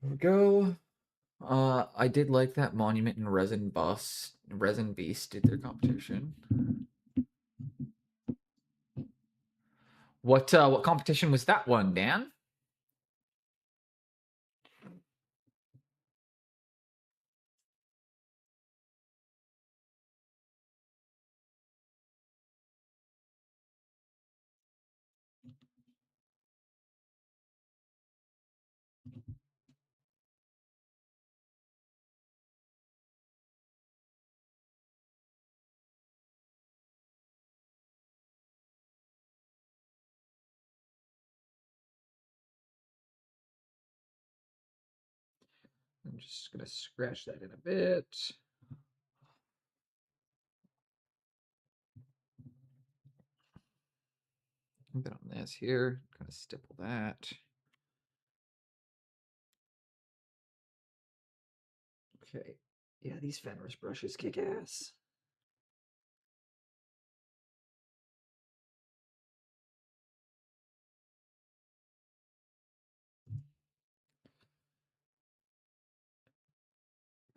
There we go. I did like that Monument and Resin Beast did their competition. What competition was that one, Dan? I'm just gonna scratch that in a bit. A bit on this here. Gonna stipple that. Okay. Yeah, these Fenris brushes kick ass.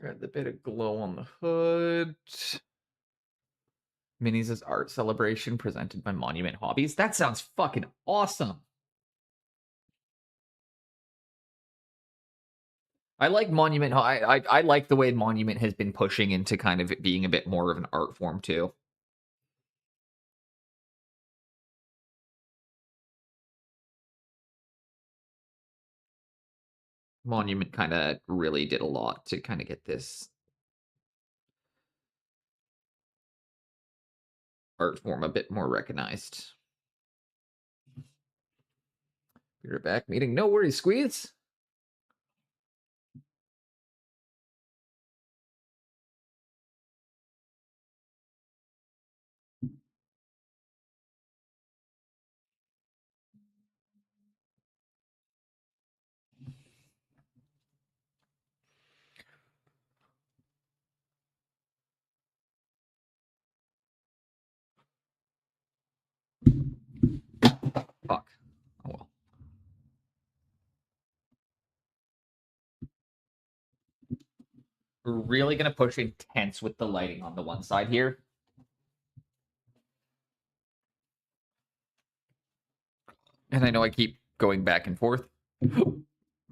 Got the bit of glow on the hood. Minis' art celebration presented by Monument Hobbies. That sounds fucking awesome. I like Monument. I like the way Monument has been pushing into kind of it being a bit more of an art form too. Monument kind of really did a lot to kind of get this art form a bit more recognized. You're back meeting. No worries, Squeeze. We're really going to push intense with the lighting on the one side here. And I know I keep going back and forth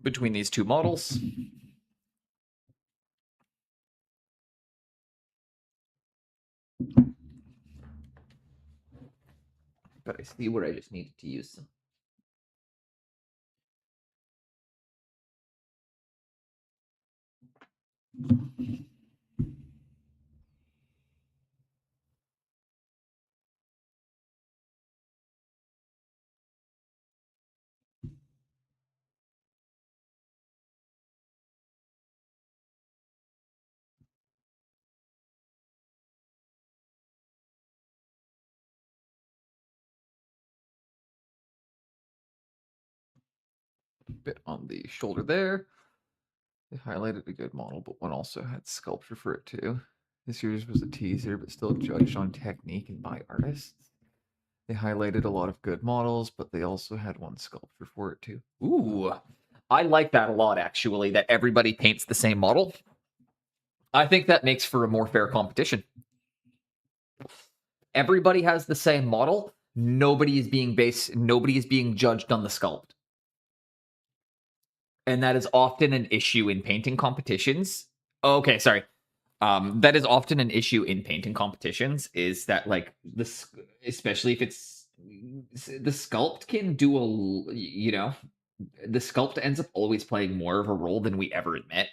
between these two models. But I see where I just needed to use some. Bit on the shoulder there. They highlighted a good model, but one also had sculpture for it too. This year's was a teaser, but still judged on technique and by artists. They highlighted a lot of good models, but they also had one sculpture for it too. Ooh, I like that a lot, actually, that everybody paints the same model. I think that makes for a more fair competition. Everybody has the same model. Nobody is being judged on the sculpt. And that is often an issue in painting competitions. Okay, sorry. That is often an issue in painting competitions, is that, like, this, especially if it's the sculpt can do the sculpt ends up always playing more of a role than we ever admit.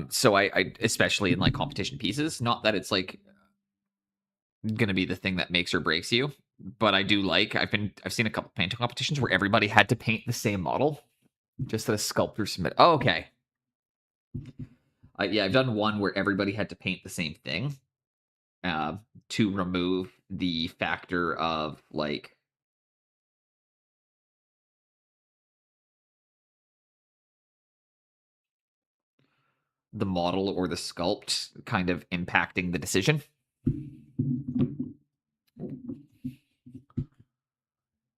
So I especially in like competition pieces, not that it's like gonna be the thing that makes or breaks you, but I do like I've seen a couple painting competitions where everybody had to paint the same model, just that a sculptor submit. Oh, okay. Yeah, I've done one where everybody had to paint the same thing, to remove the factor of like the model or the sculpt kind of impacting the decision.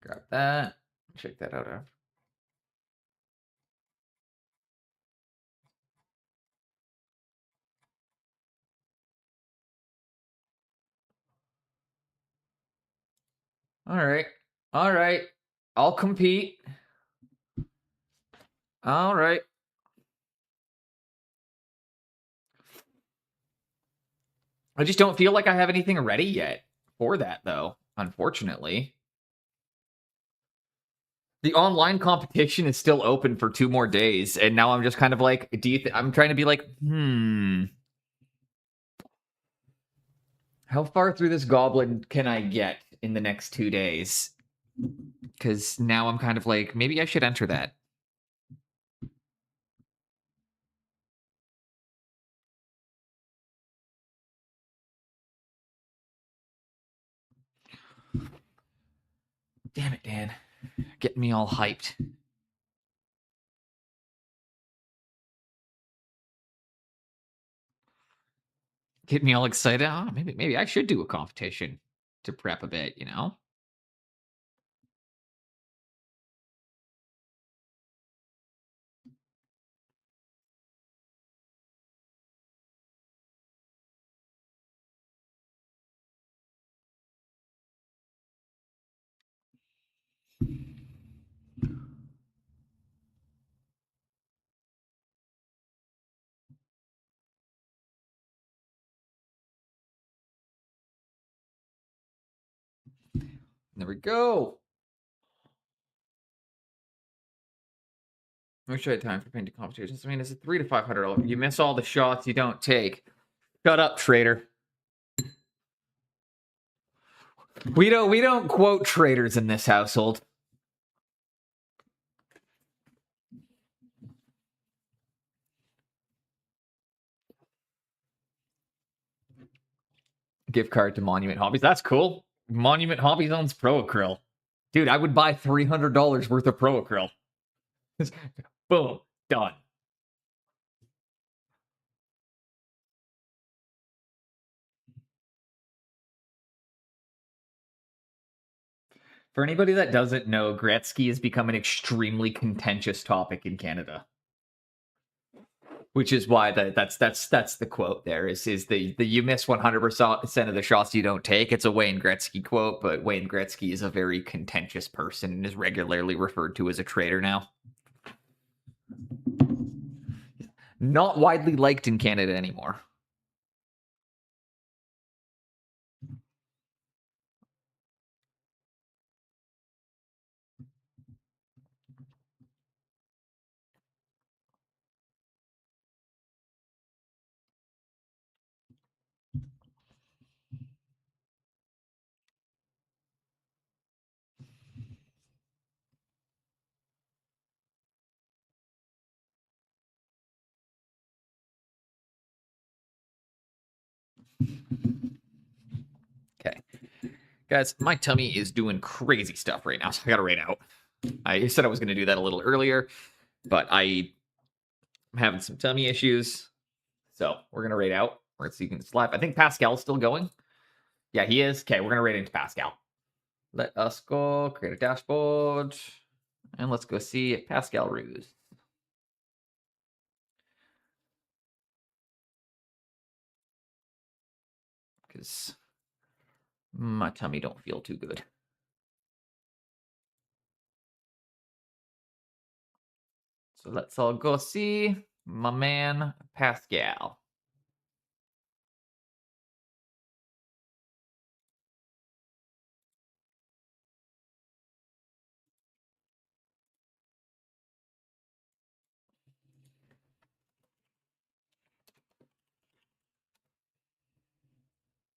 Grab that. Check that out after. All right. All right. I'll compete. All right. I just don't feel like I have anything ready yet for that, though, unfortunately. The online competition is still open for 2 more days, and now I'm just kind of like, I'm trying to be like, how far through this goblin can I get in the next 2 days? Because now I'm kind of like, maybe I should enter that. Damn it, Dan. Getting me all hyped. Get me all excited. Oh, maybe I should do a competition to prep a bit, you know? There we go. Wish I had time for painting competitions. I mean, it's a $300 to $500. You miss all the shots you don't take. Shut up, trader. We don't quote traders in this household. Gift card to Monument Hobbies. That's cool. Monument Hobbies owns Pro Acryl. Dude, I would buy $300 worth of Pro Acryl. Boom. Done. For anybody that doesn't know, Gretzky has become an extremely contentious topic in Canada. Which is why that's the quote there is the you miss 100% of the shots you don't take. It's a Wayne Gretzky quote, but Wayne Gretzky is a very contentious person and is regularly referred to as a traitor now. Not widely liked in Canada anymore. Okay. Guys, my tummy is doing crazy stuff right now, so I gotta rate out. I said I was going to do that a little earlier, but I'm having some tummy issues. So we're going to rate out. Let's see if it's live. I think Pascal's still going. Yeah, he is. Okay, we're going to rate into Pascal. Let us go create a dashboard. And let's go see Pascal Ruse. Because my tummy don't feel too good. So let's all go see my man Pascal.